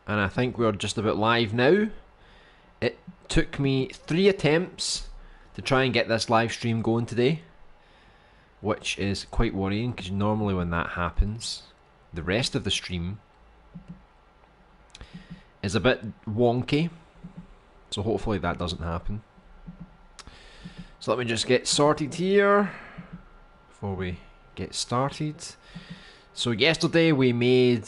and I think we're just about live now. It took me 3 attempts to try and get this live stream going today, which is quite worrying because normally when that happens, the rest of the stream is a bit wonky, so hopefully that doesn't happen. So let me just get sorted here before we get started. So yesterday we made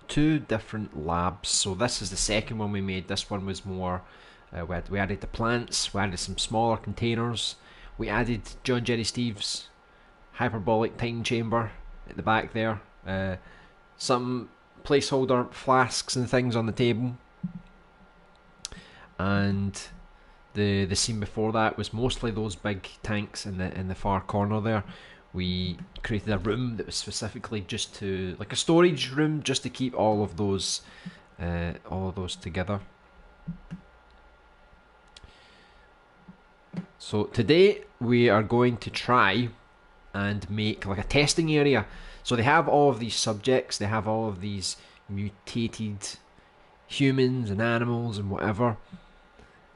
2 different labs. So this is the second one we made. This one was more, we added the plants, we added some smaller containers, we added John Jerry Steve's hyperbolic time chamber at the back there, some placeholder flasks and things on the table, and the scene before that was mostly those big tanks in the far corner there. We created a room that was specifically just to, like a storage room, just to keep all of those together. So today we are going to try and make like a testing area. So they have all of these subjects, they have all of these mutated humans and animals and whatever,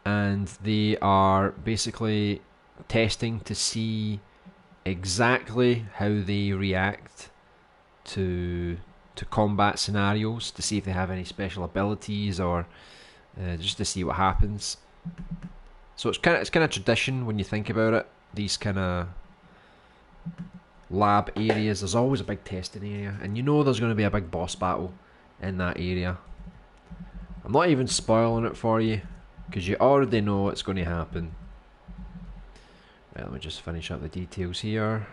and they are basically testing to see exactly how they react to combat scenarios, to see if they have any special abilities, or just to see what happens. So it's kind of tradition when you think about it. These kind of lab areas, there's always a big testing area, and you know there's going to be a big boss battle in that area. I'm not even spoiling it for you because you already know it's going to happen. Right, let me just finish up the details here.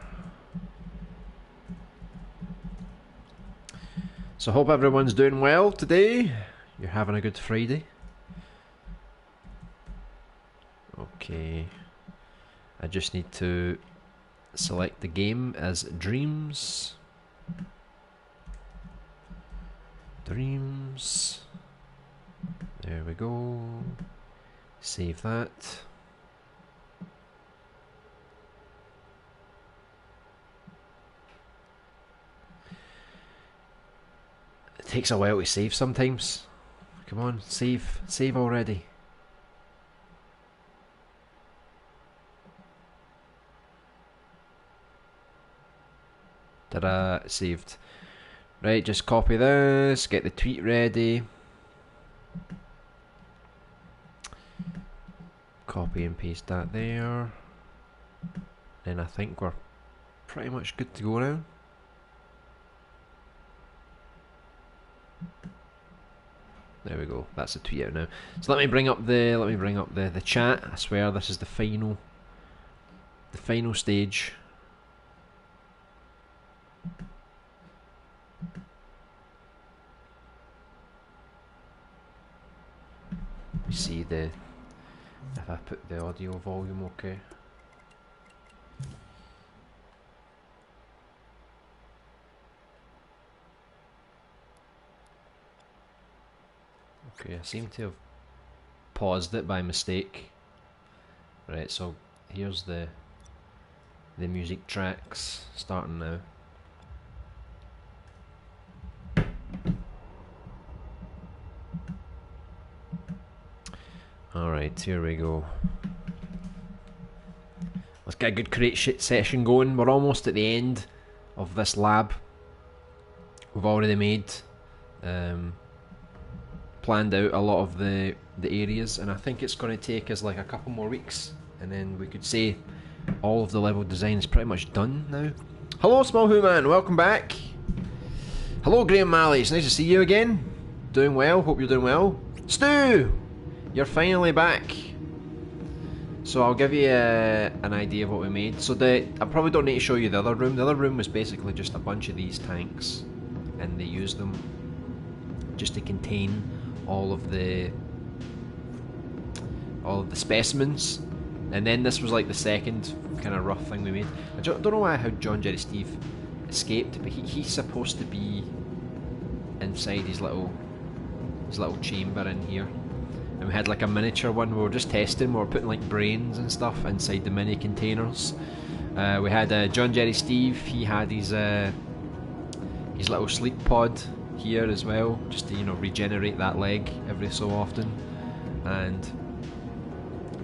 So hope everyone's doing well today. You're having a good Friday. Okay. I just need to select the game as Dreams. Dreams. There we go. Save that. It takes a while to save sometimes. Come on, save already. Ta-da, saved. Right, just copy this, get the tweet ready. Copy and paste that there. Then I think we're pretty much good to go now. There we go. That's the tweet out now. So let me bring up the chat. I swear this is the final stage. Let me see if I put the audio volume okay. Okay, I seem to have paused it by mistake. Right, so here's the music tracks starting now. Alright, here we go. Let's get a good create shit session going. We're almost at the end of this lab. We've already made planned out a lot of the areas, and I think it's going to take us like a couple more weeks, and then we could say all of the level design is pretty much done now. Hello Small Who Man, welcome back. Hello Graham Malley, it's nice to see you again. Doing well, hope you're doing well. Stu! You're finally back. So I'll give you an idea of what we made. So I probably don't need to show you the other room. The other room was basically just a bunch of these tanks, and they used them just to contain all of the specimens. And then this was like the second kind of rough thing we made. I don't know how John Jerry Steve escaped, but he's supposed to be inside his little chamber in here. And we had like a miniature one we were just testing. We were putting like brains and stuff inside the mini containers. We had John Jerry Steve. He had his little sleep pod here as well, just to, you know, regenerate that leg every so often. And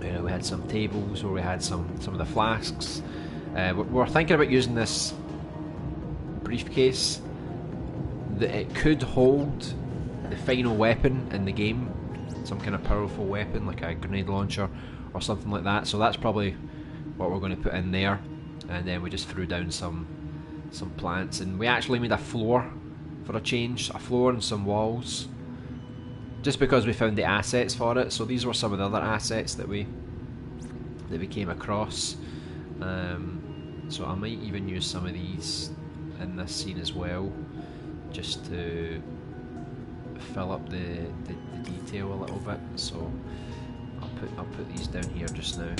you know, we had some tables where we had some of the flasks. We're thinking about using this briefcase that it could hold the final weapon in the game, some kind of powerful weapon like a grenade launcher or something like that. So that's probably what we're going to put in there. And then we just threw down some plants, and we actually made a floor for a change, a floor and some walls, just because we found the assets for it. So these were some of the other assets that we came across. So I might even use some of these in this scene as well, just to fill up the detail a little bit. So I'll put these down here just now.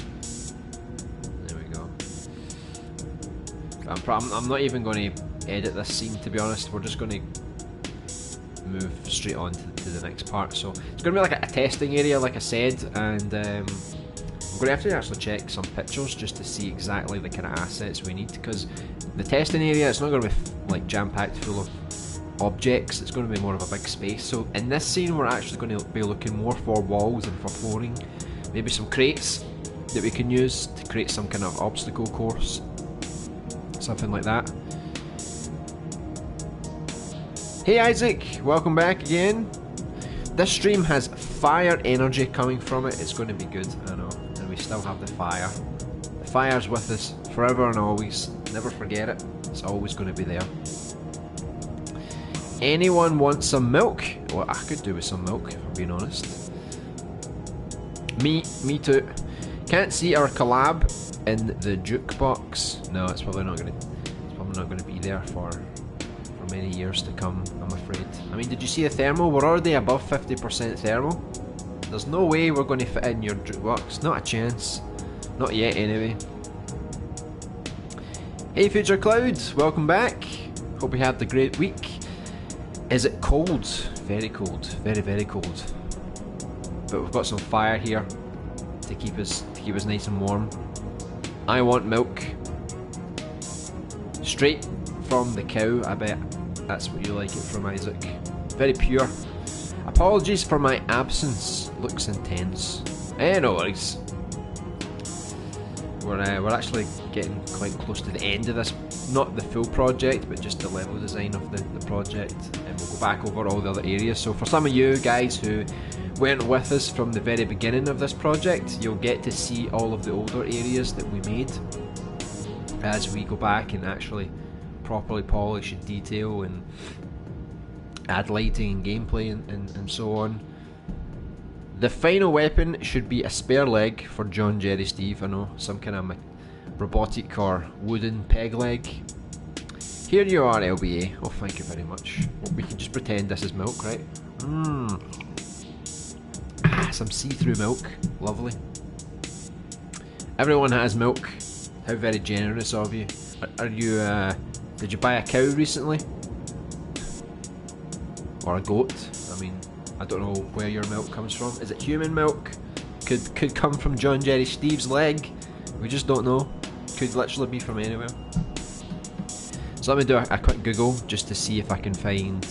There we go. I'm not even going to edit this scene, to be honest. We're just going to move straight on to the next part. So it's going to be like a testing area, like I said, and I'm going to have to actually check some pictures just to see exactly the kind of assets we need, because the testing area, it's not going to be like jam-packed full of objects. It's going to be more of a big space. So in this scene we're actually going to be looking more for walls and for flooring, maybe some crates that we can use to create some kind of obstacle course, something like that. Hey Isaac, welcome back again. This stream has fire energy coming from it. It's going to be good, I know. And we still have the fire. The fire's with us forever and always. Never forget it. It's always going to be there. Anyone want some milk? Well, I could do with some milk, if I'm being honest. Me too. Can't see our collab in the jukebox. No, it's probably not going to be there for many years to come, I'm afraid. I mean, did you see the thermal? We're already above 50% thermal. There's no way we're going to fit in your jukebox. Not a chance. Not yet, anyway. Hey Future Cloud, welcome back. Hope you had a great week. Is it cold? Very cold. Very, very cold. But we've got some fire here to keep us nice and warm. I want milk. Straight from the cow, I bet. That's what you like it from, Isaac. Very pure. Apologies for my absence. Looks intense. No worries. We're actually getting quite close to the end of this. Not the full project, but just the level design of the project. And we'll go back over all the other areas. So for some of you guys who weren't with us from the very beginning of this project, you'll get to see all of the older areas that we made as we go back and actually properly polish and detail and add lighting and gameplay and so on. The final weapon should be a spare leg for John, Jerry, Steve. I know, some kind of robotic or wooden peg leg. Here you are, LBA. Oh, thank you very much. Well, we can just pretend this is milk, right? Some see-through milk. Lovely. Everyone has milk. How very generous of you. Are you, did you buy a cow recently? Or a goat? I mean, I don't know where your milk comes from. Is it human milk? Could come from John, Jerry, Steve's leg. We just don't know. Could literally be from anywhere. So let me do a quick Google just to see if I can find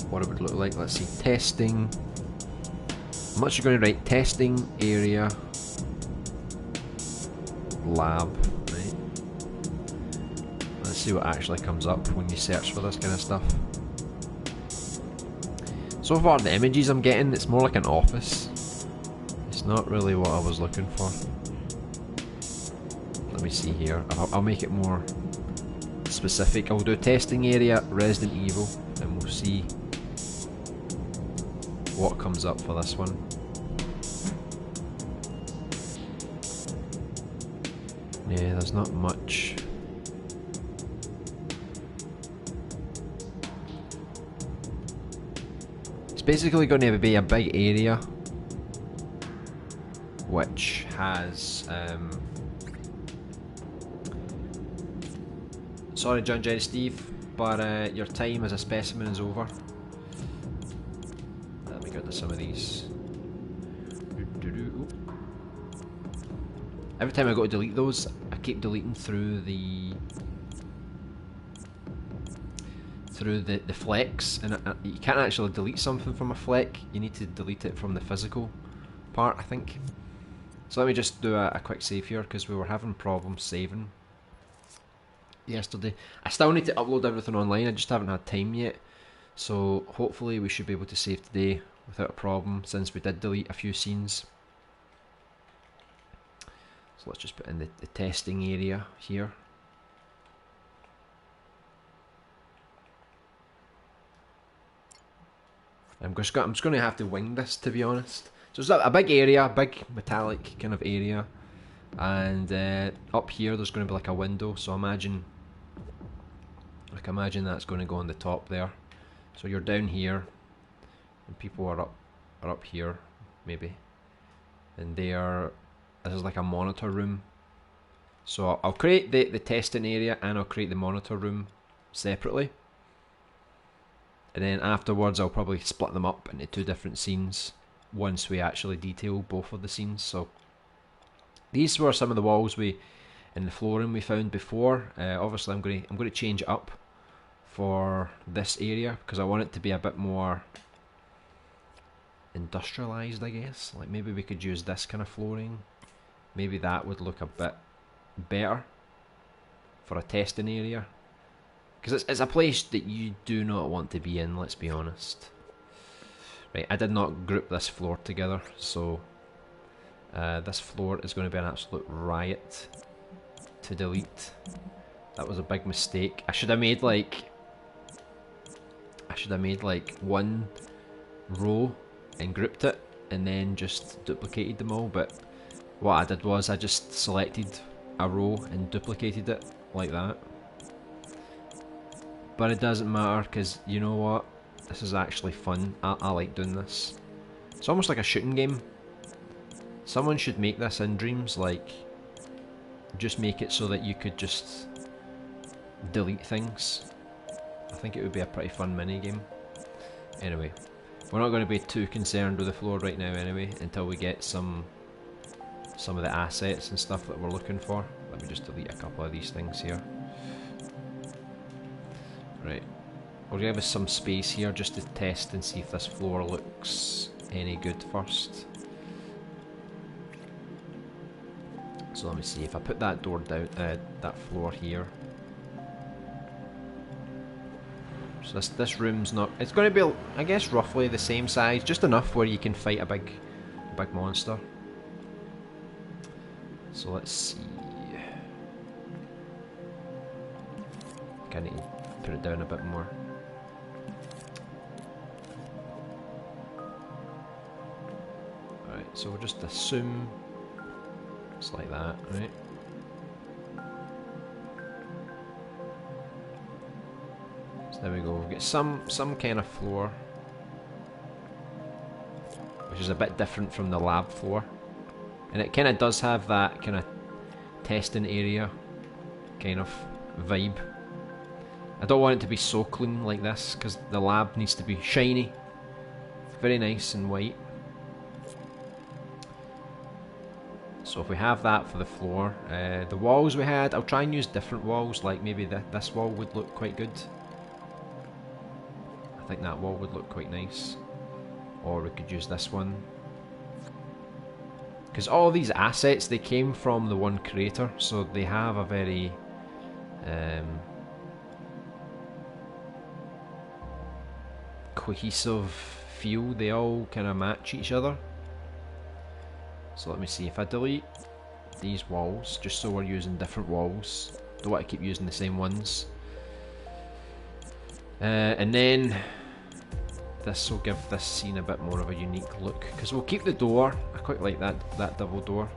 what it would look like. Let's see. Testing. I'm actually going to write testing area lab. Right. Let's see what actually comes up when you search for this kind of stuff. So far the images I'm getting, it's more like an office. It's not really what I was looking for. Let me see here. I'll make it more specific. I'll do testing area Resident Evil and we'll see what comes up for this one. Yeah, there's not much. It's basically going to be a big area which has sorry John, Jerry, Steve, but your time as a specimen is over. Let me get to some of these. Every time I go to delete those, I keep deleting through the flex, and you can't actually delete something from a fleck. You need to delete it from the physical part, I think. So let me just do a quick save here, because we were having problems saving yesterday. I still need to upload everything online, I just haven't had time yet. So hopefully we should be able to save today without a problem, since we did delete a few scenes. So let's just put in the testing area here. I'm just going to have to wing this, to be honest. So it's a big area, big metallic kind of area, and up here there's going to be like a window. So imagine that's going to go on the top there. So you're down here, and people are up here, maybe, and this is like a monitor room. So I'll create the testing area, and I'll create the monitor room separately. And then afterwards I'll probably split them up into two different scenes once we actually detail both of the scenes. So these were some of the walls in the flooring we found before. Obviously I'm going to change it up for this area, because I want it to be a bit more industrialized, I guess. Like maybe we could use this kind of flooring. Maybe that would look a bit better for a testing area. Because it's a place that you do not want to be in, let's be honest. Right, I did not group this floor together, so this floor is going to be an absolute riot to delete. That was a big mistake. I should have made like one row and grouped it, and then just duplicated them all. But what I did was I just selected a row and duplicated it like that. But it doesn't matter, because you know what? This is actually fun. I like doing this. It's almost like a shooting game. Someone should make this in Dreams, like just make it so that you could just delete things. I think it would be a pretty fun mini game. Anyway, we're not going to be too concerned with the floor right now anyway, until we get some of the assets and stuff that we're looking for. Let me just delete a couple of these things here. Right, we'll give us some space here just to test and see if this floor looks any good first. So let me see, if I put that door down, that floor here. So this room's not, it's going to be, I guess, roughly the same size, just enough where you can fight a big monster. So let's see. I need to put it down a bit more. Alright, so we'll just assume it's like that, right? So there we go, we've got some kind of floor, which is a bit different from the lab floor. And it kind of does have that kind of testing area kind of vibe. I don't want it to be so clean like this, because the lab needs to be shiny, very nice and white. So if we have that for the floor, the walls we had, I'll try and use different walls, like maybe this wall would look quite good. I think that wall would look quite nice. Or we could use this one. Because all these assets, they came from the one creator, so they have a very cohesive feel. They all kind of match each other. So let me see, if I delete these walls, just so we're using different walls, don't want to keep using the same ones. And then this will give this scene a bit more of a unique look, because we'll keep the door. I quite like that double door.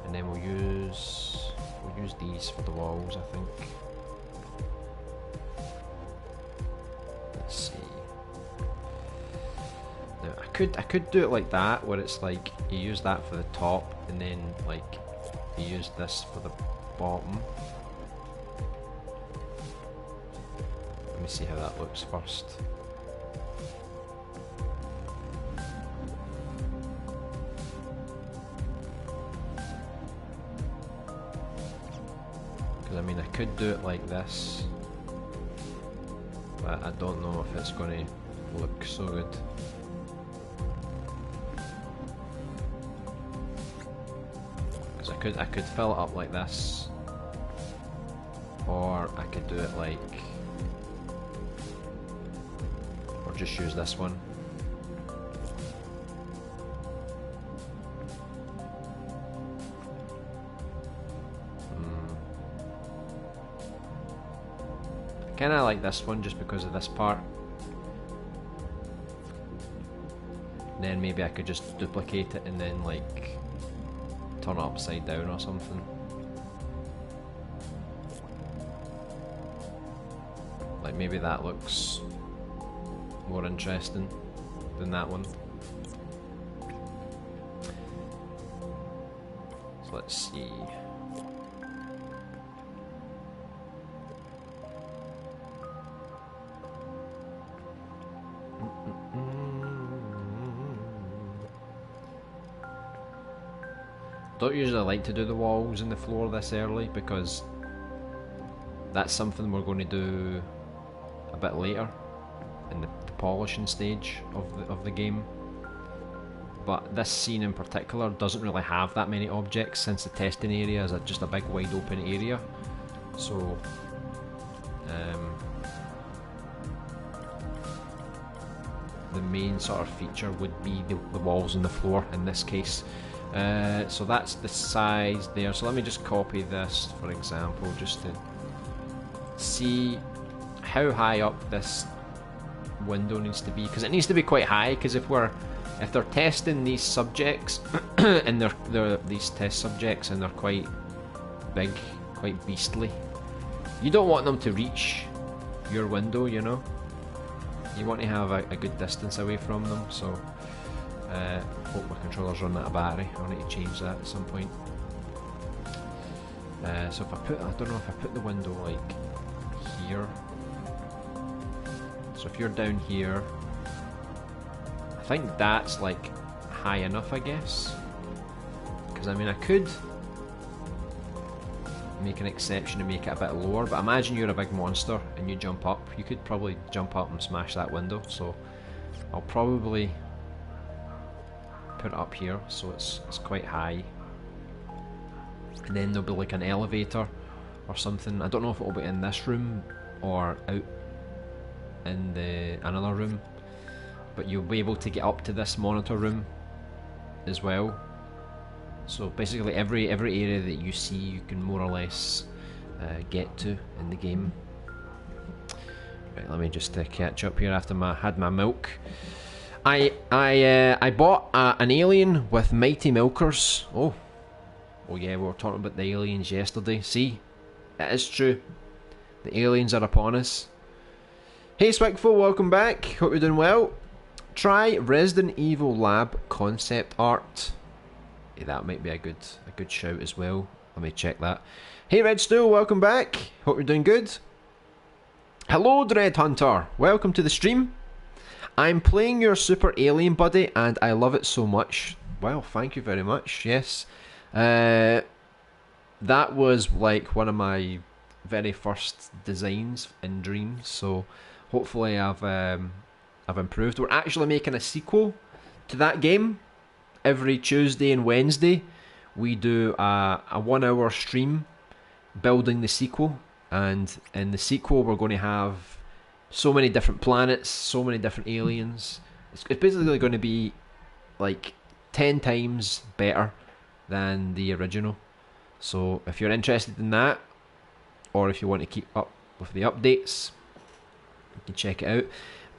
And then we'll use these for the walls, I think. Let's see. Now I could do it like that, where it's like you use that for the top, and then like you use this for the bottom. Let me see how that looks first. I mean, I could do it like this, but I don't know if it's going to look so good. Because I could fill it up like this, or I could do it like, or just use this one. I kinda like this one just because of this part. And then maybe I could just duplicate it and then like turn it upside down or something. Like maybe that looks more interesting than that one. So let's see. Don't usually like to do the walls and the floor this early because that's something we're going to do a bit later in the polishing stage of the game. But this scene in particular doesn't really have that many objects since the testing area is just a big wide open area. So the main sort of feature would be the walls and the floor in this case. So that's the size there. So let me just copy this, for example, just to see how high up this window needs to be, because it needs to be quite high. Because if they're testing these subjects and they're these test subjects and they're quite big, quite beastly, you don't want them to reach your window, you know. You want to have a good distance away from them. So hope my controller's run out of battery. I'll need to change that at some point. So if I don't know if I put the window like here. So if you're down here, I think that's like high enough, I guess. Because I mean, I could make an exception and make it a bit lower, but imagine you're a big monster and you jump up. You could probably jump up and smash that window. So I'll probably put it up here so it's quite high, and then there'll be like an elevator or something. I don't know if it'll be in this room or out in another room, but you'll be able to get up to this monitor room as well. So basically every area that you see you can more or less get to in the game. Right, let me just catch up here after I had my milk. I bought an alien with mighty milkers. Oh yeah, we were talking about the aliens yesterday. See, it is true. The aliens are upon us. Hey Swigful, welcome back. Hope you're doing well. Try Resident Evil Lab concept art. Yeah, that might be a good shout as well. Let me check that. Hey Red Stool, welcome back. Hope you're doing good. Hello Dread Hunter, welcome to the stream. I'm playing your Super Alien Buddy and I love it so much. Well, thank you very much. Yes, that was like one of my very first designs in Dreams. So hopefully I've improved. We're actually making a sequel to that game. Every Tuesday and Wednesday we do a 1 hour stream building the sequel, and in the sequel we're going to have so many different planets, so many different aliens. It's basically going to be like 10 times better than the original. So if you're interested in that, or if you want to keep up with the updates, you can check it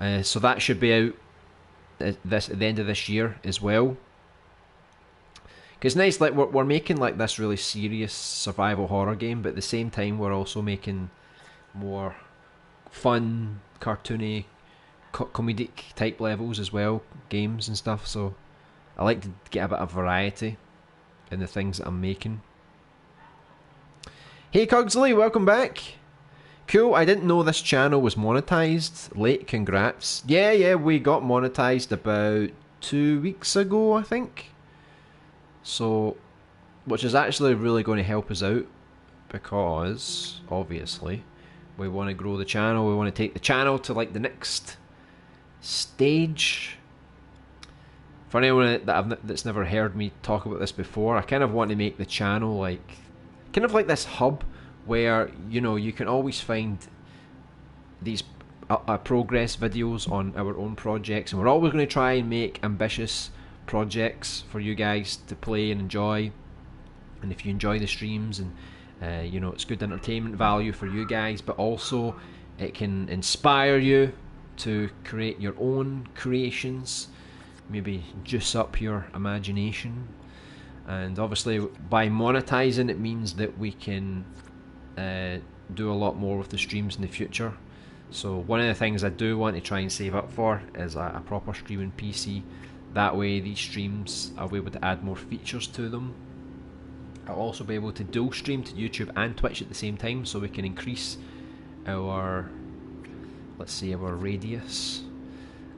out. So that should be out at the end of this year as well. Because it's nice, like we're making like this really serious survival horror game, but at the same time we're also making more fun, cartoony, comedic type levels as well, games and stuff. So I like to get a bit of variety in the things that I'm making. Hey Cugsley, welcome back. Cool, I didn't know this channel was monetized. Late, congrats. Yeah, we got monetized about 2 weeks ago, I think. So, which is actually really going to help us out, because obviously we want to grow the channel. We want to take the channel to like the next stage. For anyone that's never heard me talk about this before, I kind of want to make the channel like kind of like this hub where, you know, you can always find these progress videos on our own projects, and we're always going to try and make ambitious projects for you guys to play and enjoy. And if you enjoy the streams, and you know, it's good entertainment value for you guys, but also it can inspire you to create your own creations, maybe juice up your imagination. And obviously by monetizing, it means that we can do a lot more with the streams in the future. So one of the things I do want to try and save up for is a proper streaming PC. That way these streams, I'll be able to add more features to them. I'll also be able to dual stream to YouTube and Twitch at the same time, so we can increase our, let's say, our radius,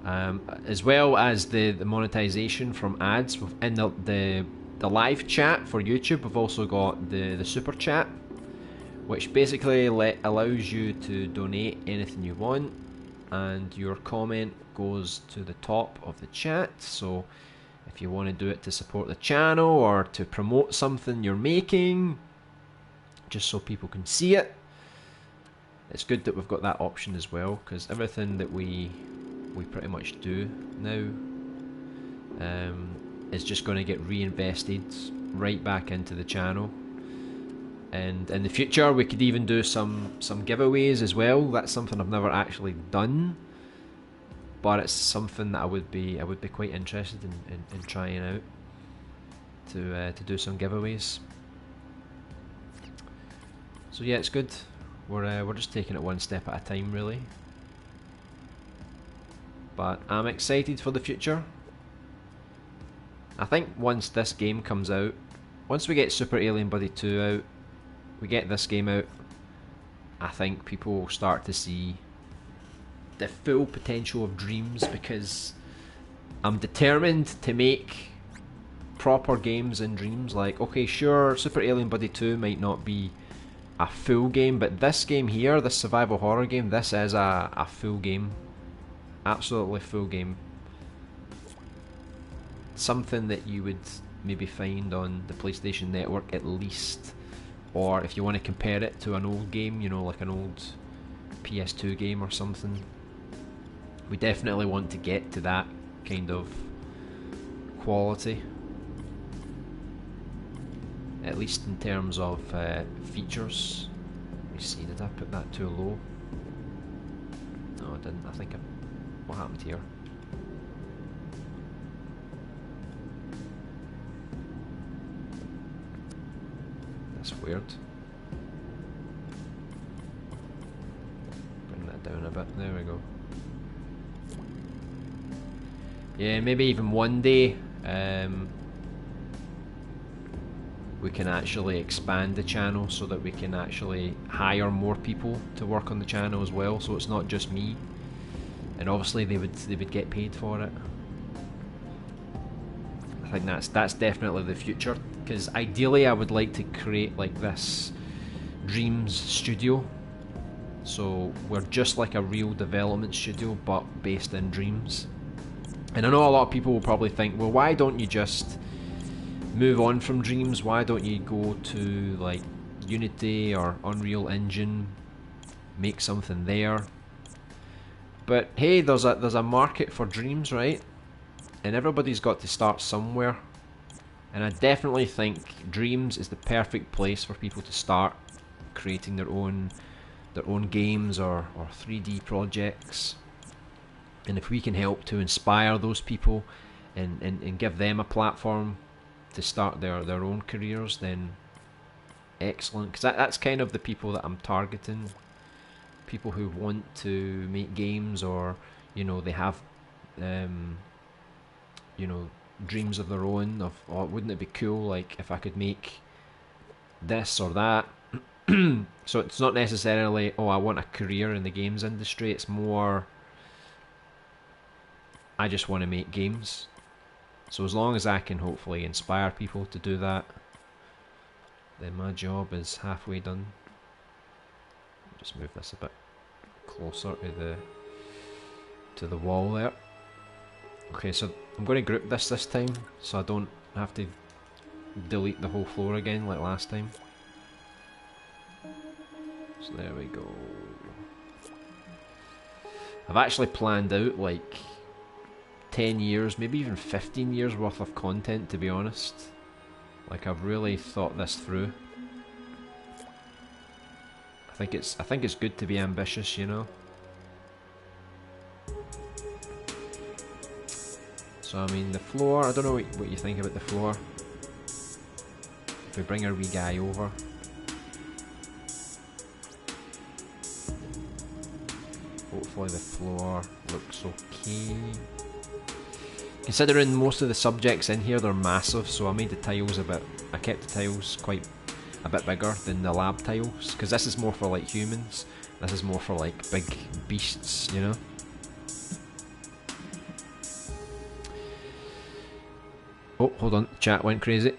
as well as the monetization from ads. In the live chat for YouTube, we've also got the super chat, which basically allows you to donate anything you want, and your comment goes to the top of the chat. So if you want to do it to support the channel or to promote something you're making, just so people can see it, it's good that we've got that option as well, because everything that we pretty much do now is just going to get reinvested right back into the channel. And in the future we could even do some giveaways as well. That's something I've never actually done, but it's something that I would be quite interested in trying out, to do some giveaways. So yeah, it's good. We're just taking it one step at a time, really. But I'm excited for the future. I think once this game comes out, once we get Super Alien Buddy 2 out, we get this game out, I think people will start to see the full potential of Dreams, because I'm determined to make proper games in Dreams. Like, okay, sure, Super Alien Buddy 2 might not be a full game, but this game here, this survival horror game, this is a full game. Absolutely full game. Something that you would maybe find on the PlayStation Network at least, or if you want to compare it to an old game, you know, like an old PS2 game or something. We definitely want to get to that kind of quality, at least in terms of features. Let me see, did I put that too low? No, I didn't. I think what happened here? That's weird. Bring that down a bit. There we go. Yeah, maybe even one day we can actually expand the channel so that we can actually hire more people to work on the channel as well, so it's not just me, and obviously they would get paid for it. I think that's definitely the future, because ideally I would like to create like this Dreams studio, so we're just like a real development studio but based in Dreams. And I know a lot of people will probably think, well, why don't you just move on from Dreams? Why don't you go to like Unity or Unreal Engine, make something there? But hey, there's a market for Dreams, right? And everybody's got to start somewhere. And I definitely think Dreams is the perfect place for people to start creating their own games or 3D projects. And if we can help to inspire those people and give them a platform to start their own careers, then excellent. Because that's kind of the people that I'm targeting. People who want to make games, or you know, they have you know, dreams of their own of, oh, wouldn't it be cool like if I could make this or that. So it's not necessarily, oh, I want a career in the games industry. It's more, I just want to make games. So as long as I can hopefully inspire people to do that, then my job is halfway done. Just move this a bit closer to the wall there. Okay, so I'm going to group this time, so I don't have to delete the whole floor again like last time. So there we go. I've actually planned out like 10 years, maybe even 15 years worth of content, to be honest. Like, I've really thought this through. I think it's good to be ambitious, you know. So I mean, the floor, I don't know what you think about the floor. If we bring our wee guy over. Hopefully the floor looks okay. Considering most of the subjects in here, they're massive, so I made the tiles I kept the tiles quite a bit bigger than the lab tiles, because this is more for like humans, this is more for like big beasts, you know. Oh, hold on, chat went crazy.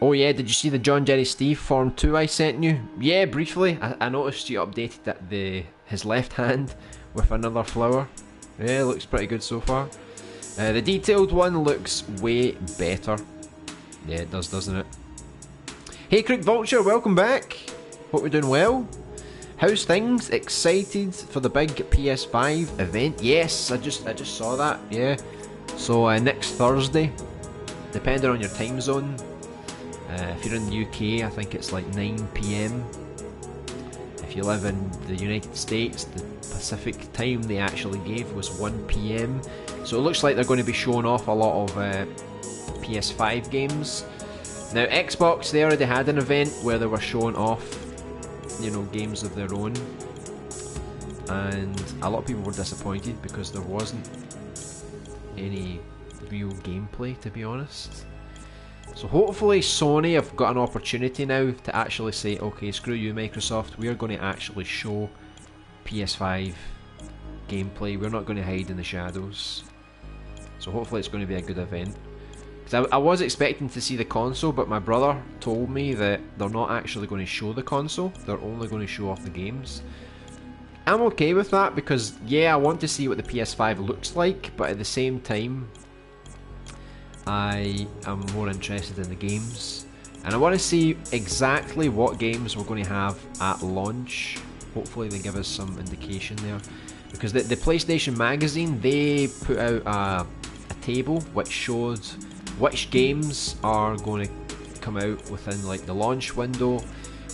Oh yeah, did you see the John Jerry Steve Form 2 I sent you? Yeah, briefly. I noticed you updated that his left hand with another flower. Yeah, it looks pretty good so far. The detailed one looks way better. Yeah, it does, doesn't it? Hey Crook Vulture, welcome back. Hope you're doing well. How's things? Excited for the big PS5 event? Yes, I just saw that. Yeah. So next Thursday, depending on your time zone. If you're in the UK, I think it's like 9 PM. If you live in the United States, the Pacific time they actually gave was 1 PM. So it looks like they're going to be showing off a lot of PS5 games. Now Xbox, they already had an event where they were showing off, you know, games of their own. And a lot of people were disappointed because there wasn't any real gameplay, to be honest. So hopefully Sony have got an opportunity now to actually say, okay, screw you Microsoft, we are going to actually show PS5 gameplay, we're not going to hide in the shadows. So hopefully it's going to be a good event. Because I was expecting to see the console, but my brother told me that they're not actually going to show the console, they're only going to show off the games. I'm okay with that because, yeah, I want to see what the PS5 looks like, but at the same time, I am more interested in the games, and I want to see exactly what games we're going to have at launch. Hopefully they give us some indication there, because the PlayStation Magazine, they put out a table which showed which games are going to come out within like the launch window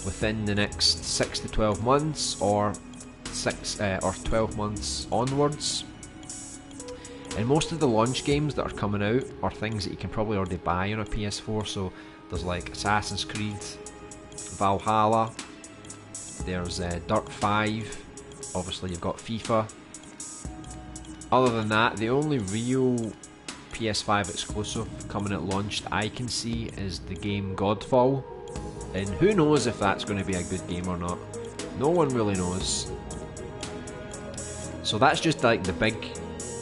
within the next 6 to 12 months or 12 months onwards. And most of the launch games that are coming out are things that you can probably already buy on a PS4. So there's like Assassin's Creed, Valhalla, there's Dirt 5, obviously you've got FIFA. Other than that, the only real PS5 exclusive coming at launch that I can see is the game Godfall. And who knows if that's going to be a good game or not. No one really knows. So that's just like the big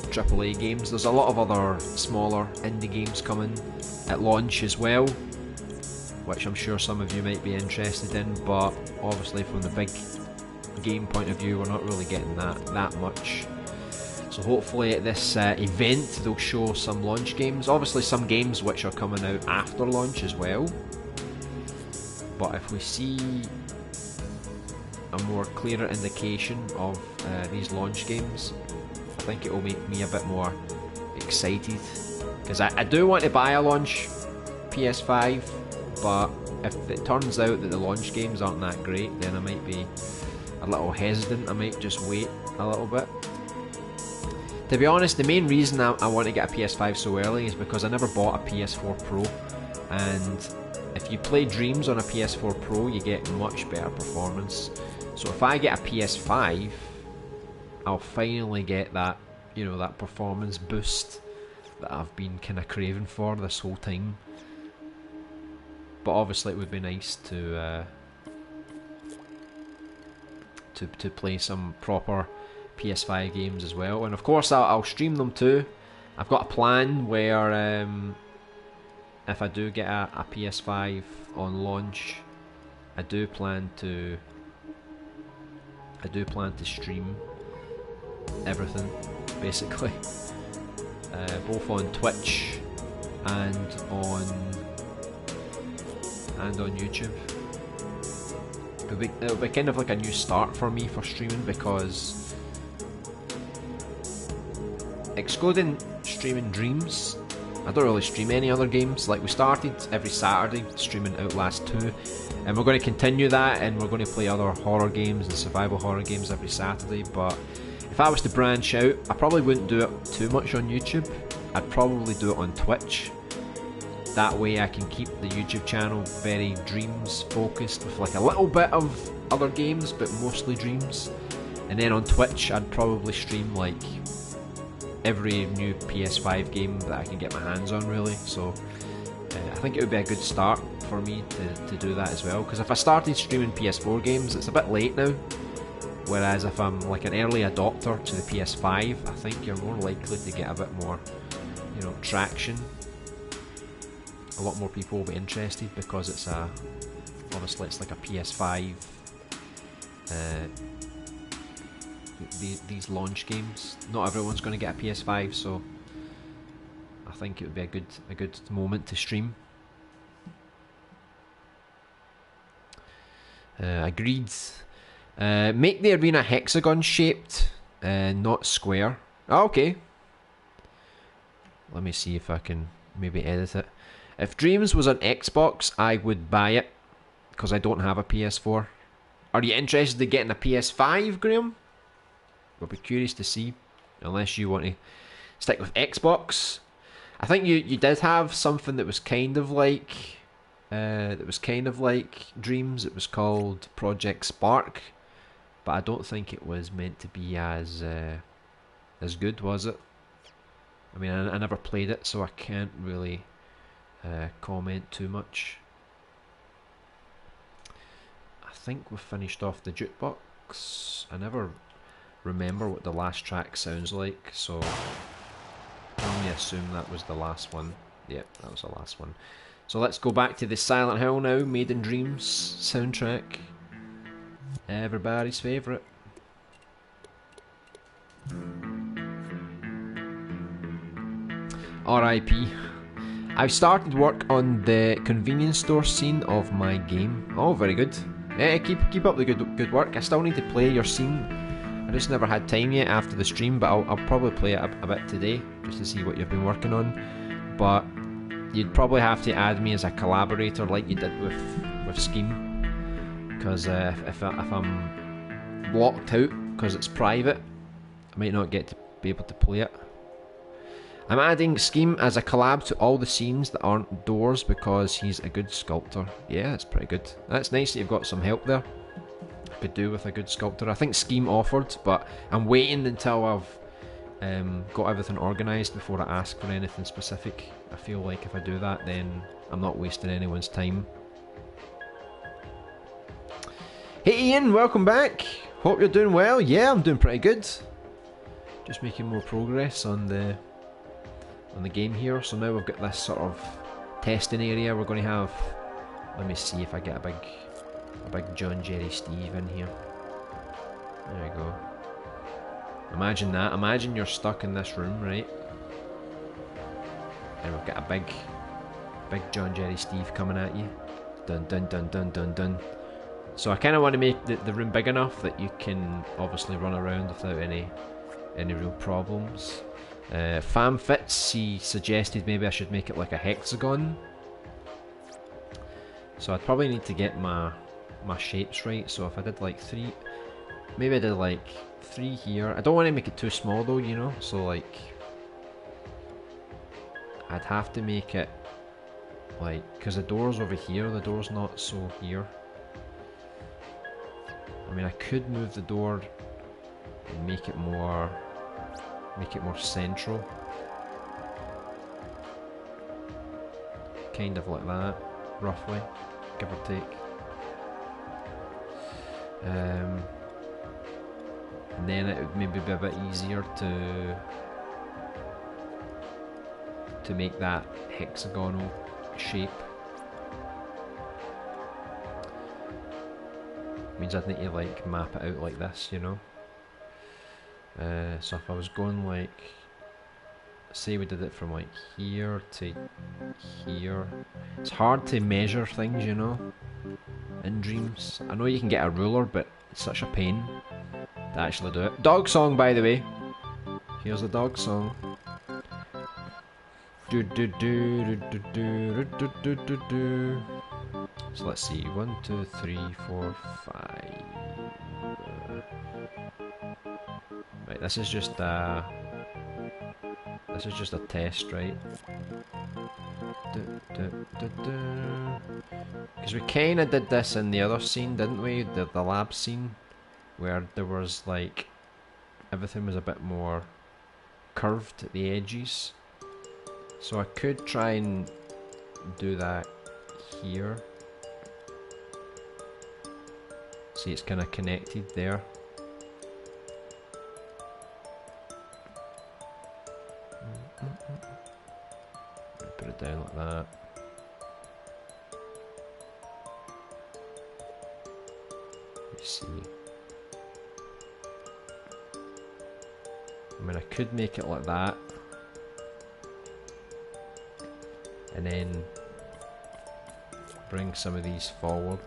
AAA games. There's a lot of other smaller indie games coming at launch as well, which I'm sure some of you might be interested in, but obviously from the big game point of view, we're not really getting that much. So hopefully at this event they'll show some launch games, obviously some games which are coming out after launch as well. But if we see a more clearer indication of these launch games, I think it will make me a bit more excited, because I do want to buy a launch PS5, but if it turns out that the launch games aren't that great, then I might be a little hesitant. I might just wait a little bit. To be honest, the main reason I want to get a PS5 so early is because I never bought a PS4 Pro, and if you play Dreams on a PS4 Pro, you get much better performance. So if I get a PS5, I'll finally get that, you know, that performance boost that I've been kind of craving for this whole time. But obviously it would be nice to play some proper PS5 games as well, and of course I'll stream them too. I've got a plan where if I do get a PS5 on launch, I do plan to stream everything, basically, both on Twitch and on YouTube. It'll be kind of like a new start for me for streaming, because excluding streaming Dreams, I don't really stream any other games. Like, we started every Saturday streaming Outlast 2, and we're going to continue that, and we're going to play other horror games and survival horror games every Saturday. But if I was to branch out, I probably wouldn't do it too much on YouTube. I'd probably do it on Twitch. That way I can keep the YouTube channel very Dreams focused, with like a little bit of other games, but mostly Dreams. And then on Twitch I'd probably stream like every new PS5 game that I can get my hands on, really. So I think it would be a good start for me to do that as well, because if I started streaming PS4 games, it's a bit late now. Whereas if I'm like an early adopter to the PS5, I think you're more likely to get a bit more, you know, traction. A lot more people will be interested, because it's obviously it's like a PS5. These launch games, not everyone's going to get a PS5, so I think it would be a good moment to stream. Agreed. Make the arena hexagon shaped, not square. Oh, okay. Let me see if I can maybe edit it. If Dreams was on Xbox, I would buy it, because I don't have a PS4. Are you interested in getting a PS5, Graham? I'll be curious to see, unless you want to stick with Xbox. I think you did have something that was kind of like Dreams. It was called Project Spark, but I don't think it was meant to be as good, was it? I mean, I never played it, so I can't really comment too much. I think we've finished off the jukebox. I never remember what the last track sounds like, so I only assume that was the last one. Yep, that was the last one. So let's go back to the Silent Hill now, Made in Dreams soundtrack. Everybody's favourite. R.I.P. I've started work on the convenience store scene of my game. Oh, very good. Yeah, keep up the good work. I still need to play your scene. I just never had time yet after the stream, but I'll probably play it a bit today, just to see what you've been working on. But you'd probably have to add me as a collaborator like you did with Scheme, because if I'm locked out because it's private, I might not get to be able to play it. I'm adding Scheme as a collab to all the scenes that aren't doors, because he's a good sculptor. Yeah, that's pretty good. That's nice that you've got some help there. Could do with a good sculptor. I think Scheme offered, but I'm waiting until I've got everything organised before I ask for anything specific. I feel like if I do that, then I'm not wasting anyone's time. Hey Ian, welcome back. Hope you're doing well. Yeah, I'm doing pretty good. Just making more progress on the game here. So now we've got this sort of testing area. We're going to have, let me see if I get a big John Jerry Steve in here. There we go. Imagine that. Imagine you're stuck in this room, right? And we've got a big John Jerry Steve coming at you. Dun dun dun dun dun dun. So I kind of want to make the room big enough that you can obviously run around without any real problems. FamFits, he suggested maybe I should make it like a hexagon. So I'd probably need to get my shapes right. So if I did like 3, maybe I did like 3 here. I don't want to make it too small though, you know, so like I'd have to make it like, because the door's over here, the door's not so here. I mean, I could move the door and make it more central, kind of like that, roughly, give or take. And then it would maybe be a bit easier to to make that hexagonal shape. Means I'd need to like map it out like this, you know. So if I was going like, say we did it from like here to here. It's hard to measure things, you know, in Dreams. I know you can get a ruler, but it's such a pain to actually do it. Dog song, by the way. Here's the dog song. Do do do do do do do do do do. So let's see, 1, 2, 3, 4, 5. Right, this is just a test, right? Because we kind of did this in the other scene, didn't we? The lab scene, where there was like everything was a bit more curved at the edges. So I could try and do that here. See, it's kind of connected there. Put it down like that. Let's see. I mean, I could make it like that. And then bring some of these forward.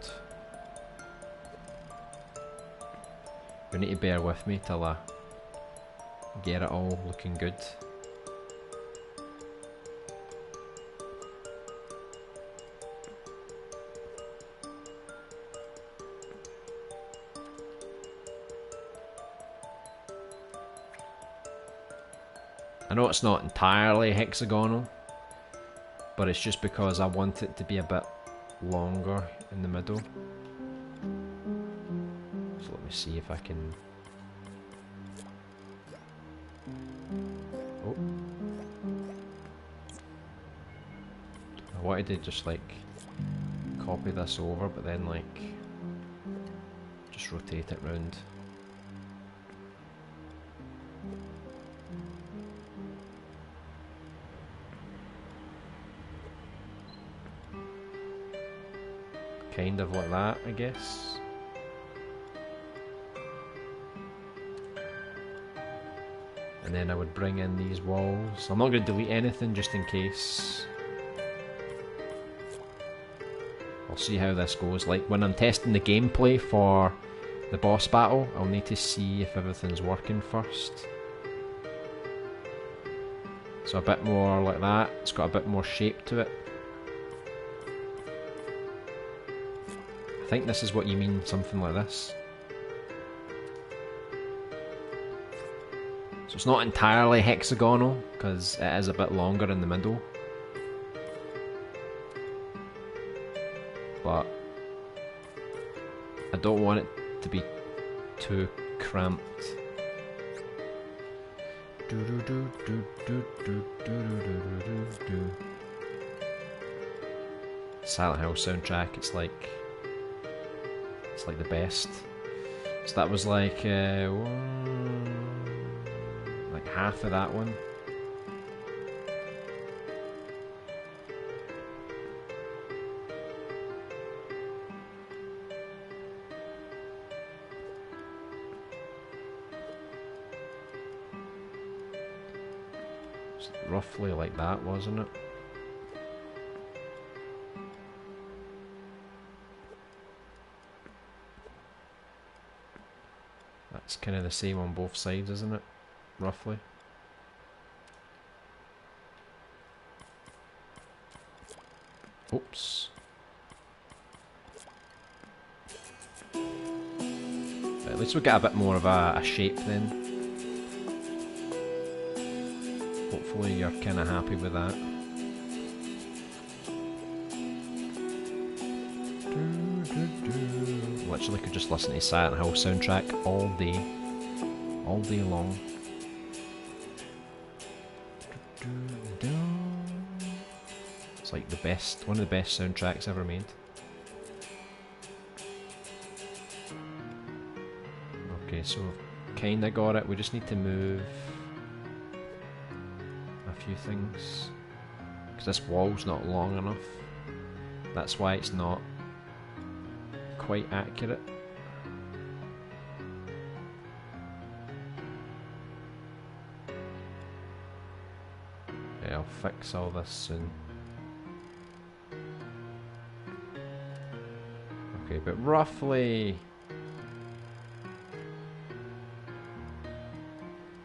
You need to bear with me till I get it all looking good. I know it's not entirely hexagonal, but it's just because I want it to be a bit longer in the middle. So let me see if I can... Oh. I wanted to just like copy this over, but then like just rotate it round. Kind of like that, I guess. And then I would bring in these walls. I'm not going to delete anything just in case. I'll see how this goes. Like when I'm testing the gameplay for the boss battle, I'll need to see if everything's working first. So a bit more like that. It's got a bit more shape to it. I think this is what you mean, something like this. So it's not entirely hexagonal, because it is a bit longer in the middle. But I don't want it to be too cramped. Silent Hill soundtrack, it's like the best. So that was like half of that one. It's roughly like that, wasn't it? That's kind of the same on both sides, isn't it? Roughly. Oops. At least we get a bit more of a shape then. Hopefully you're kind of happy with that. Literally could just listen to Silent Hill soundtrack all day long. It's like the best, one of the best soundtracks ever made. Okay, so we've kinda got it. We just need to move a few things. because this wall's not long enough. That's why it's not quite accurate. Yeah, I'll fix all this soon. Okay, but roughly...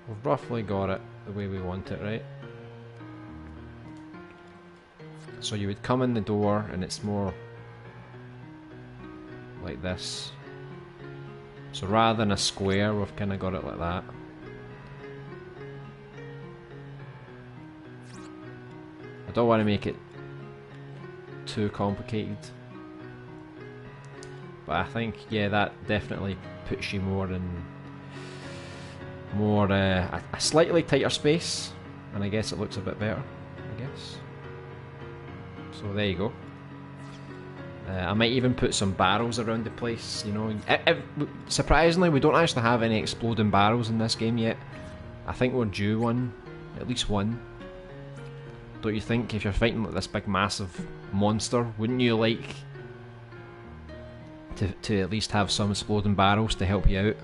we've roughly got it the way we want it, right? So you would come in the door and it's more like this. So rather than a square, we've kind of got it like that. I don't want to make it too complicated. But I think, yeah, that definitely puts you more in a slightly tighter space, and I guess it looks a bit better, I guess. So there you go. I might even put some barrels around the place, you know. Surprisingly, we don't actually have any exploding barrels in this game yet. I think we're due one, at least one. Don't you think? If you're fighting like this big massive monster, wouldn't you like to at least have some exploding barrels to help you out?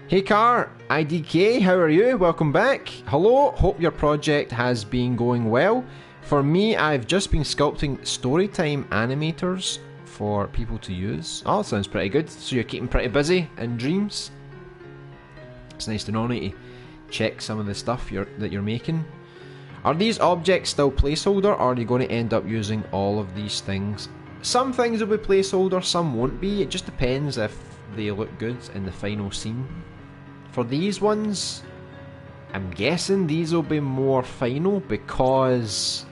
Hey Car, IDK, how are you? Welcome back. Hello, hope your project has been going well. For me, I've just been sculpting storytime animators for people to use. Oh, that sounds pretty good. So you're keeping pretty busy in Dreams. It's nice to know, need to check some of the stuff that you're making. Are these objects still placeholder, or are you going to end up using all of these things? Some things will be placeholder, some won't be. It just depends if they look good in the final scene. For these ones, I'm guessing these will be more final because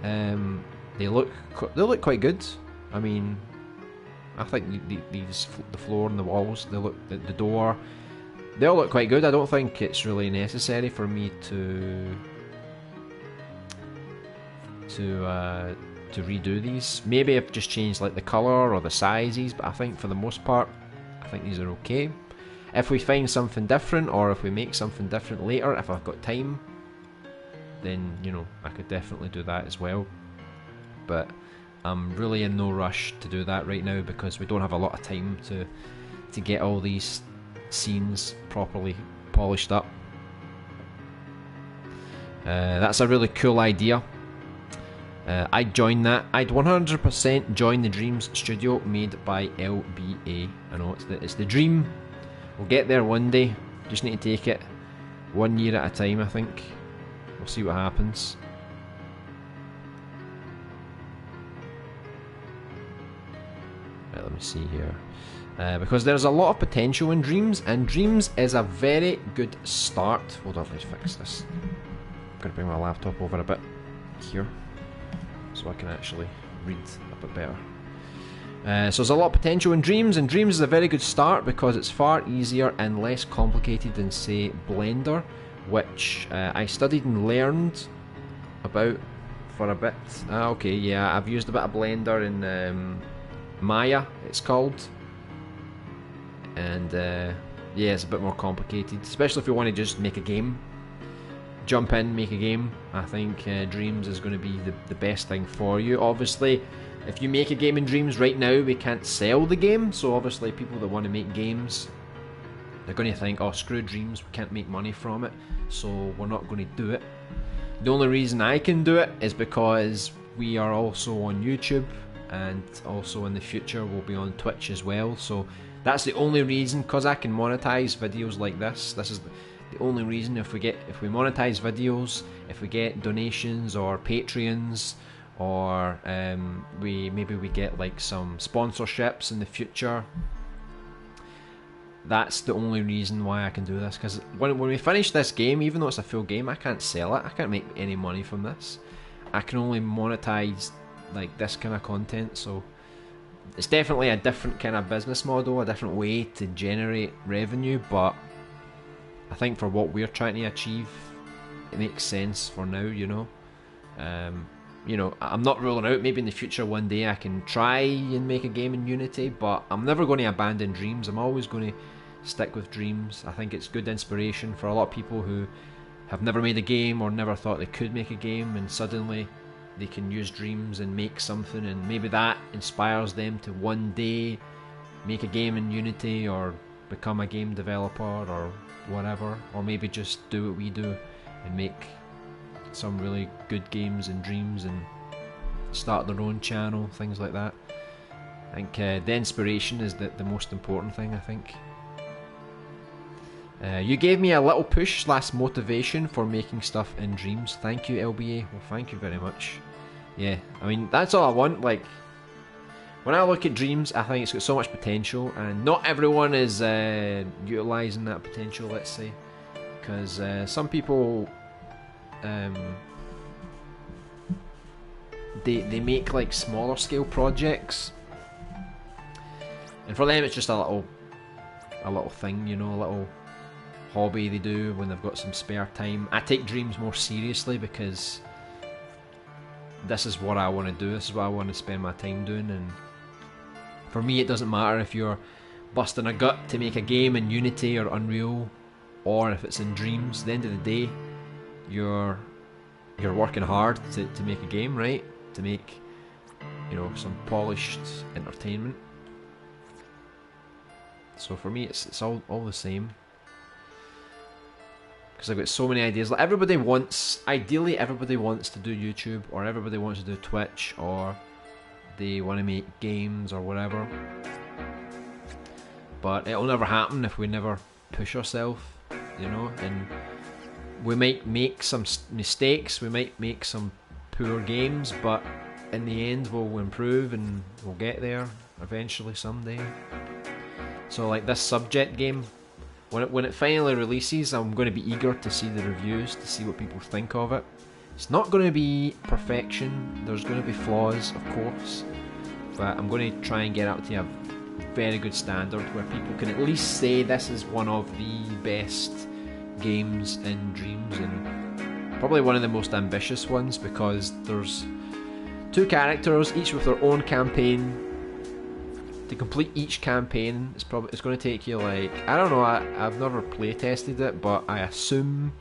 they look quite good. I mean, I think the floor and the walls, the door, they all look quite good. I don't think it's really necessary for me to redo these. Maybe I've just changed like the colour or the sizes, but I think for the most part, I think these are okay. If we find something different, or if we make something different later, if I've got time, then, you know, I could definitely do that as well. But I'm really in no rush to do that right now because we don't have a lot of time to get all these scenes properly polished up. That's a really cool idea. I'd join that. I'd 100% join the Dreams studio made by LBA. I know it's the dream. We'll get there one day. Just need to take it 1 year at a time, I think. We'll see what happens. Right, let me see here. Because there's a lot of potential in Dreams, and Dreams is a very good start. Hold on, let's fix this. I'm going to bring my laptop over a bit here, so I can actually read a bit better. So there's a lot of potential in Dreams, and Dreams is a very good start because it's far easier and less complicated than, say, Blender, which I studied and learned about for a bit. Okay, yeah, I've used a bit of Blender in Maya, it's called. And yeah, it's a bit more complicated, especially if you want to just make a game. Jump in, make a game. I think Dreams is going to be the best thing for you. Obviously, if you make a game in Dreams right now, we can't sell the game, so obviously people that want to make games, they're going to think, oh, screw Dreams, we can't make money from it, so we're not going to do it. The only reason I can do it is because we are also on YouTube, and also in the future we'll be on Twitch as well, so that's the only reason, because I can monetize videos like this. This is the only reason. If we monetize videos, if we get donations or Patreons, or maybe we get like some sponsorships in the future, that's the only reason why I can do this. Because when we finish this game, even though it's a full game, I can't sell it. I can't make any money from this. I can only monetize like this kind of content. So it's definitely a different kind of business model, a different way to generate revenue, but I think for what we're trying to achieve, it makes sense for now, you know. You know, I'm not ruling out, maybe in the future one day I can try and make a game in Unity, but I'm never going to abandon Dreams. I'm always going to stick with Dreams. I think it's good inspiration for a lot of people who have never made a game or never thought they could make a game, and suddenly they can use Dreams and make something, and maybe that inspires them to one day make a game in Unity or become a game developer or whatever, or maybe just do what we do and make some really good games in Dreams and start their own channel, things like that. I think the inspiration is the most important thing, I think. You gave me a little push / motivation for making stuff in Dreams. Thank you, LBA. Well, thank you very much. Yeah, I mean, that's all I want. Like, when I look at Dreams, I think it's got so much potential, and not everyone is utilising that potential, let's say. Because some people, they make like smaller scale projects, and for them it's just a little thing, you know, a little hobby they do when they've got some spare time. I take Dreams more seriously because this is what I want to do, this is what I want to spend my time doing, and for me it doesn't matter if you're busting a gut to make a game in Unity or Unreal, or if it's in Dreams. At the end of the day, you're working hard to make a game, right? To make, you know, some polished entertainment. So for me it's all the same, because I've got so many ideas. Like, ideally everybody wants to do YouTube, or everybody wants to do Twitch, or they want to make games or whatever, but it'll never happen if we never push ourselves, you know. And we might make some mistakes, we might make some poor games, but in the end we'll improve and we'll get there eventually someday. So like this Subject game, when it finally releases, I'm going to be eager to see the reviews, to see what people think of it. It's not going to be perfection, there's going to be flaws, of course, but I'm going to try and get up to a very good standard where people can at least say this is one of the best games in Dreams, and probably one of the most ambitious ones, because there's 2 characters, each with their own campaign. To complete each campaign, it's going to take you, like, I don't know, I've never play tested it, but I assume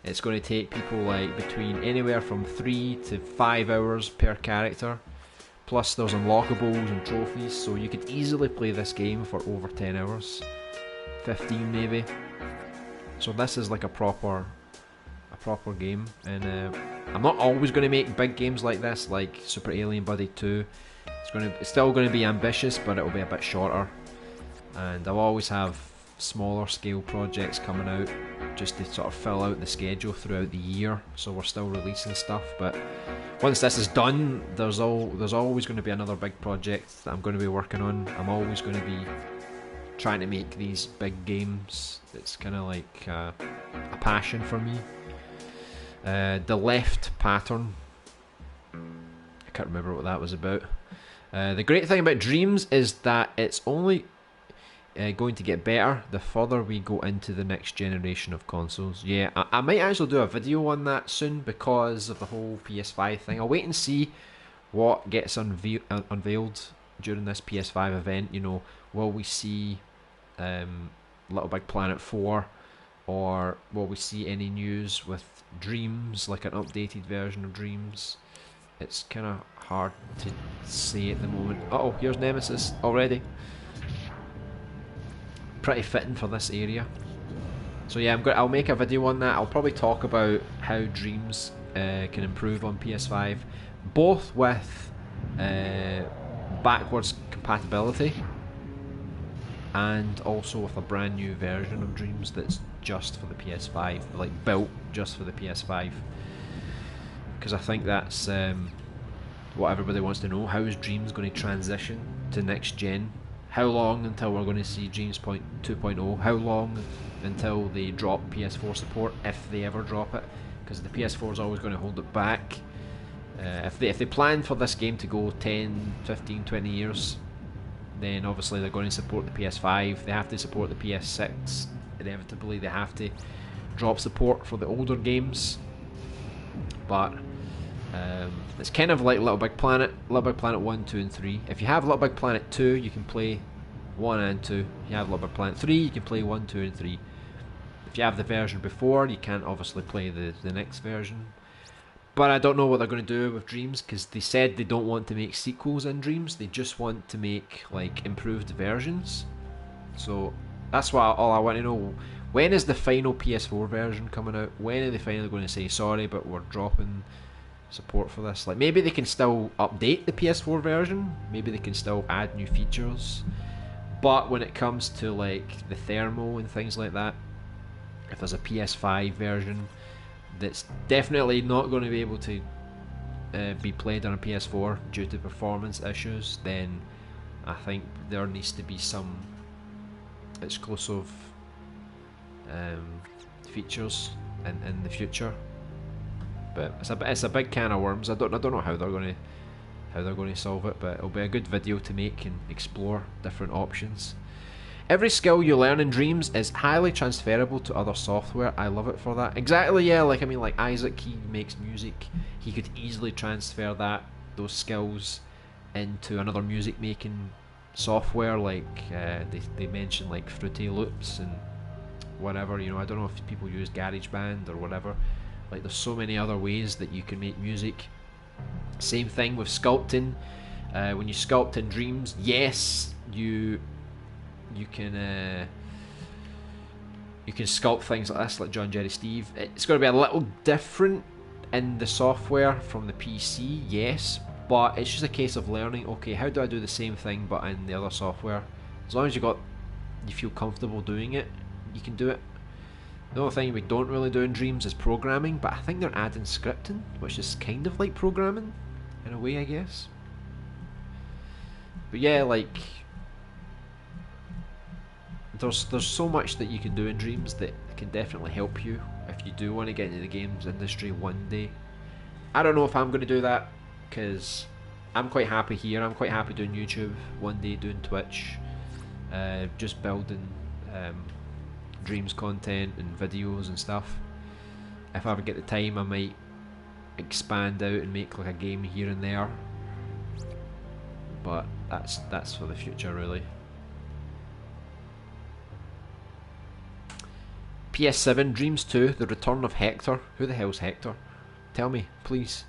it's going to take people like between anywhere from 3 to 5 hours per character. Plus there's unlockables and trophies, so you could easily play this game for over 10 hours, 15 maybe. So this is like a proper game, and I'm not always going to make big games like this, like Super Alien Buddy 2. It's still going to be ambitious, but it'll be a bit shorter, and I'll always have smaller scale projects coming out just to sort of fill out the schedule throughout the year. So we're still releasing stuff, but once this is done, there's always going to be another big project that I'm going to be working on. I'm always going to be trying to make these big games. It's kind of like a passion for me. The left pattern, I can't remember what that was about. The great thing about Dreams is that it's only going to get better the further we go into the next generation of consoles. Yeah, I might actually do a video on that soon because of the whole PS5 thing. I'll wait and see what gets unveiled during this PS5 event. You know, will we see Little Big Planet 4, or will we see any news with Dreams, like an updated version of Dreams? It's kind of hard to say at the moment. Uh-oh, here's Nemesis already. Pretty fitting for this area. So yeah, I'll make a video on that. I'll probably talk about how Dreams can improve on PS5, both with backwards compatibility and also with a brand new version of Dreams that's just for the PS5, like built just for the PS5. Because I think that's what everybody wants to know. How is Dreams going to transition to next gen? How long until we're going to see Dreams 2.0? How long until they drop PS4 support, if they ever drop it? Because the PS4 is always going to hold it back. If they plan for this game to go 10, 15, 20 years, then obviously they're going to support the PS5. They have to support the PS6. Inevitably, they have to drop support for the older games. But it's kind of like Little Big Planet 1, 2 and 3. If you have Little Big Planet 2, you can play 1 and 2. If you have Little Big Planet 3, you can play 1, 2 and 3. If you have the version before, you can't obviously play the next version. But I don't know what they're going to do with Dreams, because they said they don't want to make sequels in Dreams. They just want to make like improved versions. So that's all I want to know. When is the final PS4 version coming out? When are they finally going to say sorry, but we're dropping support for this? Like, maybe they can still update the PS4 version. Maybe they can still add new features. But when it comes to like the thermal and things like that, if there's a PS5 version that's definitely not going to be able to be played on a PS4 due to performance issues, then I think there needs to be some exclusive features in the future. But it's a big can of worms. I don't know how they're going to solve it, but it'll be a good video to make and explore different options. Every skill you learn in Dreams is highly transferable to other software. I love it for that. Exactly, yeah. Like, I mean, like Isaac, he makes music. He could easily transfer those skills into another music making software. Like they mentioned like Fruity Loops and whatever. You know, I don't know if people use GarageBand or whatever. Like, there's so many other ways that you can make music. Same thing with sculpting. When you sculpt in Dreams, yes, you can sculpt things like this, like John Jerry Steve. It's going to be a little different in the software from the PC, yes, but it's just a case of learning. Okay, how do I do the same thing but in the other software? As long as you feel comfortable doing it, you can do it. The only thing we don't really do in Dreams is programming, but I think they're adding scripting, which is kind of like programming in a way, I guess. But yeah, like, there's so much that you can do in Dreams that can definitely help you if you do want to get into the games industry one day. I don't know if I'm going to do that, because I'm quite happy here. I'm quite happy doing YouTube one day, doing Twitch, just building Dreams content and videos and stuff. If I ever get the time, I might expand out and make like a game here and there, but that's for the future, really. PS7 Dreams 2, The Return of Hector. Who the hell's Hector? Tell me, please.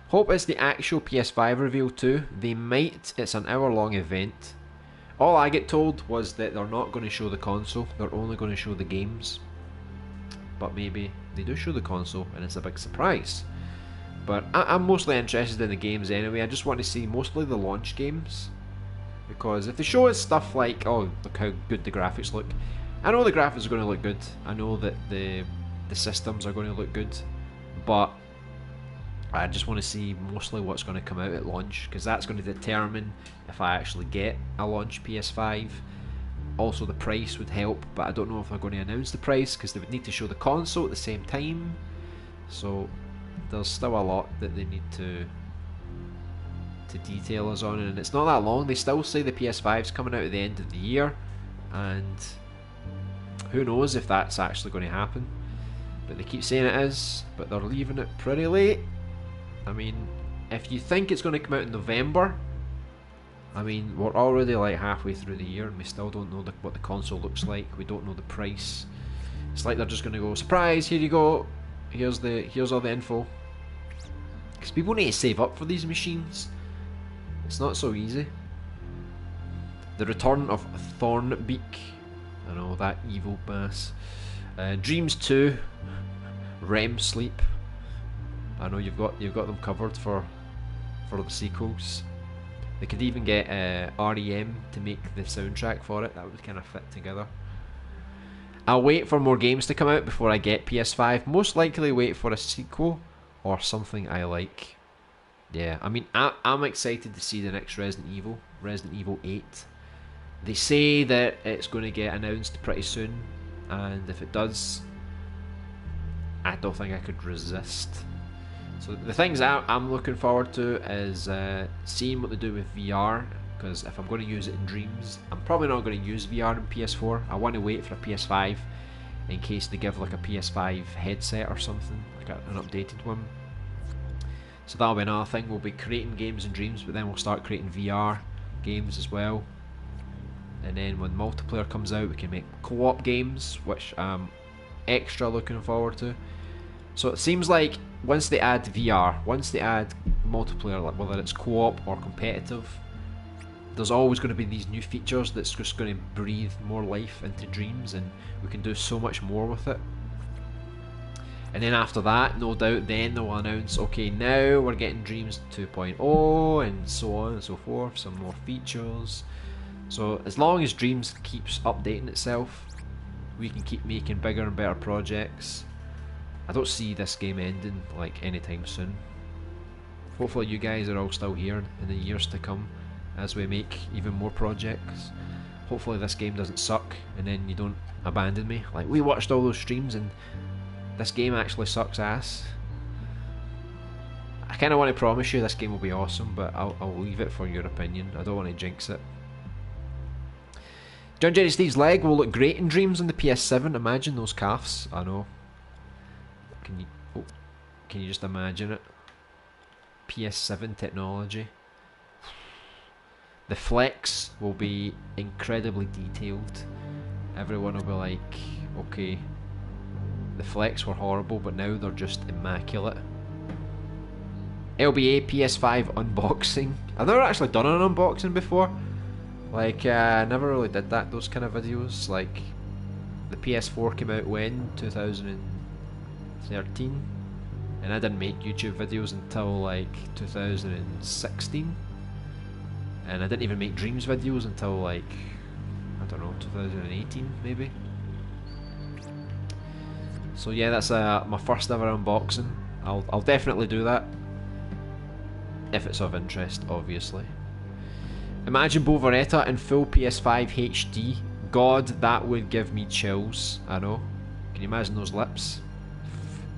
Hope it's the actual PS5 reveal too. They might. It's an hour-long event. All I get told was that they're not going to show the console. They're only going to show the games. But maybe they do show the console and it's a big surprise. But I'm mostly interested in the games anyway. I just want to see mostly the launch games. Because if they show us stuff like, oh, look how good the graphics look. I know the graphics are going to look good. I know that the systems are going to look good. But I just want to see mostly what's going to come out at launch, because that's going to determine if I actually get a launch PS5. Also, the price would help, but I don't know if they're going to announce the price, because they would need to show the console at the same time. So there's still a lot that they need to detail us on, and it's not that long. They still say the PS5's coming out at the end of the year, and who knows if that's actually going to happen. But they keep saying it is, but they're leaving it pretty late. I mean, if you think it's going to come out in November, I mean, we're already like halfway through the year and we still don't know what the console looks like. We don't know the price. It's like they're just going to go, surprise, here you go, here's all the info. Because people need to save up for these machines. It's not so easy. The return of Thornbeak. I know, that evil bass. Dreams 2, REM Sleep. I know you've got them covered for the sequels. They could even get REM to make the soundtrack for it. That would kind of fit together. I'll wait for more games to come out before I get PS5. Most likely wait for a sequel or something I like. Yeah, I mean, I'm excited to see the next Resident Evil 8. They say that it's going to get announced pretty soon, and if it does, I don't think I could resist. So the things I'm looking forward to is seeing what they do with VR, because if I'm going to use it in Dreams, I'm probably not going to use VR in PS4. I want to wait for a PS5 in case they give like a PS5 headset or something, like an updated one. So that'll be another thing. We'll be creating games in Dreams, but then we'll start creating VR games as well. And then when multiplayer comes out, we can make co-op games, which I'm extra looking forward to. So it seems like once they add VR, once they add multiplayer, like whether it's co-op or competitive, there's always going to be these new features that's just going to breathe more life into Dreams, and we can do so much more with it. And then after that, no doubt, then they'll announce, okay, now we're getting Dreams 2.0 and so on and so forth, some more features. So as long as Dreams keeps updating itself, we can keep making bigger and better projects. I don't see this game ending like anytime soon. Hopefully you guys are all still here in the years to come as we make even more projects. Hopefully this game doesn't suck and then you don't abandon me. Like, we watched all those streams and this game actually sucks ass. I kind of want to promise you this game will be awesome, but I'll leave it for your opinion. I don't want to jinx it. John Jerry Steve's leg will look great in Dreams on the PS7. Imagine those calves. I know. Can you just imagine it? PS7 technology. The flex will be incredibly detailed. Everyone will be like, okay, the flex were horrible, but now they're just immaculate. LBA PS5 unboxing. I've never actually done an unboxing before. Like, I never really did that, those kind of videos. Like, the PS4 came out when? 2013? And I didn't make YouTube videos until like 2016. And I didn't even make Dreams videos until like, I don't know, 2018 maybe. So yeah, that's my first ever unboxing. I'll definitely do that. If it's of interest, obviously. Imagine Bovaretta in full PS5 HD. God, that would give me chills. I know. Can you imagine those lips?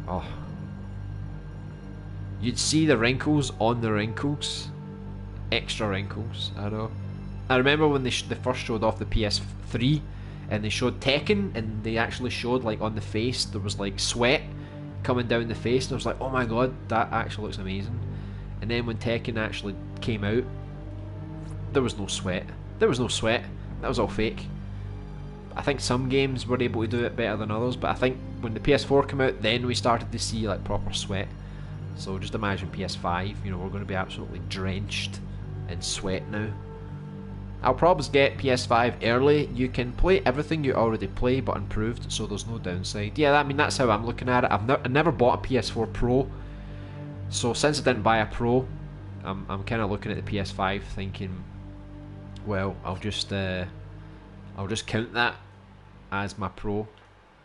Oh. You'd see the wrinkles on the wrinkles. Extra wrinkles, I know. I remember when they first showed off the PS3 and they showed Tekken, and they actually showed like on the face there was like sweat coming down the face, and I was like, oh my god, that actually looks amazing. And then when Tekken actually came out, there was no sweat. There was no sweat. That was all fake. I think some games were able to do it better than others, but I think when the PS4 came out, then we started to see like proper sweat. So just imagine PS5, you know, we're going to be absolutely drenched in sweat now. I'll probably get PS5 early. You can play everything you already play, but improved, so there's no downside. Yeah, I mean, that's how I'm looking at it. I never bought a PS4 Pro, so since I didn't buy a Pro, I'm kind of looking at the PS5 thinking, well, I'll just count that as my Pro.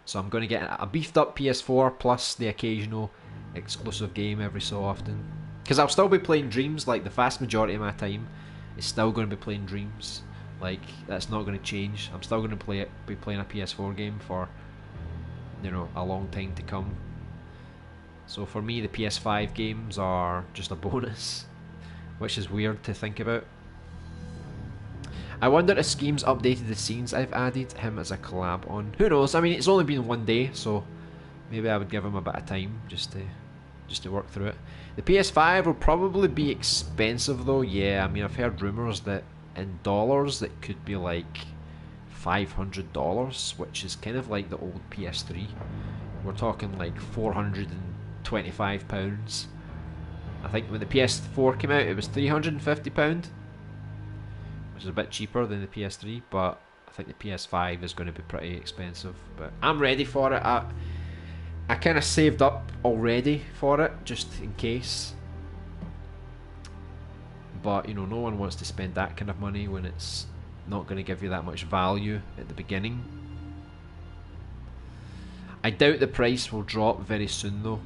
So I'm going to get a beefed up PS4 plus the occasional exclusive game every so often. Because I'll still be playing Dreams, like the vast majority of my time is still going to be playing Dreams. Like, that's not going to change. I'm still going to be playing a PS4 game for, you know, a long time to come. So for me, the PS5 games are just a bonus, which is weird to think about. I wonder if Schemes updated the scenes I've added him as a collab on. Who knows? I mean, it's only been one day, so maybe I would give him a bit of time just to work through it. The PS5 will probably be expensive though. Yeah, I mean, I've heard rumours that in dollars it could be like $500, which is kind of like the old PS3. We're talking like £425. I think when the PS4 came out it was £350, which is a bit cheaper than the PS3, but I think the PS5 is going to be pretty expensive. But I'm ready for it. I kind of saved up already for it, just in case. But, you know, no one wants to spend that kind of money when it's not going to give you that much value at the beginning. I doubt the price will drop very soon though.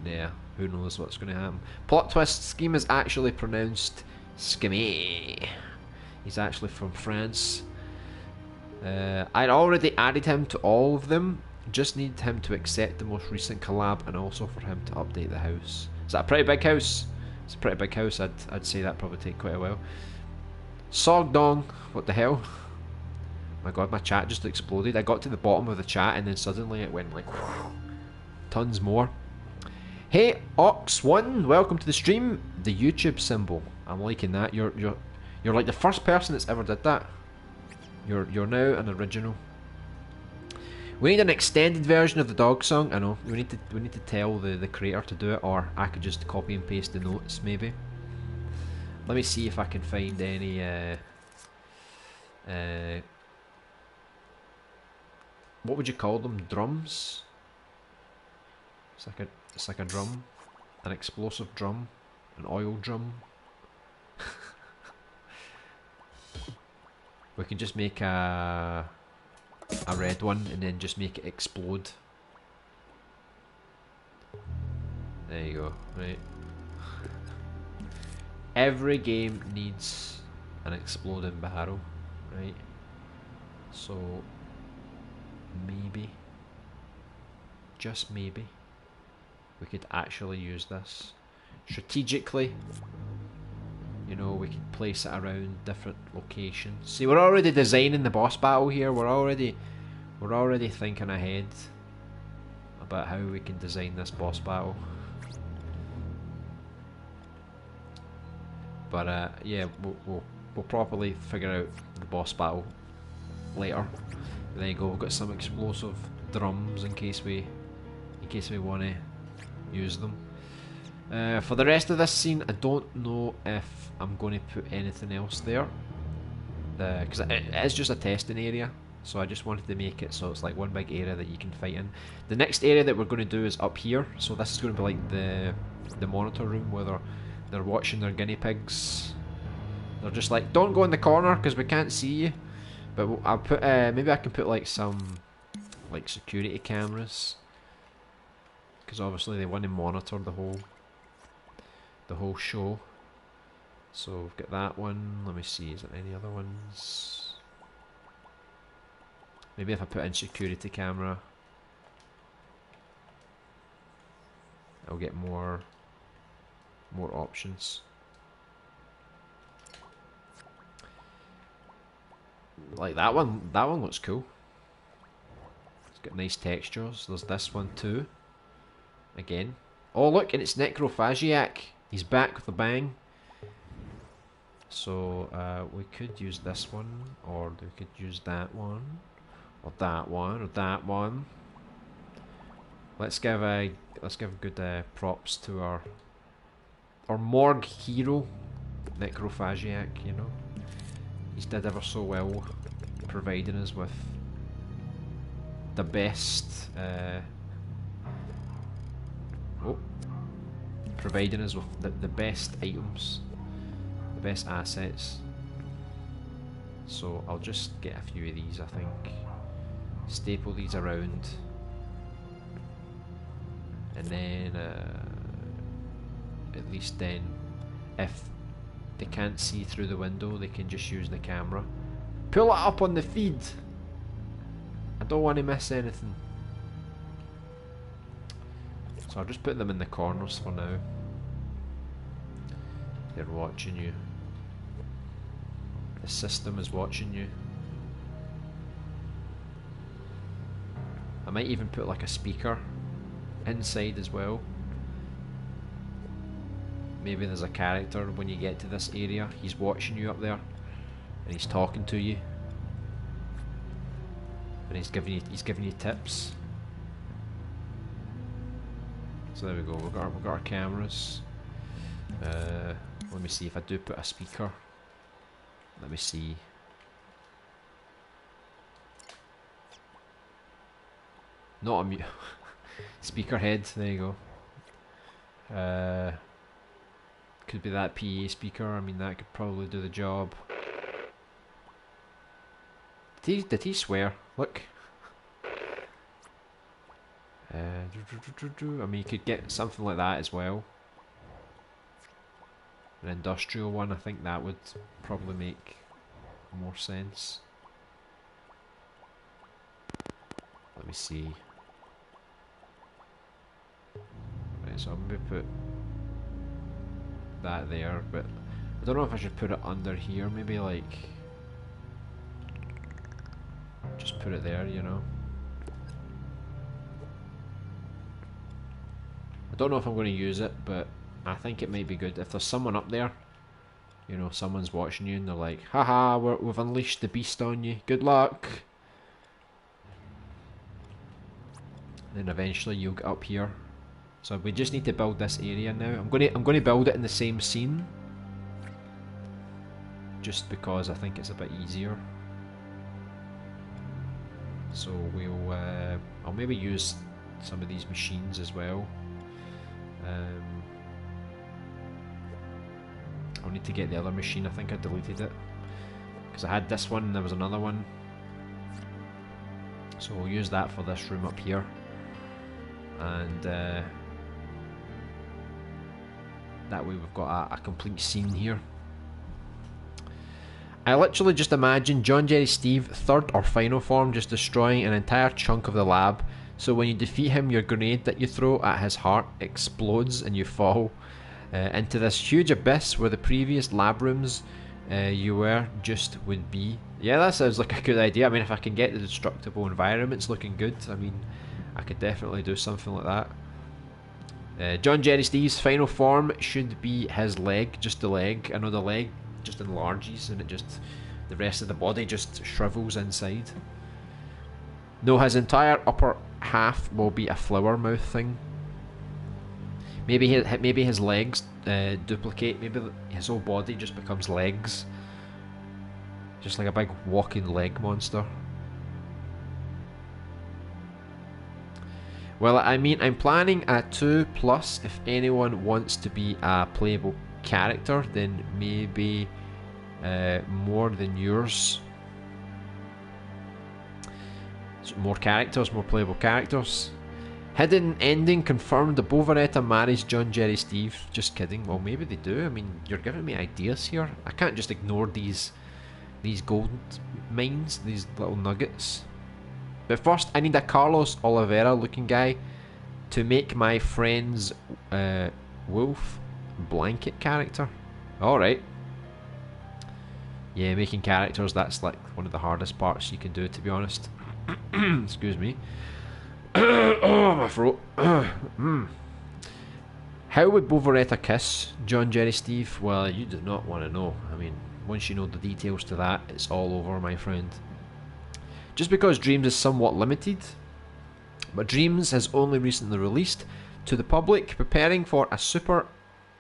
Yeah, who knows what's going to happen. Plot twist, Scheme is actually pronounced Scheme. He's actually from France. I'd already added him to all of them. Just need him to accept the most recent collab and also for him to update the house. Is that a pretty big house? It's a pretty big house. I'd say that probably take quite a while. Sogdong, what the hell? My god, my chat just exploded. I got to the bottom of the chat and then suddenly it went like tons more. Hey Ox1, welcome to the stream. The YouTube symbol. I'm liking that. You're like the first person that's ever did that. You're now an original. We need an extended version of the dog song. I know. We need to tell the creator to do it, or I could just copy and paste the notes maybe. Let me see if I can find any what would you call them? Drums? It's like a drum. An explosive drum. An oil drum. We can just make a red one and then just make it explode. There you go, right. Every game needs an exploding barrel, right? So maybe, just maybe, we could actually use this strategically. You know, we could place it around different locations. See, we're already designing the boss battle here. We're already thinking ahead about how we can design this boss battle. But yeah, we'll properly figure out the boss battle later. There you go. We've got some explosive drums in case we want to use them. For the rest of this scene, I don't know if I'm going to put anything else there, because it is just a testing area, so I just wanted to make it so it's like one big area that you can fight in. The next area that we're going to do is up here, so this is going to be like the monitor room where they're watching their guinea pigs. They're just like, don't go in the corner because we can't see you. But I'll put maybe I can put like some like security cameras, because obviously they want to monitor the whole show. So we've got that one. Let me see, is there any other ones? Maybe if I put in security camera, I'll get more options. Like that one looks cool. It's got nice textures. There's this one too. Again. Oh look, and it's Necrophagiac. He's back with a bang. So we could use this one, or we could use that one, or that one, or that one. Let's give good props to our morgue hero, Necrophagiac. You know, he's did ever so well, providing us with the best. Providing us with the best items, the best assets. So I'll just get a few of these, I think. Staple these around. And then, at least then, if they can't see through the window, they can just use the camera. Pull it up on the feed! I don't want to miss anything. So I'll just put them in the corners for now. They're watching you. The system is watching you. I might even put like a speaker inside as well. Maybe there's a character when you get to this area, he's watching you up there and he's talking to you. And he's giving you tips. So there we go, we've got our cameras. Let me see if I do put a speaker. Let me see. Not a mute. Speaker head, there you go. Could be that PA speaker, I mean that could probably do the job. Did he swear? Look. I mean you could get something like that as well. An industrial one, I think that would probably make more sense. Let me see. Right, so I'm going to put that there, but I don't know if I should put it under here, maybe like just put it there, you know. I don't know if I'm going to use it, but I think it might be good if there's someone up there, you know, someone's watching you and they're like, haha, we've unleashed the beast on you, good luck. then eventually you'll get up here. So we just need to build this area now. I'm going to build it in the same scene, just because I think it's a bit easier. So we'll I'll maybe use some of these machines as well. I'll need to get the other machine. I think I deleted it because I had this one and there was another one. So we'll use that for this room up here, and that way we've got a complete scene here. I literally just imagine John Jerry Steve, third or final form, just destroying an entire chunk of the lab. So when you defeat him, your grenade that you throw at his heart explodes and you fall into this huge abyss where the previous lab rooms you were just would be. Yeah, that sounds like a good idea. I mean, if I can get the destructible environments looking good, I mean, I could definitely do something like that. John Jerry Steve's final form should be his leg, just the leg. I know the leg just enlarges and the rest of the body just shrivels inside. No, his entire upper half will be a flower mouth thing. Maybe his legs duplicate. Maybe his whole body just becomes legs, just like a big walking leg monster. Well, I mean, I'm planning a 2+. If anyone wants to be a playable character, then maybe more than yours. So more characters, more playable characters. Hidden ending confirmed. The Bovaretta marries John Jerry Steve. Just kidding. Well, maybe they do. I mean, you're giving me ideas here. I can't just ignore these gold mines, these little nuggets. But first, I need a Carlos Oliveira looking guy to make my friend's wolf blanket character. Alright. Yeah, making characters, that's like one of the hardest parts you can do, to be honest. Excuse me. Oh, my throat. How would Bovaretta kiss John Jerry Steve? Well, you do not want to know. I mean, once you know the details to that, it's all over, my friend. Just because Dreams is somewhat limited, but Dreams has only recently released to the public, preparing for a super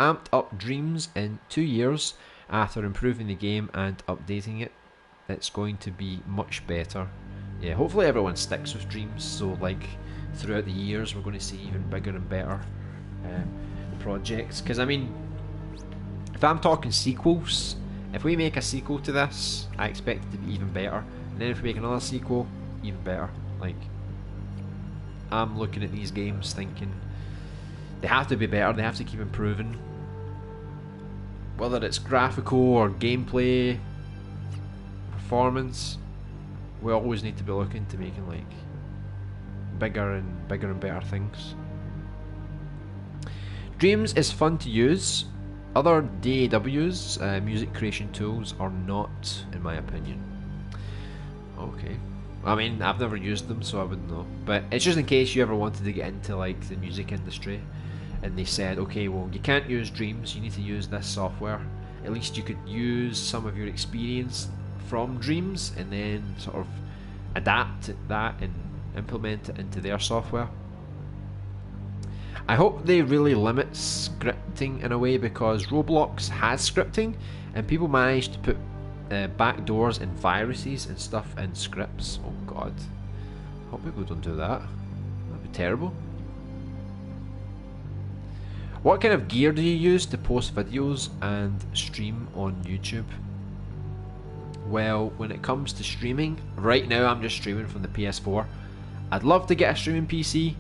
amped up Dreams in 2 years after improving the game and updating it. It's going to be much better. Yeah, hopefully everyone sticks with Dreams, so like throughout the years we're going to see even bigger and better projects. Because I mean, if I'm talking sequels, if we make a sequel to this, I expect it to be even better. And then if we make another sequel, even better. Like, I'm looking at these games thinking they have to be better, they have to keep improving. Whether it's graphical or gameplay, performance, we always need to be looking to making like bigger and better things. Dreams is fun to use. Other DAWs, music creation tools, are not, in my opinion. Okay. I mean, I've never used them, so I wouldn't know. But it's just in case you ever wanted to get into like the music industry, and they said, okay, well, you can't use Dreams, you need to use this software. At least you could use some of your experience from Dreams and then sort of adapt that and implement it into their software. I hope they really limit scripting in a way, because Roblox has scripting and people manage to put backdoors and viruses and stuff in scripts. Oh god, I hope people don't do that. That'd be terrible. What kind of gear do you use to post videos and stream on YouTube? Well, when it comes to streaming, right now I'm just streaming from the PS4. I'd love to get a streaming PC.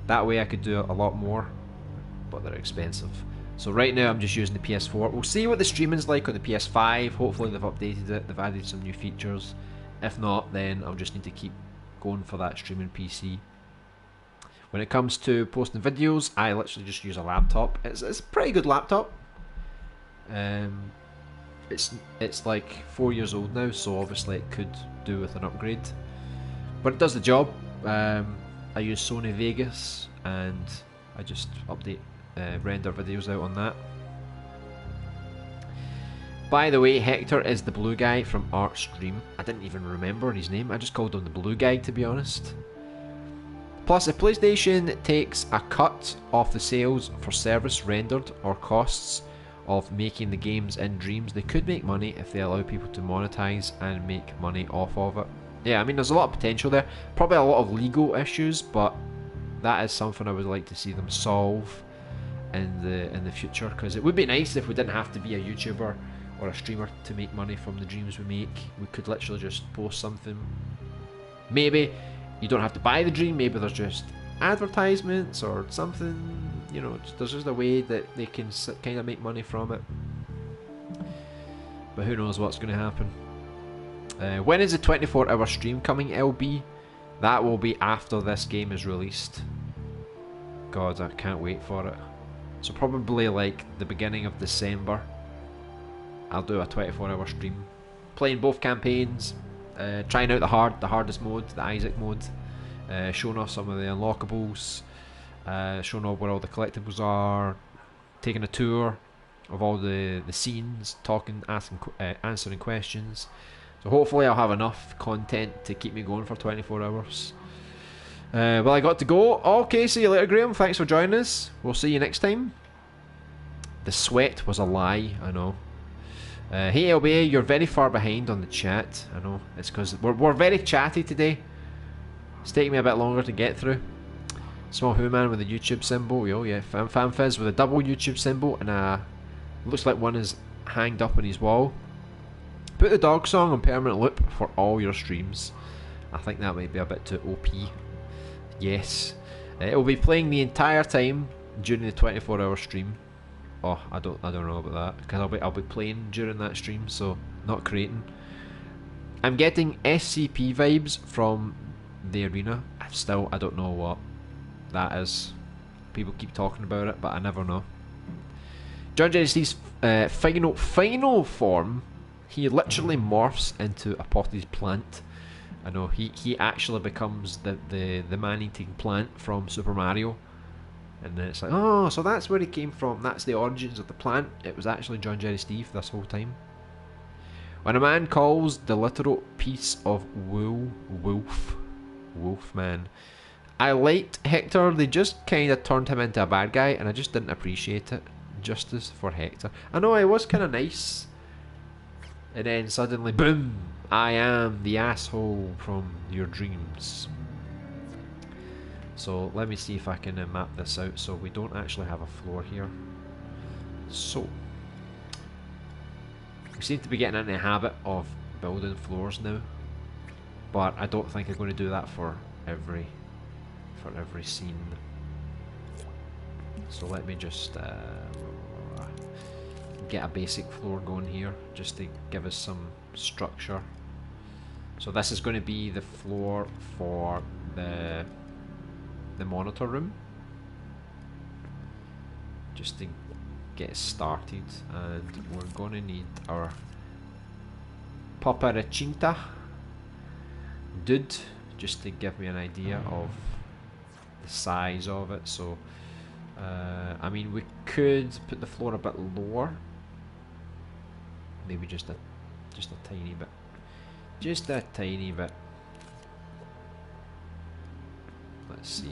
That way I could do a lot more, but they're expensive. So right now I'm just using the PS4. We'll see what the streaming's like on the PS5. Hopefully they've updated it, they've added some new features. If not, then I'll just need to keep going for that streaming PC. When it comes to posting videos, I literally just use a laptop. It's a pretty good laptop. It's like 4 years old now, so obviously it could do with an upgrade. But it does the job. I use Sony Vegas and I just render videos out on that. By the way, Hector is the blue guy from Art's Dream. I didn't even remember his name, I just called him the blue guy, to be honest. Plus, if PlayStation takes a cut off the sales for service rendered or costs of making the games in Dreams, they could make money if they allow people to monetize and make money off of it. Yeah, I mean, there's a lot of potential there. Probably a lot of legal issues, but that is something I would like to see them solve in the future, because it would be nice if we didn't have to be a YouTuber or a streamer to make money from the Dreams we make. We could literally just post something. Maybe you don't have to buy the Dream, maybe there's just advertisements or something, you know, there's just a way that they can kind of make money from it. But who knows what's going to happen. When is the 24-hour stream coming, LB? That will be after this game is released. God, I can't wait for it. So probably like the beginning of December, I'll do a 24-hour stream, playing both campaigns, trying out the hardest mode, the Isaac mode, showing off some of the unlockables, showing off where all the collectibles are, taking a tour of all the scenes, talking, answering questions. So hopefully I'll have enough content to keep me going for 24 hours. Well, I got to go. Okay, see you later, Graham. Thanks for joining us. We'll see you next time. The sweat was a lie, I know. Hey LBA, you're very far behind on the chat. I know, it's because we're very chatty today. It's taking me a bit longer to get through. Small Who Man with a YouTube symbol. Oh yeah, FanFizz with a double YouTube symbol, and looks like one is hanged up on his wall. Put the dog song on permanent loop for all your streams. I think that might be a bit too OP. Yes. It will be playing the entire time during the 24-hour stream. Oh, I don't know about that, because I'll be playing during that stream, so not creating. I'm getting SCP vibes from the arena. I don't know what that is. People keep talking about it, but I never know. John Steve's final form, he literally morphs into a potted plant. I know, he actually becomes the man-eating plant from Super Mario. And then it's like, oh, so that's where he came from. That's the origins of the plant. It was actually John Jerry Steve this whole time. When a man calls the literal piece of wool Wolfman. I liked Hector. They just kind of turned him into a bad guy, and I just didn't appreciate it. Justice for Hector. I know, it was kind of nice. And then suddenly, boom! I am the asshole from your dreams. So let me see if I can map this out so we don't actually have a floor here. So we seem to be getting into the habit of building floors now, but I don't think I'm going to do that for every scene. So let me just get a basic floor going here just to give us some structure. So this is going to be the floor for the monitor room, just to get started, and we're going to need our paparichinta dude just to give me an idea of the size of it. So I mean, we could put the floor a bit lower, maybe just a tiny bit, just a tiny bit. Let's see,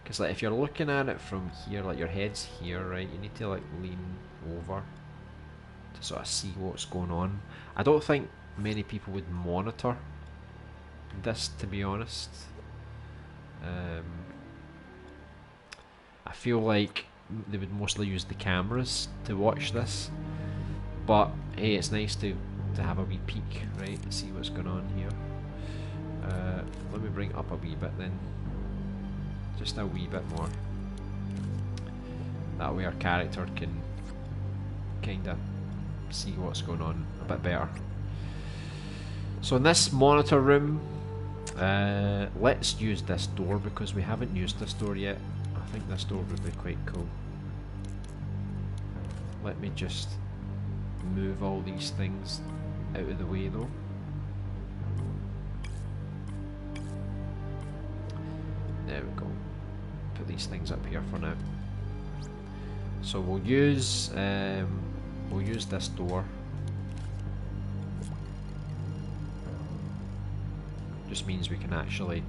because like if you're looking at it from here, like your head's here, right, you need to like lean over to sort of see what's going on. I don't think many people would monitor this, to be honest. I feel like they would mostly use the cameras to watch this, but hey, it's nice to have a wee peek, right, to see what's going on here. Let me bring it up a wee bit then, just a wee bit more. That way our character can kind of see what's going on a bit better. So in this monitor room, let's use this door because we haven't used this door yet. I think this door would be quite cool. Let me just move all these things out of the way though. There we go. Put these things up here for now. So we'll use this door. Just means we can actually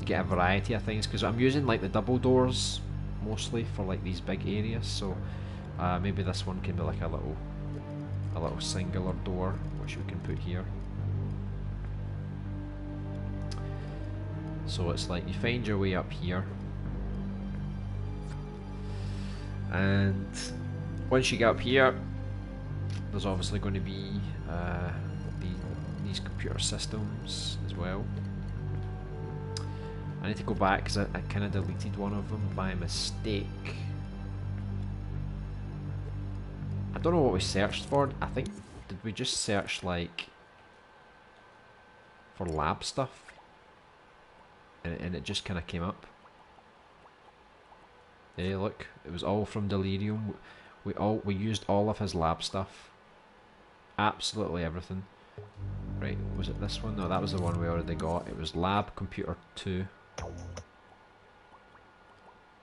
get a variety of things, because I'm using like the double doors mostly for like these big areas, so maybe this one can be like a little singular door which we can put here. So it's like you find your way up here, and once you get up here there's obviously going to be these computer systems as well. I need to go back because I kind of deleted one of them by mistake. I don't know what we searched for. I think, did we just search like for lab stuff? And it just kind of came up. Hey, look, it was all from Delirium. We used all of his lab stuff. Absolutely everything. Right, was it this one? No, that was the one we already got. It was Lab Computer 2.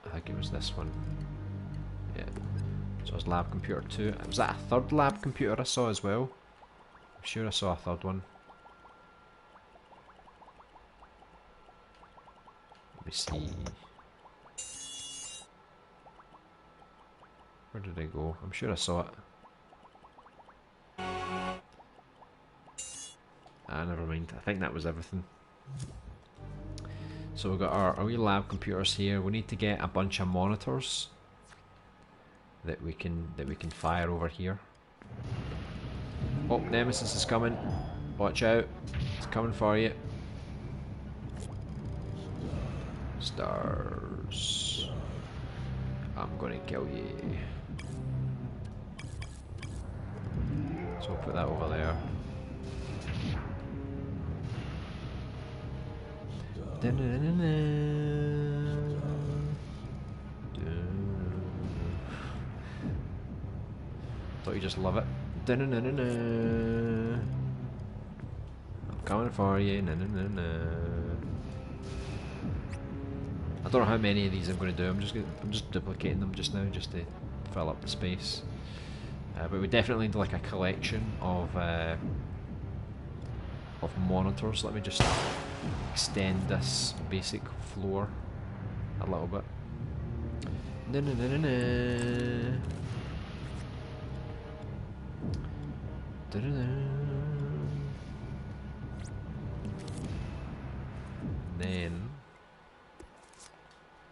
I think it was this one. Yeah. So it was Lab Computer 2. Was that a third lab computer I saw as well? I'm sure I saw a third one. Let me see. Where did I go? I'm sure I saw it. Ah, never mind. I think that was everything. So we've got our wee lab computers here. We need to get a bunch of monitors that we can fire over here. Oh, Nemesis is coming. Watch out. It's coming for you. Stars. I'm gonna kill you. So we'll put that over there. Don't you just love it? I'm coming for you. I don't know how many of these I'm going to do. I'm just duplicating them just now, just to fill up the space. But we definitely need like a collection of monitors. Let me just extend this basic floor a little bit. Then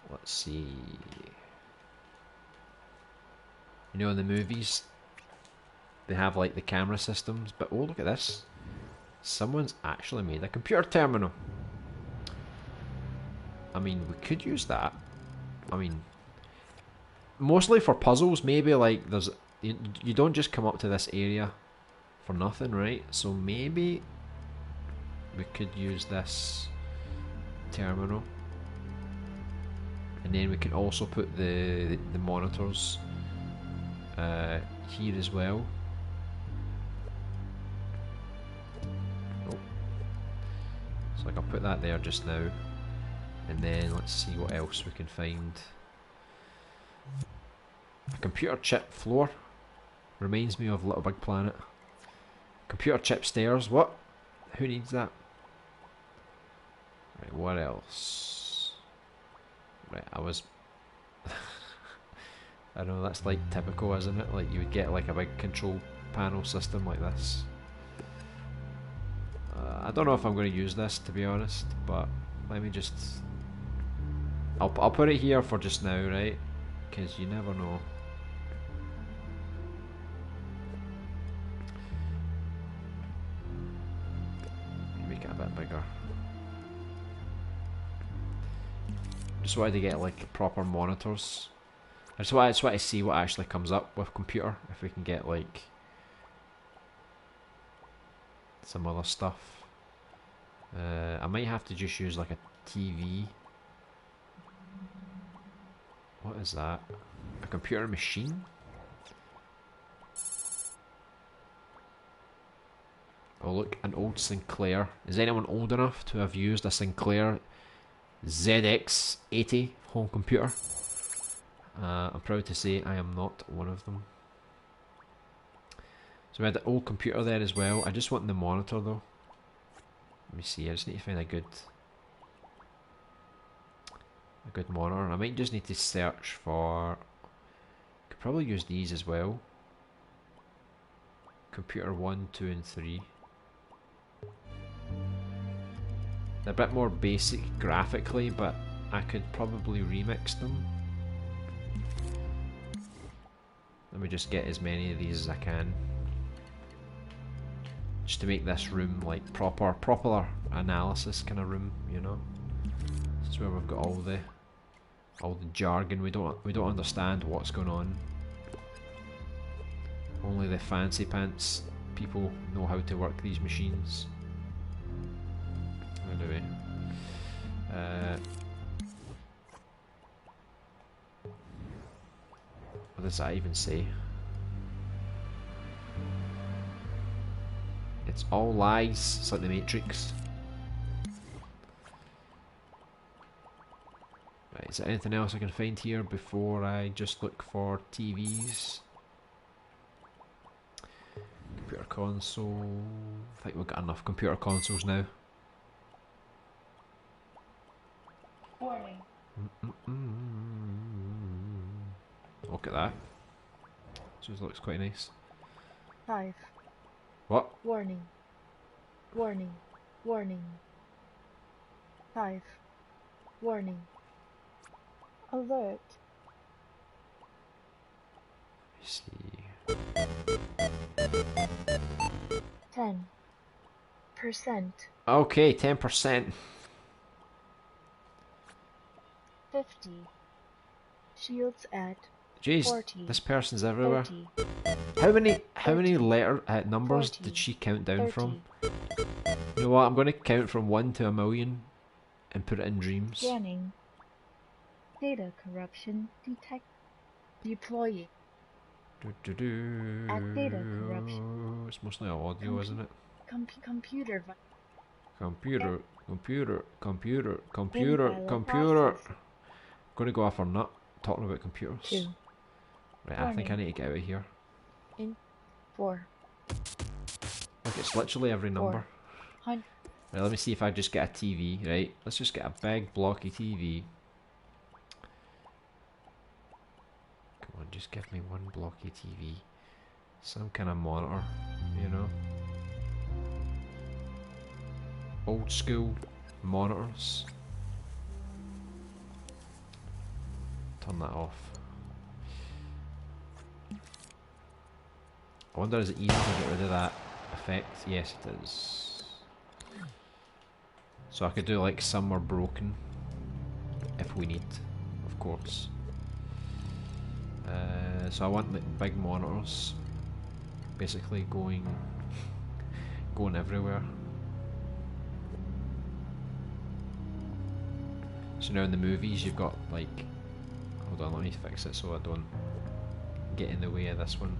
let's see. You know, in the movies they have like the camera systems, but oh, look at this. Someone's actually made a computer terminal. I mean, we could use that. I mean, mostly for puzzles. Maybe like there's you don't just come up to this area for nothing, right? So maybe we could use this terminal, and then we can also put the monitors here as well. Oh, so like I'll put that there just now, and then let's see what else we can find. A computer chip floor reminds me of Little Big Planet. Computer chip stairs. What? Who needs that? Right, what else? Right, I was I know that's like typical, isn't it? Like you would get like a big control panel system like this. I don't know if I'm going to use this, to be honest, but let me just I'll put it here for just now, right? Because you never know. Make it a bit bigger. Just wanted to get like proper monitors. I just want to see what actually comes up with computer, if we can get like some other stuff. I might have to just use like a TV. What is that? A computer machine? Oh look, an old Sinclair. Is anyone old enough to have used a Sinclair ZX80 home computer? I'm proud to say I am not one of them. So we had the old computer there as well. I just want the monitor though. Let me see, I just need to find a good monitor. I might just need to search for, could probably use these as well. Computer 1, 2 and 3. They're a bit more basic graphically, but I could probably remix them. Let me just get as many of these as I can. Just to make this room like proper analysis kind of room, you know. This is where we've got all the jargon. We don't understand what's going on. Only the fancy pants people know how to work these machines. Anyway, what does that even say? It's all lies. It's like the Matrix. Right, is there anything else I can find here before I just look for TVs? Computer console. I think we've got enough computer consoles now. Warning. Look at that. This looks quite nice. 5. What? Warning. Warning. Warning. 5. Warning. Alert. Let me see. 10%. Okay, 10%. 50. Shields at Jeez, 40. this person's everywhere. 30. How many 30, numbers 40, did she count down 30. from? You know what? I'm going to count from 1 to 1,000,000 and put it in dreams. Scanning. Data corruption detect. Deploying. Add data corruption. It's mostly audio, isn't it? Computer. Computer. Process. Going to go off our nut talking about computers. 2. Right, I think I need to get out of here. 4. Look, it's literally every number. 100. Right, let me see if I just get a TV, right? Let's just get a big blocky TV. Come on, just give me one blocky TV. Some kind of monitor, you know? Old school monitors. Turn that off. I wonder, is it easy to get rid of that effect? Yes, it is. So I could do like some are broken if we need, of course. So I want like big monitors, basically going everywhere. So now in the movies you've got like, hold on, let me fix it so I don't get in the way of this one.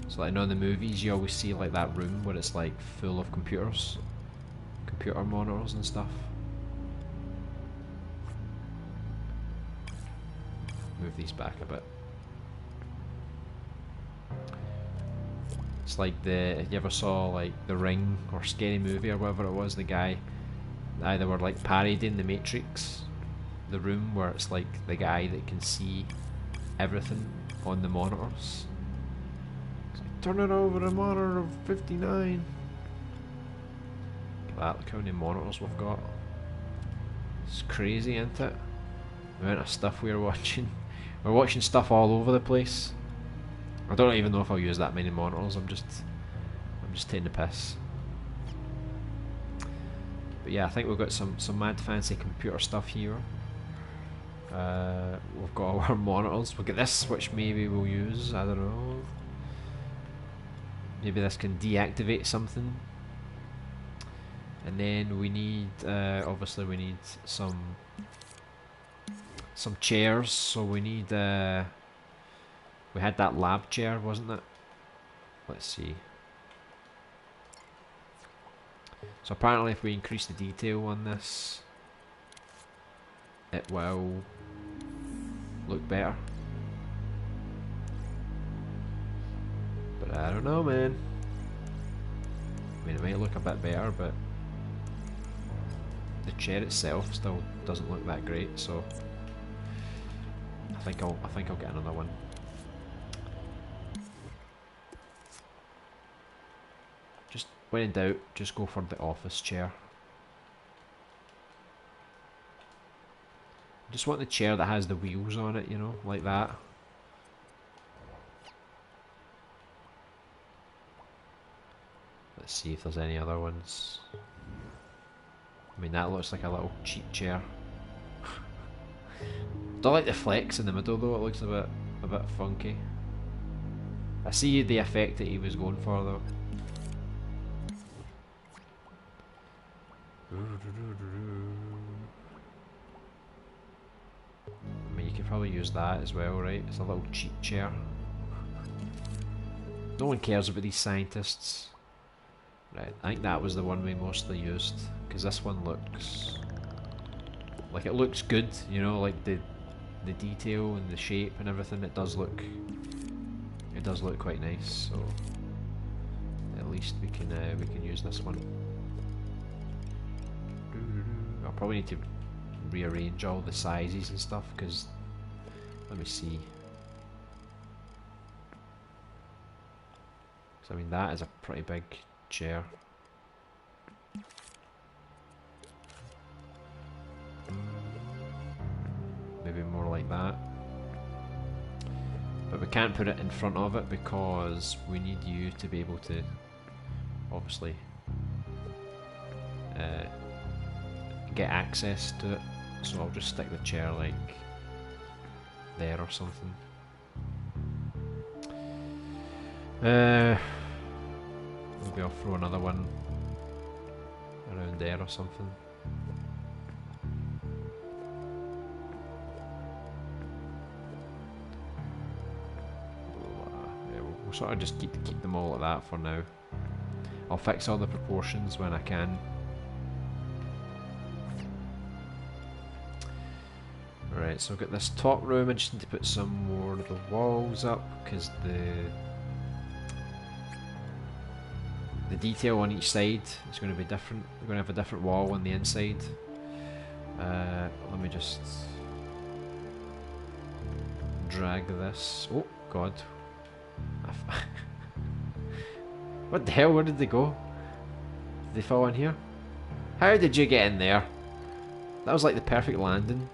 So like, in the movies you always see like that room where it's like full of computers, computer monitors and stuff. Move these back a bit. It's like the, you ever saw like The Ring or Scary Movie or whatever it was, the guy, either were like parodying the Matrix, the room where it's like the guy that can see everything on the monitors. It's like, turn it over to monitor of 59. Look at that, look how many monitors we've got. It's crazy, isn't it? The amount of stuff we're watching. We're watching stuff all over the place. I don't even know if I'll use that many monitors. I'm just taking the piss. But yeah, I think we've got some mad fancy computer stuff here. We've got all our monitors. We've got this, which maybe we'll use. I don't know. Maybe this can deactivate something. And then we need, obviously, we need some chairs. So we need. We had that lab chair, wasn't it? Let's see. So apparently if we increase the detail on this, it will look better. But I don't know, man. I mean, it might look a bit better, but the chair itself still doesn't look that great. So I think I'll get another one. Just when in doubt, just go for the office chair. Just want the chair that has the wheels on it, you know, like that. Let's see if there's any other ones. I mean, that looks like a little cheap chair. Don't like the flex in the middle though, it looks a bit funky. I see the effect that he was going for though. I mean, you could probably use that as well, right? It's a little cheap chair. No one cares about these scientists. Right, I think that was the one we mostly used, because this one looks like it looks good, you know, like the detail and the shape and everything. It does look quite nice. So at least we can use this one. I'll probably need to rearrange all the sizes and stuff, because let me see. So I mean, that is a pretty big chair. Maybe more like that. But we can't put it in front of it because we need you to be able to obviously get access to it. So I'll just stick the chair like there or something. Maybe I'll throw another one around there or something. Yeah, we'll sort of just keep them all like that for now. I'll fix all the proportions when I can. Right, so I've got this top room. I just need to put some more of the walls up, because the detail on each side is going to be different. We're going to have a different wall on the inside. Let me just drag this. Oh god. What the hell, where did they go? Did they fall in here? How did you get in there? That was like the perfect landing.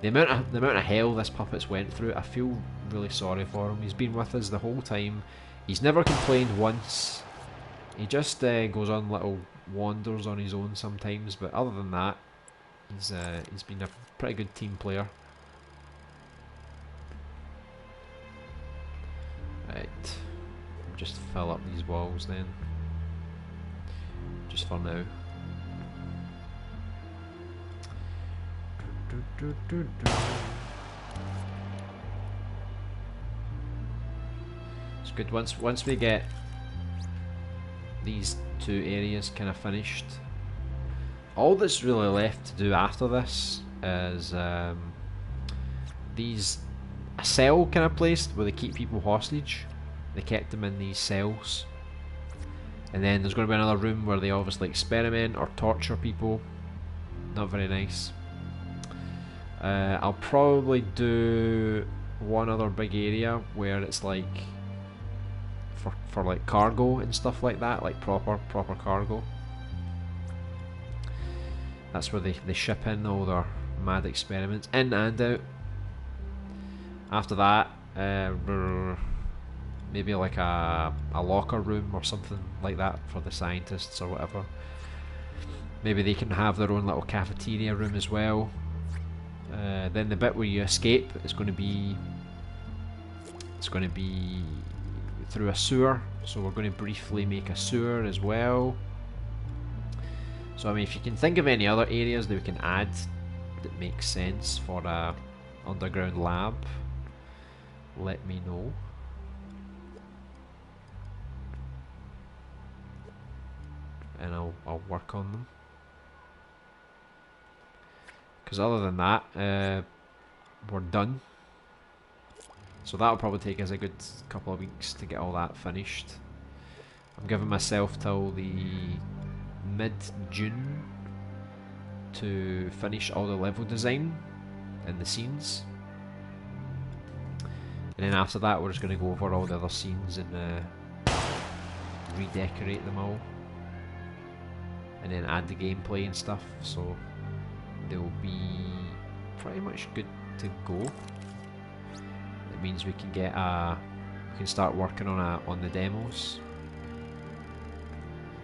The amount of hell this puppet's went through, I feel really sorry for him. He's been with us the whole time. He's never complained once. He just goes on little wanders on his own sometimes, but other than that, he's been a pretty good team player. Right, just fill up these walls then, just for now. It's good once we get these two areas kind of finished. All that's really left to do after this is a cell kind of place where they keep people hostage. They kept them in these cells, and then there's going to be another room where they obviously experiment or torture people. Not very nice. I'll probably do one other big area where it's like for like cargo and stuff like that, like proper cargo. That's where they ship in all their mad experiments, in and out. After that, maybe like a locker room or something like that for the scientists or whatever. Maybe they can have their own little cafeteria room as well. Then the bit where you escape is going to be through a sewer, so we're going to briefly make a sewer as well. So I mean, if you can think of any other areas that we can add that makes sense for a underground lab, let me know. And I'll work on them. Because other than that, we're done. So that'll probably take us a good couple of weeks to get all that finished. I'm giving myself till the mid-June to finish all the level design and the scenes. And then after that we're just going to go over all the other scenes and redecorate them all. And then add the gameplay and stuff, so they'll be pretty much good to go. It means we can get we can start working on the demos,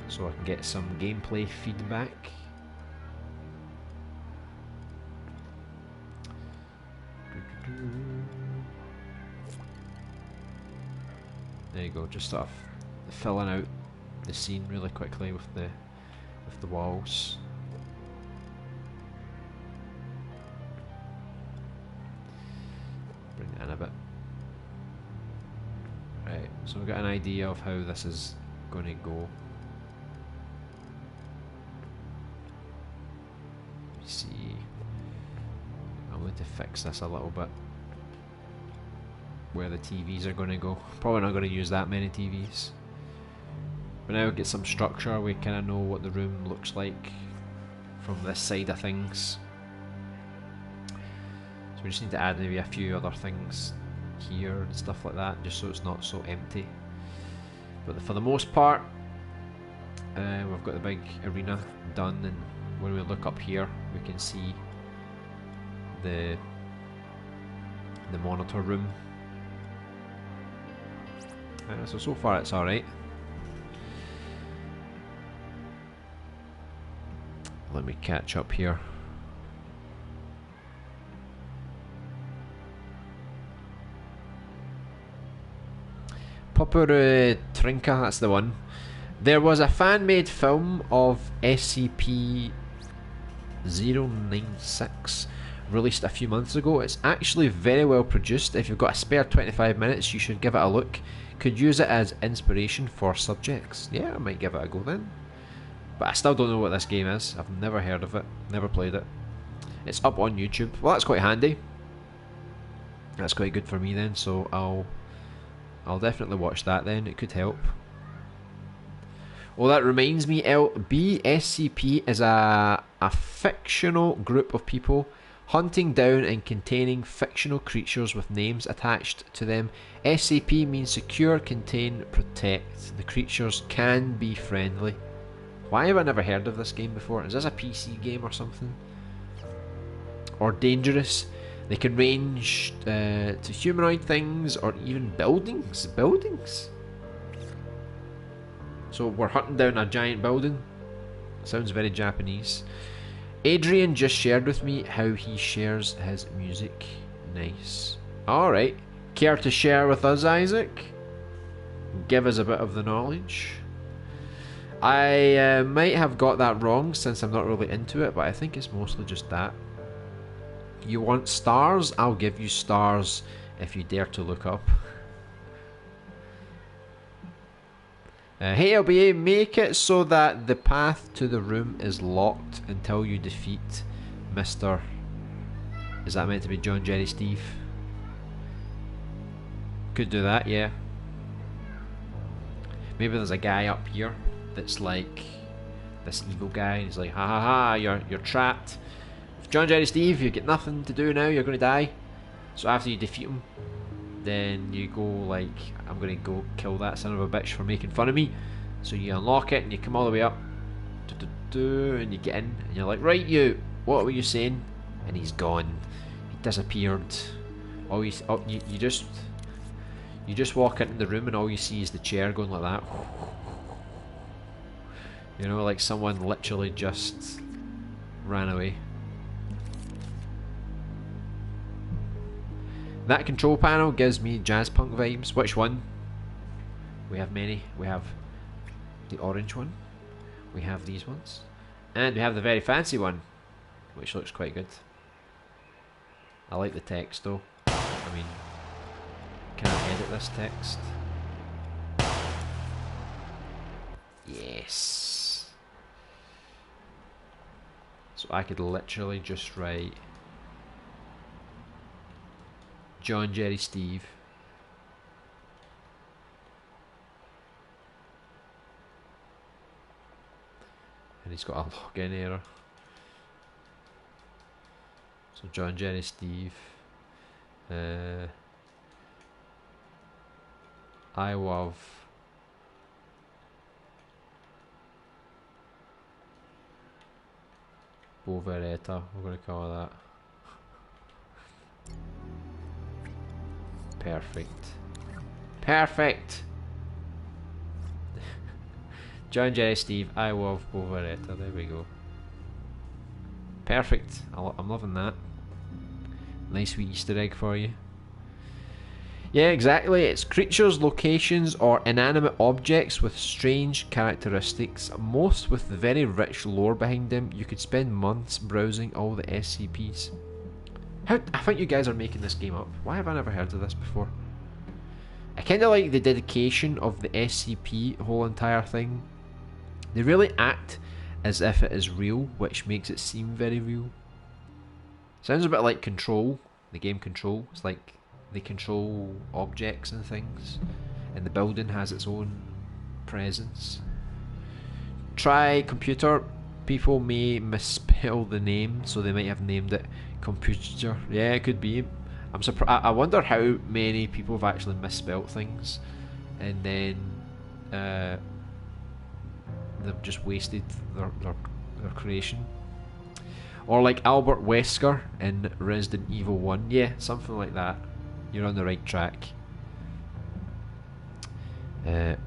so I can get some gameplay feedback. There you go, just sort of filling out the scene really quickly with the walls. Bring it in a bit. Right, so we've got an idea of how this is going to go. Let me see. I'm going to fix this a little bit. Where the TVs are going to go. Probably not going to use that many TVs. But now we get some structure, we kind of know what the room looks like from this side of things. So we just need to add maybe a few other things here and stuff like that, just so it's not so empty. But for the most part, we've got the big arena done, and when we look up here, we can see the monitor room. So far it's alright. Let me catch up here. Popuru Trinka, that's the one. There was a fan-made film of SCP-096 released a few months ago. It's actually very well produced. If you've got a spare 25 minutes, you should give it a look. Could use it as inspiration for subjects. Yeah, I might give it a go then. But I still don't know what this game is. I've never heard of it, never played it. It's up on YouTube. Well, that's quite handy. That's quite good for me then, so I'll definitely watch that then. It could help. Well, that reminds me, SCP is a fictional group of people hunting down and containing fictional creatures with names attached to them. SCP means secure, contain, protect. The creatures can be friendly. Why have I never heard of this game before? Is this a PC game or something? Or dangerous? They can range to humanoid things or even buildings. Buildings? So we're hunting down a giant building. Sounds very Japanese. Adrian just shared with me how he shares his music. Nice. Alright. Care to share with us, Isaac? Give us a bit of the knowledge. I might have got that wrong since I'm not really into it, but I think it's mostly just that. You want stars? I'll give you stars if you dare to look up. Hey LBA, make it so that the path to the room is locked until you defeat Mr. Is that meant to be John, Jerry, Steve? Could do that, yeah. Maybe there's a guy up here that's like this evil guy, and he's like, ha ha ha, you're trapped. With John, Jerry, Steve, you get nothing to do now, you're gonna die. So after you defeat him, then you go like, I'm gonna go kill that son of a bitch for making fun of me. So you unlock it and you come all the way up, and you get in, and you're like, right, you, what were you saying? And he's gone. He disappeared. You just walk into the room and all you see is the chair going like that. You know, like someone literally just ran away. That control panel gives me jazz punk vibes. Which one? We have many. We have the orange one. We have these ones. And we have the very fancy one, which looks quite good. I like the text though. I mean, can I edit this text? Yes. So I could literally just write John, Jerry, Steve, And he's got a login error. So John, Jerry, Steve. I love Boveretta, we're going to call that. Perfect. Perfect! John, Jerry, Steve, I love Boveretta, there we go. Perfect, I'm loving that. Nice wee Easter egg for you. Yeah, exactly. It's creatures, locations, or inanimate objects with strange characteristics, most with very rich lore behind them. You could spend months browsing all the SCPs. I think you guys are making this game up. Why have I never heard of this before? I kind of like the dedication of the SCP whole entire thing. They really act as if it is real, which makes it seem very real. Sounds a bit like Control, the game Control. It's like they control objects and things, and the building has its own presence. Try computer. People may misspell the name, so they might have named it computer. Yeah, it could be. I'm surprised. I wonder how many people have actually misspelt things, and then they've just wasted their creation. Or like Albert Wesker in Resident Evil 1. Yeah, something like that. You're on the right track. Put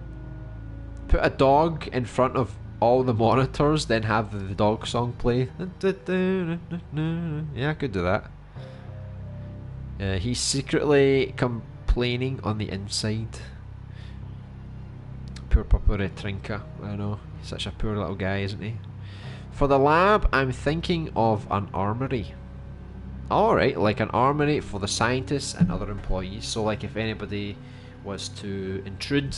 a dog in front of all the monitors, then have the dog song play. Yeah, I could do that. He's secretly complaining on the inside. Poor Papa Retrinka. I know, he's such a poor little guy, isn't he? For the lab, I'm thinking of an armory. Alright, like an armory for the scientists and other employees. So like if anybody was to intrude,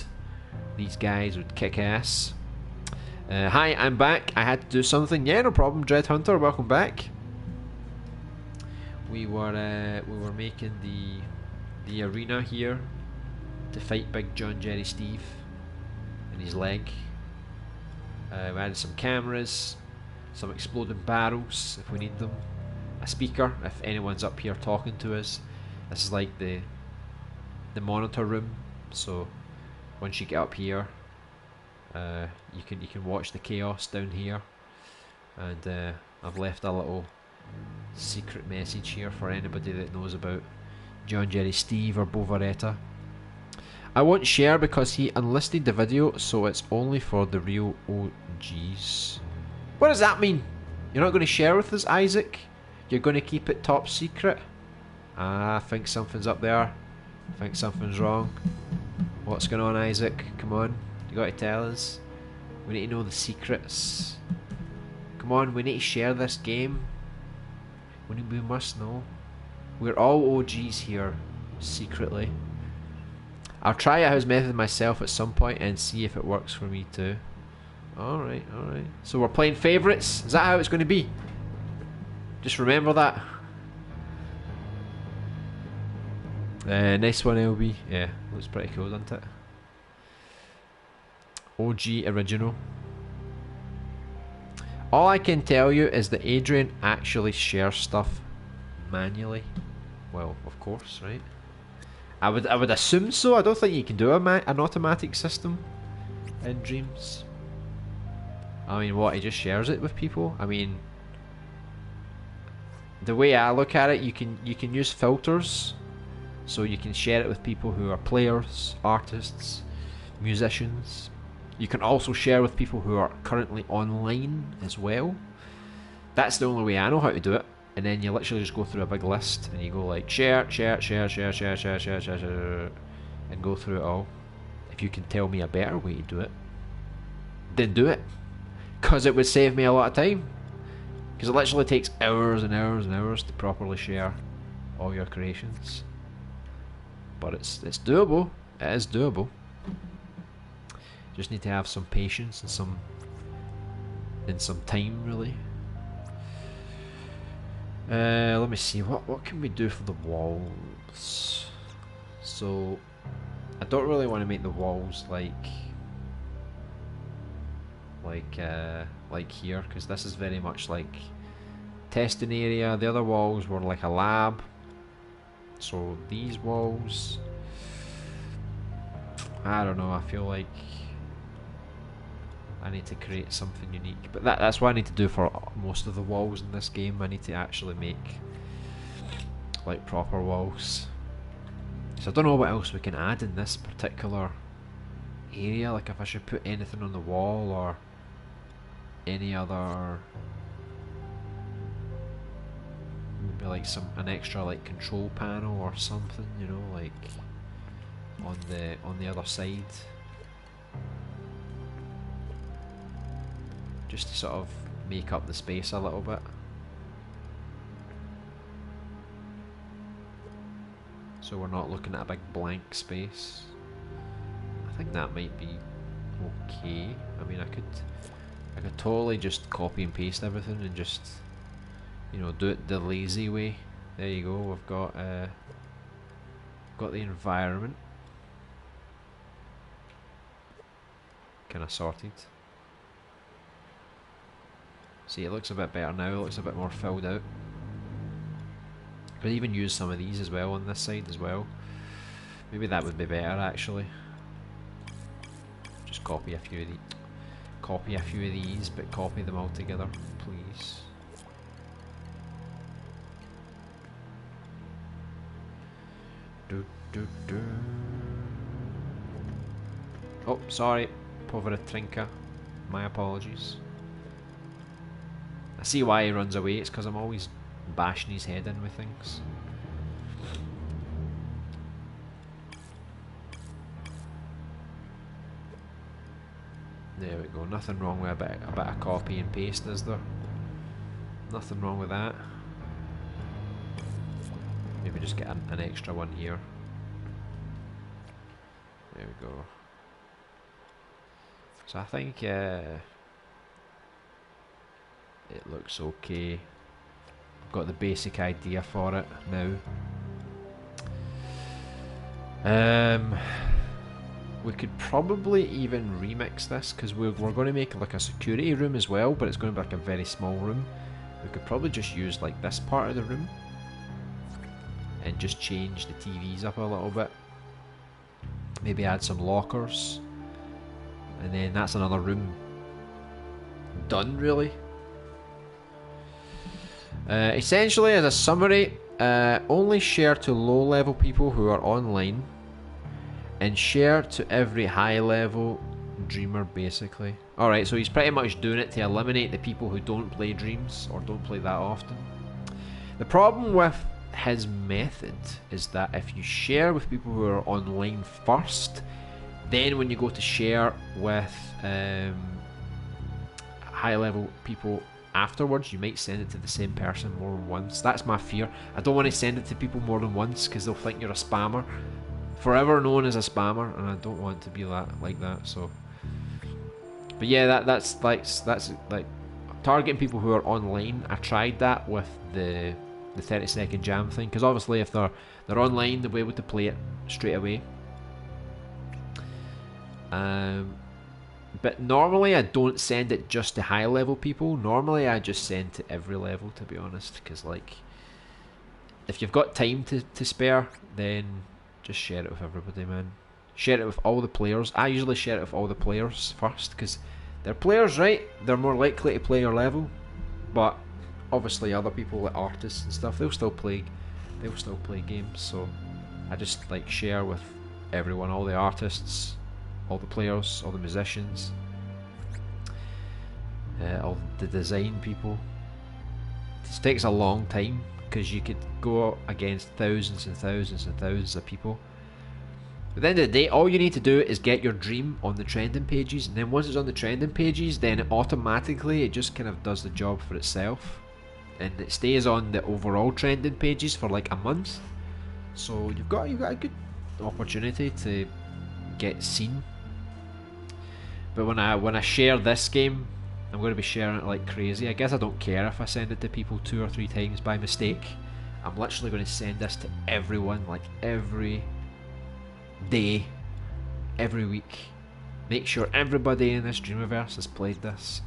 these guys would kick ass. Hi, I'm back. I had to do something. Yeah, no problem. Dread Hunter, welcome back. We were making the arena here to fight Big John Jerry Steve and his leg. We added some cameras, some exploding barrels if we need them. A speaker if anyone's up here talking to us. This is like the monitor room, so once you get up here, you can watch the chaos down here. And I've left a little secret message here for anybody that knows about John Jerry Steve or Boveretta. I won't share because he unlisted the video, so it's only for the real OGs. What does that mean? You're not going to share with us, Isaac? You're going to keep it top secret? I think something's up there. I think something's wrong. What's going on, Isaac? Come on, you got to tell us. We need to know the secrets. Come on, we need to share this game. We must know. We're all OGs here, secretly. I'll try out his method myself at some point and see if it works for me too. Alright, alright. So we're playing favourites? Is that how it's going to be? Just remember that. Nice one, LB. Yeah, looks pretty cool, doesn't it? OG original. All I can tell you is that Adrian actually shares stuff manually. Well, of course, right? I would assume so. I don't think you can do an automatic system in Dreams. I mean, what, he just shares it with people? I mean, the way I look at it, you can use filters, so you can share it with people who are players, artists, musicians. You can also share with people who are currently online as well. That's the only way I know how to do it. And then you literally just go through a big list and you go like share, share, share, share, share, share, share, share, share, and go through it all. If you can tell me a better way to do it, then do it, because it would save me a lot of time. Because it literally takes hours and hours and hours to properly share all your creations. But it's doable. It is doable. Just need to have some patience and some time, really. Let me see, what can we do for the walls? So I don't really want to make the walls like like here, because this is very much like testing area. The other walls were like a lab. So these walls, I don't know, I feel like I need to create something unique. But that's what I need to do for most of the walls in this game. I need to actually make like proper walls. So I don't know what else we can add in this particular area, like if I should put anything on the wall or any other, maybe like an extra like control panel or something, you know, like on the other side, just to sort of make up the space a little bit. So we're not looking at a big blank space. I think that might be okay. I mean, I could totally just copy and paste everything and just, you know, do it the lazy way. There you go. We've got the environment kind of sorted. See, it looks a bit better now. It looks a bit more filled out. Could even use some of these as well on this side as well. Maybe that would be better actually. Just copy a few of these, but copy them all together, please. Oh, sorry, povera trinca. My apologies. I see why he runs away. It's because I'm always bashing his head in with things. There we go. Nothing wrong with a bit of copy and paste, is there? Nothing wrong with that. Maybe just get an extra one here. There we go. So I think it looks okay. I've got the basic idea for it now. We could probably even remix this, because we're going to make like a security room as well, but it's going to be like a very small room. We could probably just use like this part of the room and just change the TVs up a little bit. Maybe add some lockers, and then that's another room done, really. Essentially, as a summary, only share to low level people who are online, and share to every high level dreamer, basically. Alright, so he's pretty much doing it to eliminate the people who don't play Dreams, or don't play that often. The problem with his method is that if you share with people who are online first, then when you go to share with high level people afterwards, you might send it to the same person more than once. That's my fear. I don't want to send it to people more than once, because they'll think you're a spammer. Forever known as a spammer, and I don't want to be like that. So, but yeah, that's like targeting people who are online. I tried that with the 30-second jam thing, because obviously if they're online, they'll be able to play it straight away. But normally I don't send it just to high level people. Normally I just send to every level, to be honest, because like, if you've got time to spare, then just share it with everybody, man. Share it with all the players. I usually share it with all the players first, because they're players, right? They're more likely to play your level. But obviously other people, like artists and stuff, they'll still play games. So I just like share with everyone, all the artists, all the players, all the musicians, all the design people. This takes a long time, because you could go against thousands and thousands and thousands of people. At the end of the day, all you need to do is get your dream on the trending pages, and then once it's on the trending pages, then it just kind of does the job for itself, and it stays on the overall trending pages for like a month. So you've got a good opportunity to get seen. But when I share this game, I'm going to be sharing it like crazy. I guess I don't care if I send it to people 2 or 3 times by mistake. I'm literally going to send this to everyone, like every day, every week, make sure everybody in this Dreamiverse has played this,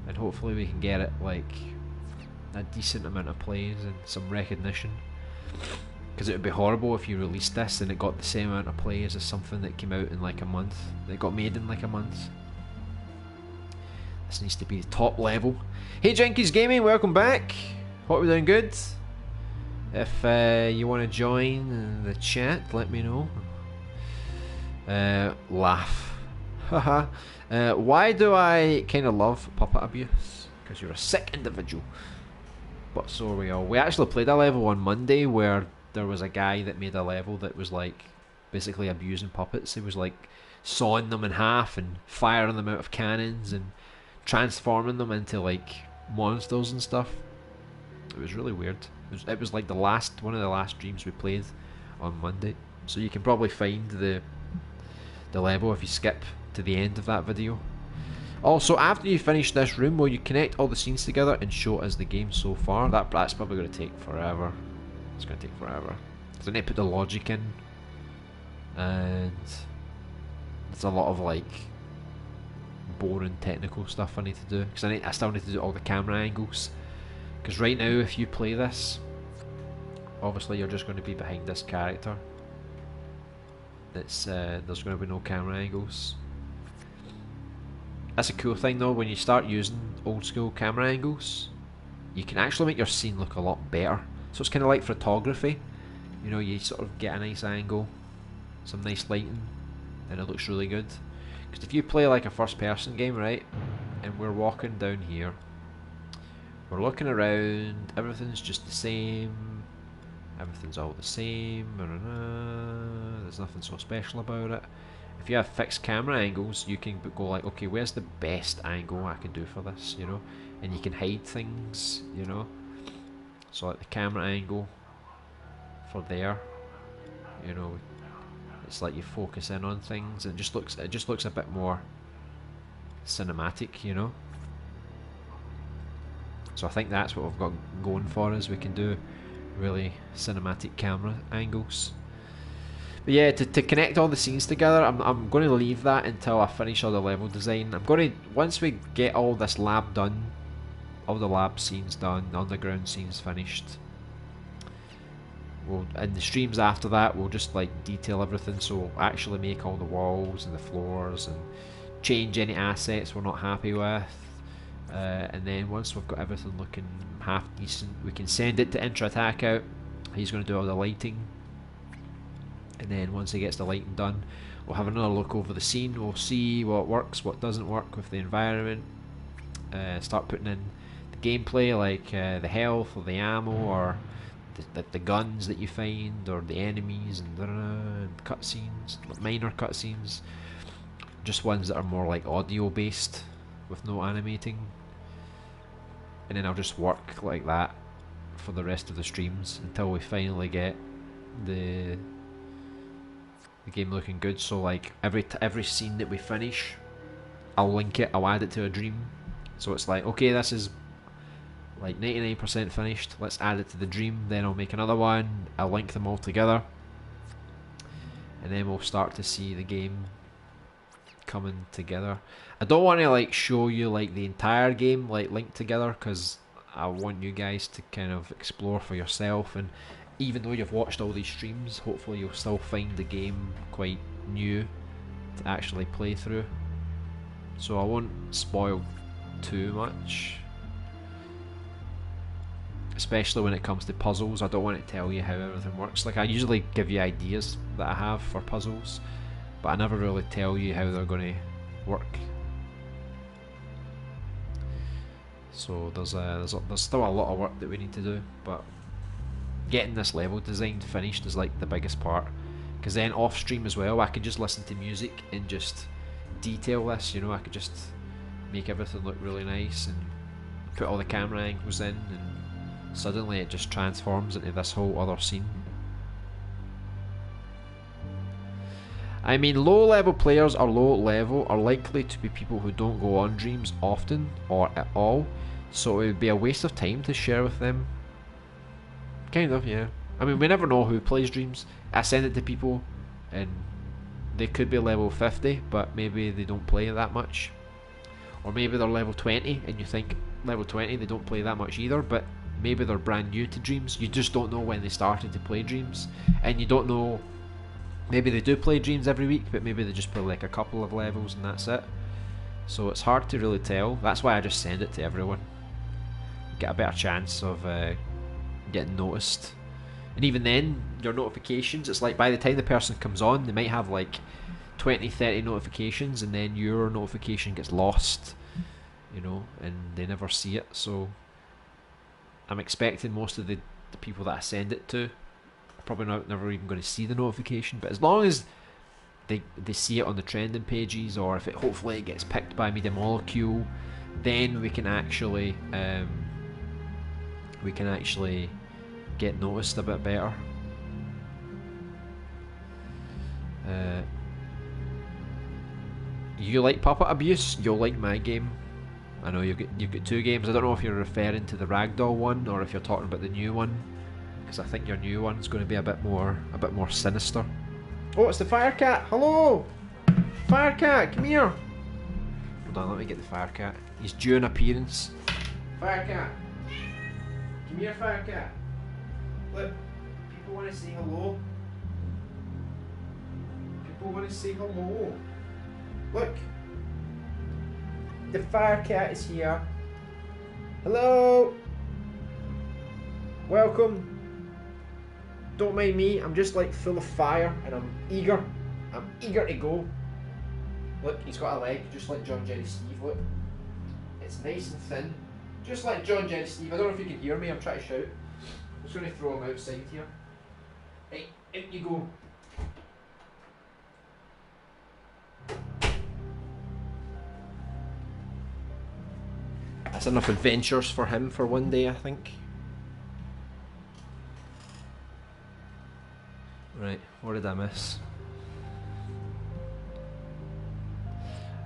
and hopefully we can get it like a decent amount of plays and some recognition. Because it would be horrible if you released this and it got the same amount of plays as something that came out in like a month, that got made in like a month. This needs to be top level. Hey Jenkies Gaming, welcome back. Hope we're doing good. If you want to join the chat, let me know. Laugh. Haha. Why do I kind of love puppet abuse? Because you're a sick individual. But so are we all. We actually played a level on Monday where there was a guy that made a level that was like basically abusing puppets. He was like sawing them in half and firing them out of cannons and transforming them into like monsters and stuff. It was really weird. It was like one of the last streams we played on Monday. So you can probably find the level if you skip to the end of that video. Also, after you finish this room, will you connect all the scenes together and show us the game so far? That's probably going to take forever. It's going to take forever. So I need to put the logic in, and there's a lot of like boring technical stuff I need to do, because I still need to do all the camera angles. Because right now, if you play this, obviously you're just going to be behind this character. There's going to be no camera angles. That's a cool thing though, when you start using old school camera angles, you can actually make your scene look a lot better. So it's kind of like photography, you know, you sort of get a nice angle, some nice lighting, and it looks really good. Because if you play like a first person game, right, and we're walking down here, we're looking around, everything's just the same, everything's all the same, there's nothing so special about it. If you have fixed camera angles, you can go like, okay, where's the best angle I can do for this, you know? And you can hide things, you know? So like the camera angle for there, you know, it's like you focus in on things, and it just looks a bit more cinematic, you know? So I think that's what we've got going for us. We can do really cinematic camera angles. But yeah, to connect all the scenes together, I'm going to leave that until I finish all the level design. Once we get all this lab done, all the lab scenes done, underground scenes finished, in the streams after that, we'll just like detail everything. So we'll actually make all the walls and the floors and change any assets we're not happy with. And then once we've got everything looking half decent, we can send it to Intra Attack out. He's going to do all the lighting. And then once he gets the lighting done, we'll have another look over the scene. We'll see what works, what doesn't work with the environment. Start putting in the gameplay, like the health or the ammo or the guns that you find or the enemies and cutscenes, minor cutscenes. Just ones that are more like audio based with no animating. And then I'll just work like that for the rest of the streams until we finally get the game looking good. So like every scene that we finish, I'll link it, I'll add it to a dream. So it's like, okay, this is like 99% finished, let's add it to the dream. Then I'll make another one, I'll link them all together, and then we'll start to see the game coming together. I don't want to like show you like the entire game like linked together, because I want you guys to kind of explore for yourself. And even though you've watched all these streams, hopefully you'll still find the game quite new to actually play through. So I won't spoil too much, especially when it comes to puzzles. I don't want to tell you how everything works. Like, I usually give you ideas that I have for puzzles, but I never really tell you how they're going to work. So there's still a lot of work that we need to do, but getting this level designed finished is like the biggest part, because then off stream as well I could just listen to music and just detail this, you know. I could just make everything look really nice and put all the camera angles in, and suddenly it just transforms into this whole other scene. I mean, low level players or low level are likely to be people who don't go on Dreams often or at all, so it would be a waste of time to share with them. Kind of, yeah. I mean, we never know who plays Dreams. I send it to people and they could be level 50, but maybe they don't play that much. Or maybe they're level 20 and you think level 20 they don't play that much either, but maybe they're brand new to Dreams. You just don't know when they started to play Dreams, and you don't know, maybe they do play Dreams every week, but maybe they just play like a couple of levels and that's it. So it's hard to really tell. That's why I just send it to everyone. Get a better chance of getting noticed. And even then, your notifications, it's like by the time the person comes on, they might have like 20, 30 notifications, and then your notification gets lost, you know, and they never see it. So I'm expecting most of the people that I send it to are probably never even going to see the notification, but as long as they see it on the trending pages, or if it hopefully it gets picked by Media Molecule, then we can actually get noticed a bit better. You like puppet abuse? You'll like my game. I know you've got two games. I don't know if you're referring to the Ragdoll one or if you're talking about the new one, because I think your new one's going to be a bit more sinister. Oh, it's the Fire Cat. Hello, Fire Cat, come here. Hold on, let me get the Fire Cat. He's due an appearance. Fire Cat, come here, Fire Cat. Look, people want to say hello. People want to say hello. Look, the Fire Cat is here. Hello. Welcome. Don't mind me, I'm just like full of fire and I'm eager to go. Look, he's got a leg just like John Jerry Steve, look. It's nice and thin. Just like John Jerry Steve. I don't know if you can hear me, I'm trying to shout. I'm just going to throw him outside here. Right, out you go. That's enough adventures for him for one day, I think. Right, what did I miss?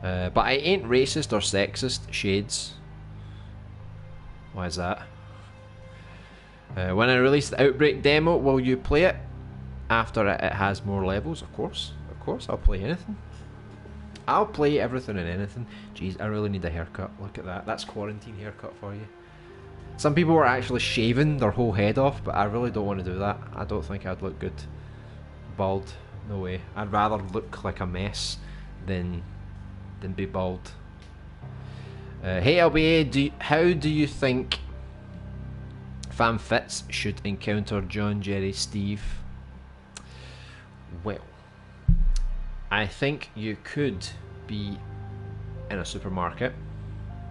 But I ain't racist or sexist, Shades. Why is that? When I release the Outbreak demo, will you play it? After it has more levels, of course. Of course, I'll play anything. I'll play everything and anything. Jeez, I really need a haircut. Look at that. That's quarantine haircut for you. Some people were actually shaving their whole head off, but I really don't want to do that. I don't think I'd look good. Bald, no way. I'd rather look like a mess than be bald. Hey LBA, how do you think Fam Fitz should encounter John Jerry Steve? Well, I think you could be in a supermarket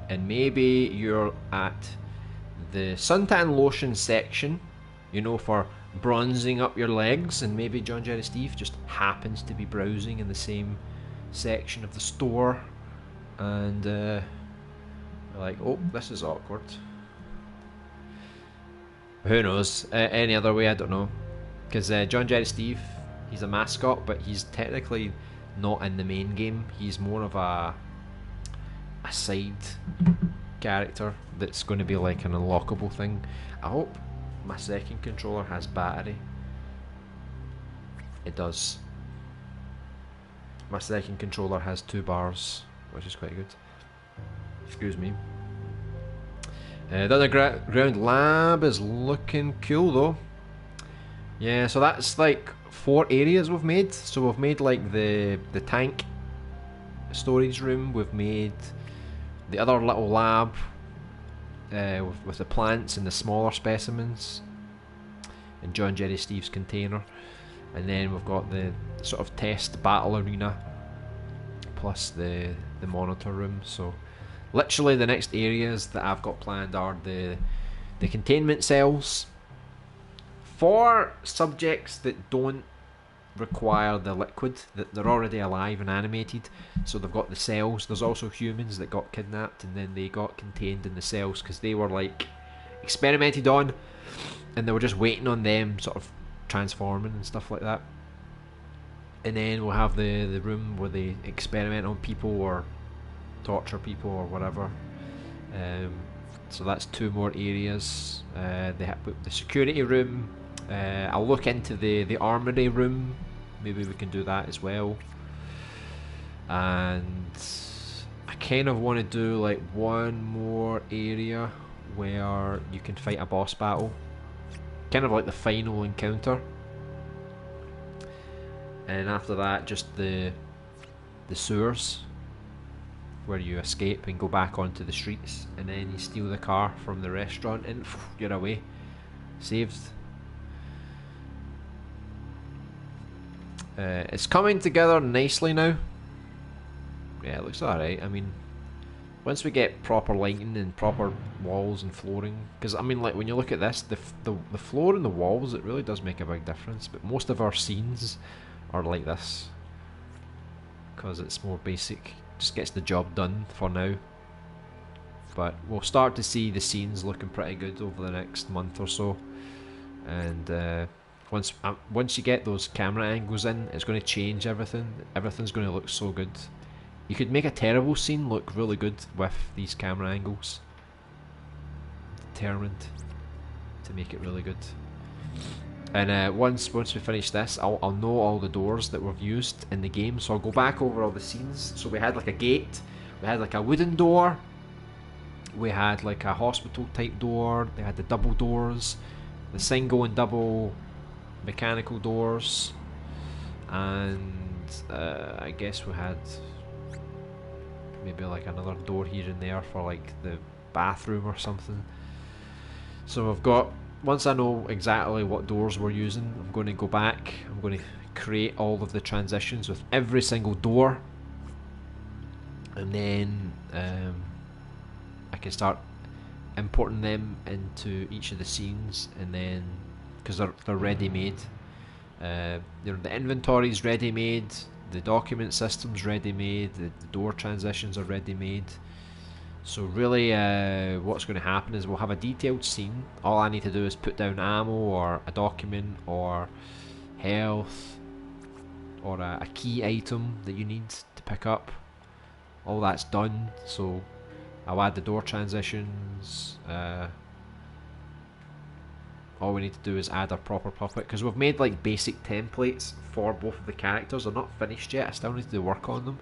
and maybe you're at the suntan lotion section, you know, for bronzing up your legs, and maybe John Jerry Steve just happens to be browsing in the same section of the store, and you're like, oh, this is awkward. Who knows? Any other way, I don't know, because John Jerry Steve, he's a mascot, but he's technically not in the main game. He's more of a side character that's going to be like an unlockable thing. I hope my second controller has battery. It does. My second controller has 2 bars, which is quite good. Excuse me. The underground lab is looking cool though. Yeah, so that's like 4 areas we've made. So we've made like the tank storage room, we've made the other little lab with the plants and the smaller specimens, and John Jerry Steve's container, and then we've got the sort of test battle arena plus the monitor room. So literally the next areas that I've got planned are the containment cells for subjects that don't require the liquid, that they're already alive and animated. So they've got the cells. There's also humans that got kidnapped and then they got contained in the cells because they were like experimented on and they were just waiting on them sort of transforming and stuff like that. And then we'll have the room where they experiment on people or torture people or whatever. So that's 2 more areas. They have the security room. I'll look into the armory room. Maybe we can do that as well. and I kind of want to do like one more area where you can fight a boss battle, kind of like the final encounter, and after that just the sewers where you escape and go back onto the streets, and then you steal the car from the restaurant and you're away, saved. It's coming together nicely now. Yeah, it looks alright. I mean, once we get proper lighting and proper walls and flooring, because I mean, like when you look at this, the floor and the walls, it really does make a big difference. But most of our scenes are like this because it's more basic, just gets the job done for now. But we'll start to see the scenes looking pretty good over the next month or so, and once you get those camera angles in, it's going to change everything. Everything's going to look so good. You could make a terrible scene look really good with these camera angles. Determined to make it really good. And once we finish this, I'll know all the doors that we've used in the game, so I'll go back over all the scenes. So we had like a gate, we had like a wooden door, we had like a hospital type door, they had the double doors, the single and double mechanical doors, and I guess we had maybe like another door here and there for like the bathroom or something. So I've got, once I know exactly what doors we're using, I'm going to go back, I'm going to create all of the transitions with every single door, and then I can start importing them into each of the scenes, and then because they're ready made, the inventory's ready made, the document system's ready made, the door transitions are ready made. So really what's going to happen is we'll have a detailed scene. All I need to do is put down ammo or a document or health or a key item that you need to pick up. All that's done, so I'll add the door transitions. All we need to do is add a proper puppet, because we've made like basic templates for both of the characters. They're not finished yet, I still need to do work on them,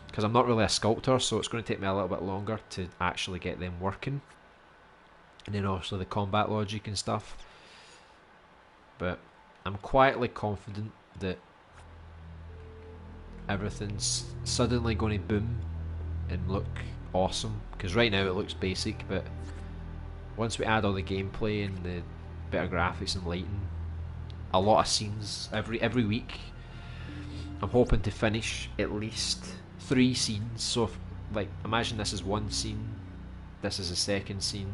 because I'm not really a sculptor, so it's going to take me a little bit longer to actually get them working. And then also the combat logic and stuff. But I'm quietly confident that everything's suddenly going to boom and look awesome, because right now it looks basic, but once we add all the gameplay and the better graphics and lighting, a lot of scenes every week, I'm hoping to finish at least 3 scenes. So if, like, imagine this is one scene, this is a second scene,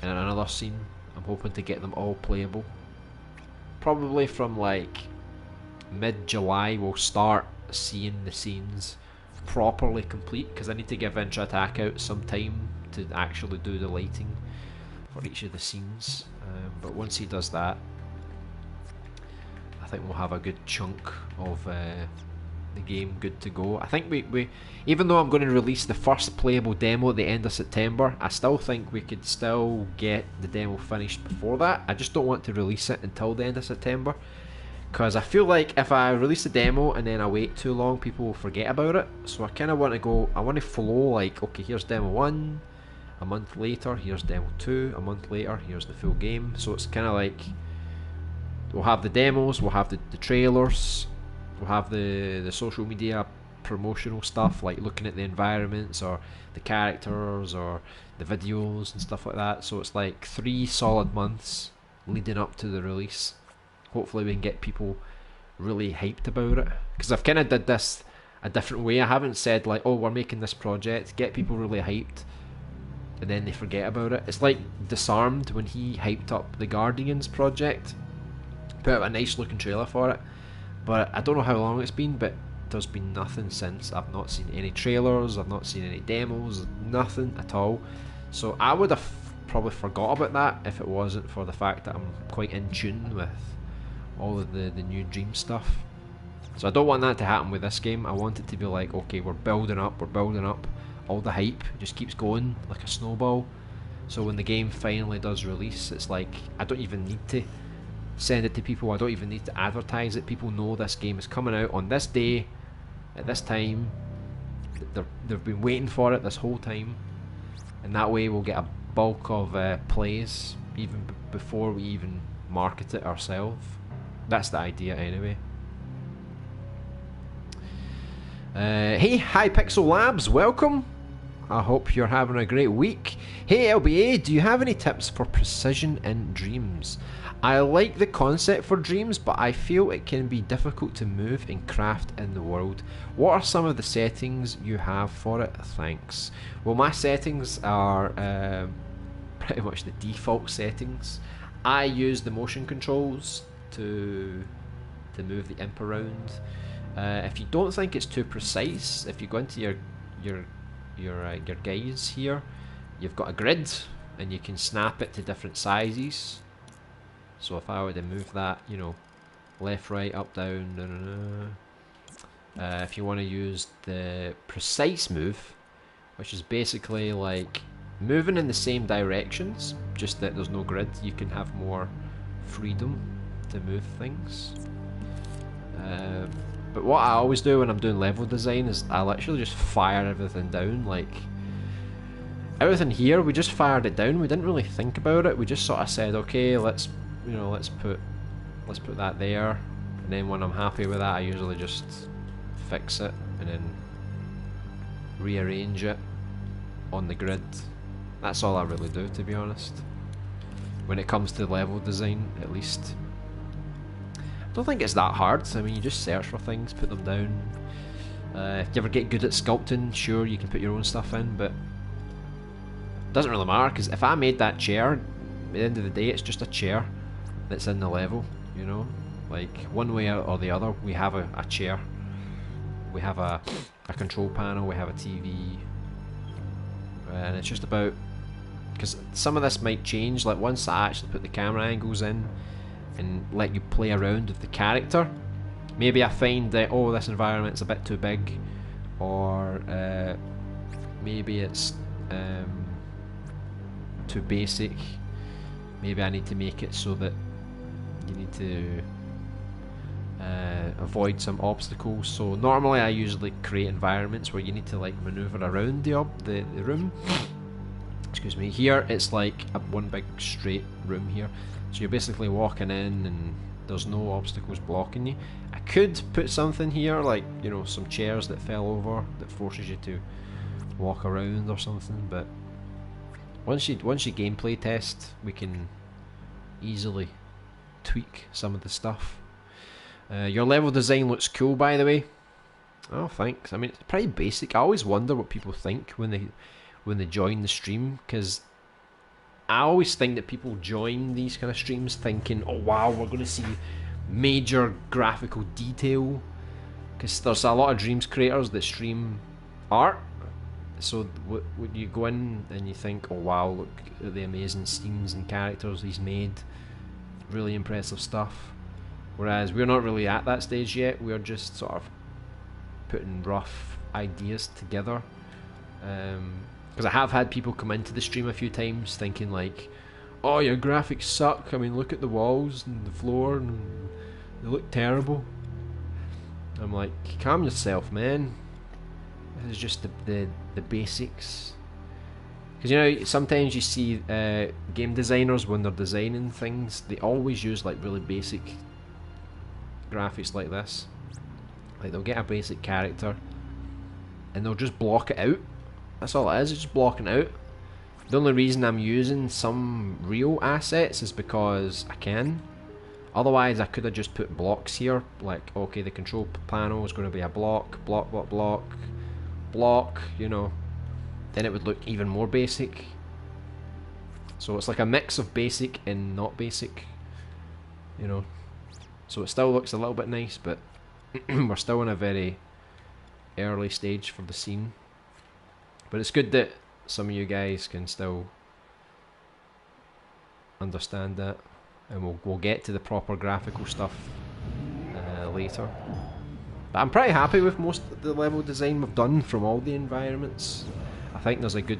and another scene. I'm hoping to get them all playable. Probably from like mid-July we'll start seeing the scenes properly complete, because I need to give Intra Attack out some time to actually do the lighting for each of the scenes. But once he does that, I think we'll have a good chunk of the game good to go. I think we even though I'm going to release the first playable demo at the end of September, I still think we could still get the demo finished before that. I just don't want to release it until the end of September, because I feel like if I release the demo and then I wait too long, people will forget about it. So I kind of want to go, I want to flow like, okay, here's demo 1, a month later here's demo 2, a month later here's the full game. So it's kind of like, we'll have the demos, we'll have the trailers, we'll have the social media promotional stuff, like looking at the environments or the characters or the videos and stuff like that. So it's like 3 solid months leading up to the release. Hopefully we can get people really hyped about it, because I've kind of did this a different way. I haven't said like, oh, we're making this project, get people really hyped, and then they forget about it. It's like Disarmed, when he hyped up the Guardians project, put out a nice looking trailer for it, but I don't know how long it's been, but there's been nothing since. I've not seen any trailers, I've not seen any demos, nothing at all. So I would have probably forgot about that if it wasn't for the fact that I'm quite in tune with all of the new Dream stuff. So I don't want that to happen with this game. I want it to be like, okay, we're building up, all the hype just keeps going like a snowball. So when the game finally does release, it's like, I don't even need to send it to people, I don't even need to advertise it. People know this game is coming out on this day, at this time. They've been waiting for it this whole time, and that way we'll get a bulk of plays even before we even market it ourselves. That's the idea anyway. Hey, Hypixel Labs, welcome. I hope you're having a great week. Hey LBA, do you have any tips for precision in Dreams? I like the concept for Dreams, but I feel it can be difficult to move and craft in the world. What are some of the settings you have for it? Thanks. Well, my settings are pretty much the default settings. I use the motion controls to move the imp around. If you don't think it's too precise, if you go into your guys here, you've got a grid and you can snap it to different sizes. So if I were to move that, you know, left, right, up, down, if you want to use the precise move, which is basically like moving in the same directions, just that there's no grid, you can have more freedom to move things. But what I always do when I'm doing level design is I literally just fire everything down. Like everything here, we just fired it down. We didn't really think about it. We just sort of said, okay, let's put that there, and then when I'm happy with that, I usually just fix it and then rearrange it on the grid. That's all I really do, to be honest, when it comes to level design, at least. I don't think it's that hard. I mean, you just search for things, put them down. If you ever get good at sculpting, sure, you can put your own stuff in, but it doesn't really matter, because if I made that chair, at the end of the day, it's just a chair that's in the level, you know? Like, one way or the other, we have a chair. We have a control panel, we have a TV. And it's just about... because some of this might change, like once I actually put the camera angles in and let you play around with the character, maybe I find that, oh, this environment's a bit too big, or maybe it's too basic. Maybe I need to make it so that you need to avoid some obstacles. So normally I usually create environments where you need to like maneuver around the room. Excuse me. Here it's like one big straight room here, so you're basically walking in and there's no obstacles blocking you. I could put something here like, you know, some chairs that fell over that forces you to walk around or something, but once you gameplay test, we can easily tweak some of the stuff. Your level design looks cool, by the way. Oh, thanks. I mean, it's pretty basic. I always wonder what people think when they join the stream, because I always think that people join these kind of streams thinking, oh wow, we're going to see major graphical detail, because there's a lot of Dreams creators that stream art. So when you go in and you think, oh wow, look at the amazing scenes and characters he's made, really impressive stuff. Whereas we're not really at that stage yet. We're just sort of putting rough ideas together. Because I have had people come into the stream a few times thinking like, oh, your graphics suck, I mean look at the walls and the floor and they look terrible. I'm like, calm yourself, man. This is just the basics. Because, you know, sometimes you see game designers, when they're designing things, they always use like really basic graphics like this. Like they'll get a basic character and they'll just block it out. That's all it is, it's just blocking it out. The only reason I'm using some real assets is because I can. Otherwise I could have just put blocks here, like, okay, the control panel is going to be a block, block, block, block, block, you know. Then it would look even more basic. So it's like a mix of basic and not basic, you know. So it still looks a little bit nice, but we're still in a very early stage for the scene. But it's good that some of you guys can still understand that, and we'll get to the proper graphical stuff later. But I'm pretty happy with most of the level design we've done from all the environments. I think there's a good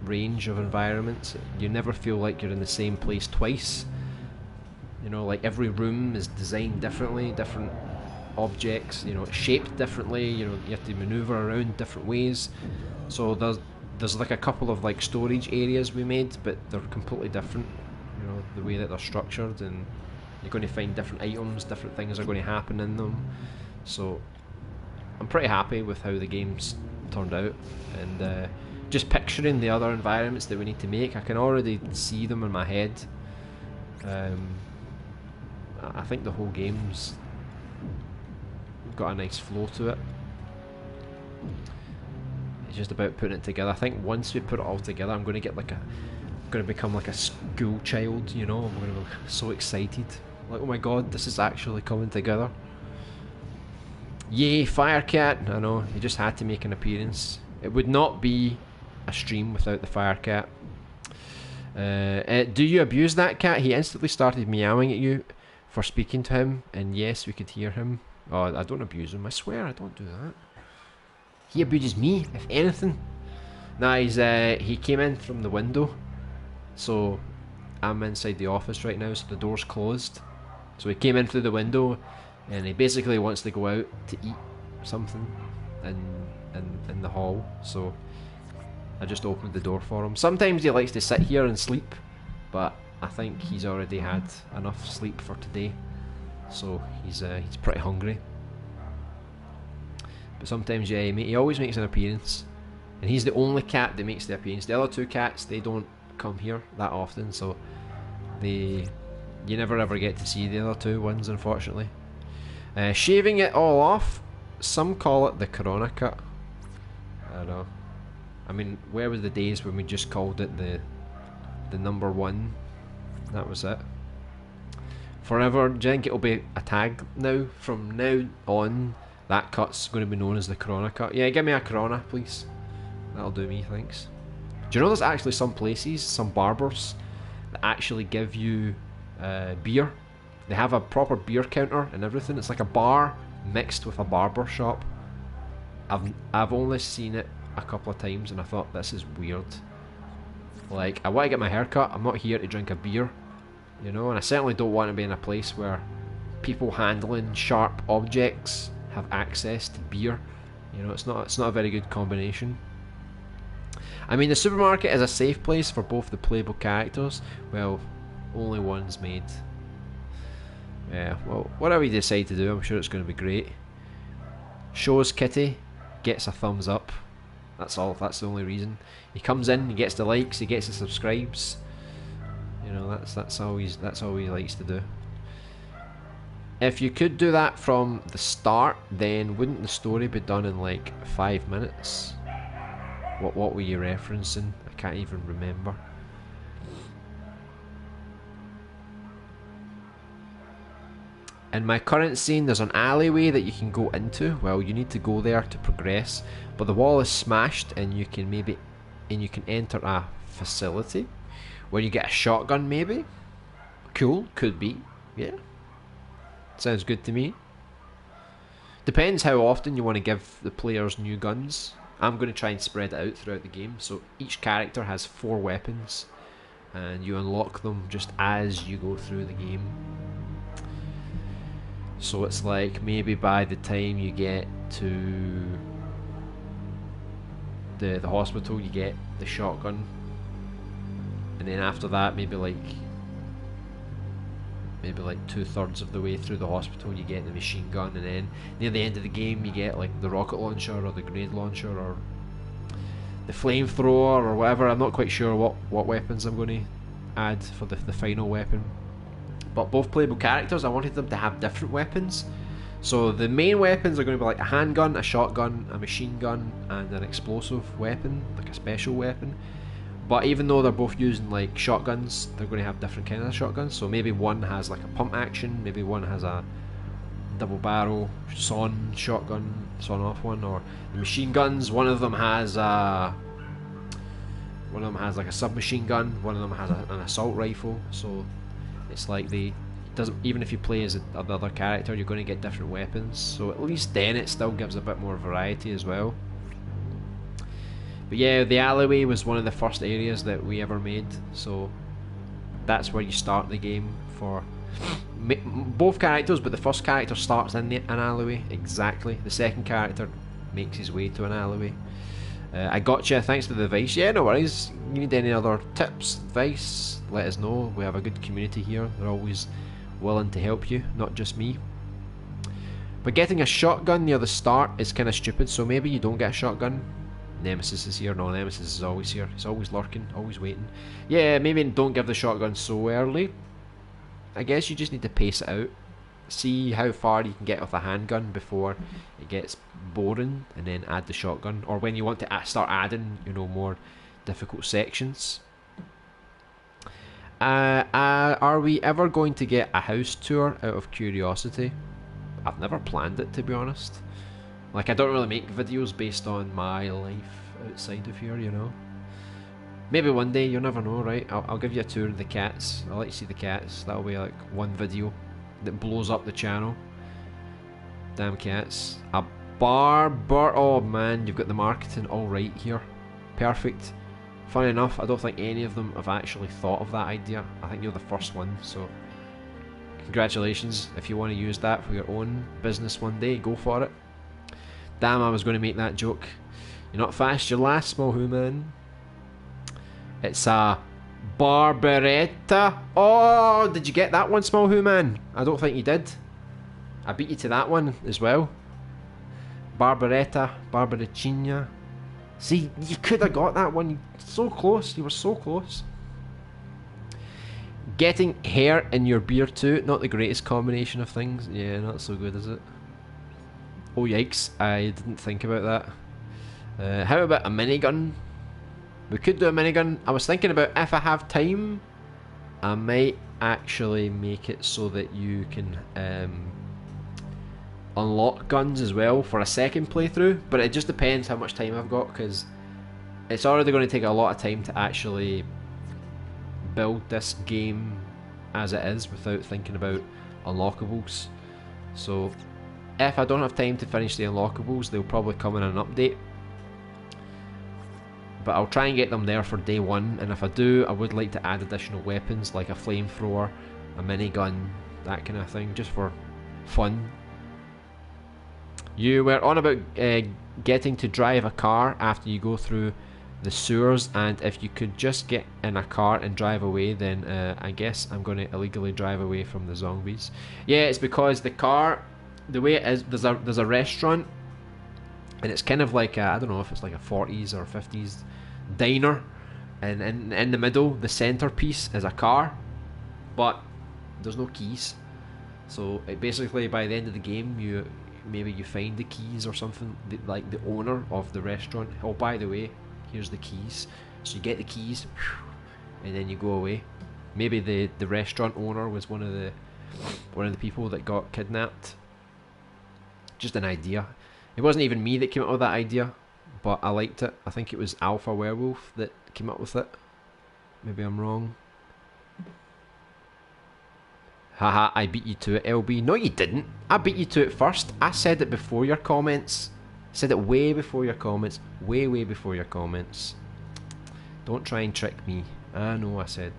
range of environments. You never feel like you're in the same place twice. You know, like every room is designed differently, different objects. You know, it's shaped differently. You know, you have to maneuver around different ways. So there's like a couple of like storage areas we made, but they're completely different. You know, the way that they're structured, and you're going to find different items, different things are going to happen in them. So I'm pretty happy with how the game's turned out, and just picturing the other environments that we need to make, I can already see them in my head. I think the whole game's got a nice flow to it. It's just about putting it together. I think once we put it all together, I'm going to get like I'm going to become like a school child, you know. I'm going to be so excited, like, oh my god, this is actually coming together. Yay, Firecat! I know, he just had to make an appearance. It would not be a stream without the Firecat. Do you abuse that cat? He instantly started meowing at you for speaking to him, and yes, we could hear him. Oh, I don't abuse him, I swear, I don't do that. He abuses me, if anything. Nah, he came in from the window, so I'm inside the office right now, so the door's closed. So he came in through the window, and he basically wants to go out to eat something in the hall, so I just opened the door for him. Sometimes he likes to sit here and sleep, but I think he's already had enough sleep for today, so he's pretty hungry. But sometimes, yeah, he always makes an appearance, and he's the only cat that makes the appearance. The other two cats, they don't come here that often, so you never ever get to see the other two ones, unfortunately. Shaving it all off, some call it the Corona cut. I don't know. I mean, where were the days when we just called it the number one? That was it. Forever. Do you think it'll be a tag now? From now on, that cut's going to be known as the Corona cut. Yeah, give me a Corona, please. That'll do me, thanks. Do you know there's actually some places, some barbers, that actually give you beer? They have a proper beer counter and everything. It's like a bar mixed with a barber shop. I've only seen it a couple of times, and I thought, this is weird. Like, I want to get my hair cut, I'm not here to drink a beer, you know, and I certainly don't want to be in a place where people handling sharp objects have access to beer. You know, it's not a very good combination. I mean, the supermarket is a safe place for both the playable characters. Well, only one's made. Yeah, well, whatever you decide to do, I'm sure it's going to be great. Shows Kitty, gets a thumbs up. That's all. That's the only reason. He comes in, he gets the likes, he gets the subscribes. You know, that's all he likes to do. If you could do that from the start, then wouldn't the story be done in like 5 minutes? What were you referencing? I can't even remember. In my current scene, there's an alleyway that you can go into. Well, you need to go there to progress, but the wall is smashed, and you can enter a facility where you get a shotgun. Maybe cool, could be. Yeah, sounds good to me. Depends how often you want to give the players new guns. I'm going to try and spread it out throughout the game, so each character has 4 weapons, and you unlock them just as you go through the game. So it's like, maybe by the time you get to the hospital, you get the shotgun, and then after that, maybe like 2/3 of the way through the hospital, you get the machine gun, and then near the end of the game, you get like the rocket launcher or the grenade launcher or the flamethrower or whatever. I'm not quite sure what weapons I'm going to add for the final weapon. But both playable characters, I wanted them to have different weapons. So the main weapons are going to be like a handgun, a shotgun, a machine gun, and an explosive weapon, like a special weapon. But even though they're both using like shotguns, they're going to have different kinds of shotguns. So maybe one has like a pump action, maybe one has a double barrel sawn shotgun, sawn off one, or the machine guns. One of them has like a submachine gun. One of them has an assault rifle. So it's like even if you play as another character, you're going to get different weapons. So at least then it still gives a bit more variety as well. But yeah, the alleyway was one of the first areas that we ever made, so that's where you start the game for both characters, but the first character starts in an alleyway, exactly. The second character makes his way to an alleyway. I gotcha, thanks for the advice. Yeah, no worries. You need any other tips, advice, let us know. We have a good community here. They're always willing to help you, not just me. But getting a shotgun near the start is kind of stupid, so maybe you don't get a shotgun. Nemesis is here. No, Nemesis is always here. He's always lurking, always waiting. Yeah, maybe don't give the shotgun so early. I guess you just need to pace it out. See how far you can get with a handgun before it gets boring, and then add the shotgun. Or when you want to start adding, you know, more difficult sections. Are we ever going to get a house tour out of curiosity? I've never planned it, to be honest. Like, I don't really make videos based on my life outside of here, you know. Maybe one day, you never know, right? I'll give you a tour of the cats. I'll let you see the cats. That'll be like one video that blows up the channel. Damn cats. A barber. Oh man, you've got the marketing all right here. Perfect. Funny enough, I don't think any of them have actually thought of that idea. I think you're the first one, so congratulations. If you want to use that for your own business one day, go for it. Damn, I was going to make that joke. You're not fast, you're last, small human. It's a barberetta. Oh, did you get that one, small human? I don't think you did. I beat you to that one as well. Barberetta, barbericina. See, you could have got that one. So close, you were so close. Getting hair in your beard too, not the greatest combination of things. Yeah, not so good, is it? Oh yikes, I didn't think about that. How about a minigun? We could do a minigun. I was thinking about, if I have time, I might actually make it so that you can unlock guns as well for a second playthrough, but it just depends how much time I've got, because it's already going to take a lot of time to actually build this game as it is without thinking about unlockables. So if I don't have time to finish the unlockables, they'll probably come in an update, but I'll try and get them there for day one. And if I do, I would like to add additional weapons like a flamethrower, a minigun, that kind of thing, just for fun. You were on about getting to drive a car after you go through the sewers, and if you could just get in a car and drive away, then I guess I'm going to illegally drive away from the zombies. Yeah, it's because the car, the way it is, there's a restaurant, and it's kind of like I don't know if it's like a 40s or 50s diner, and in the middle, the centerpiece is a car, but there's no keys. So it basically, by the end of the game, maybe you find the keys or something, like the owner of the restaurant. Oh, by the way, here's the keys. So you get the keys, and then you go away. Maybe the restaurant owner was one of the people that got kidnapped. Just an idea. It wasn't even me that came up with that idea, but I liked it. I think it was Alpha Werewolf that came up with it. Maybe I'm wrong. Haha, I beat you to it, LB. No, you didn't. I beat you to it first. I said it before your comments. I said it way before your comments. Way before your comments. Don't try and trick me. I know I said.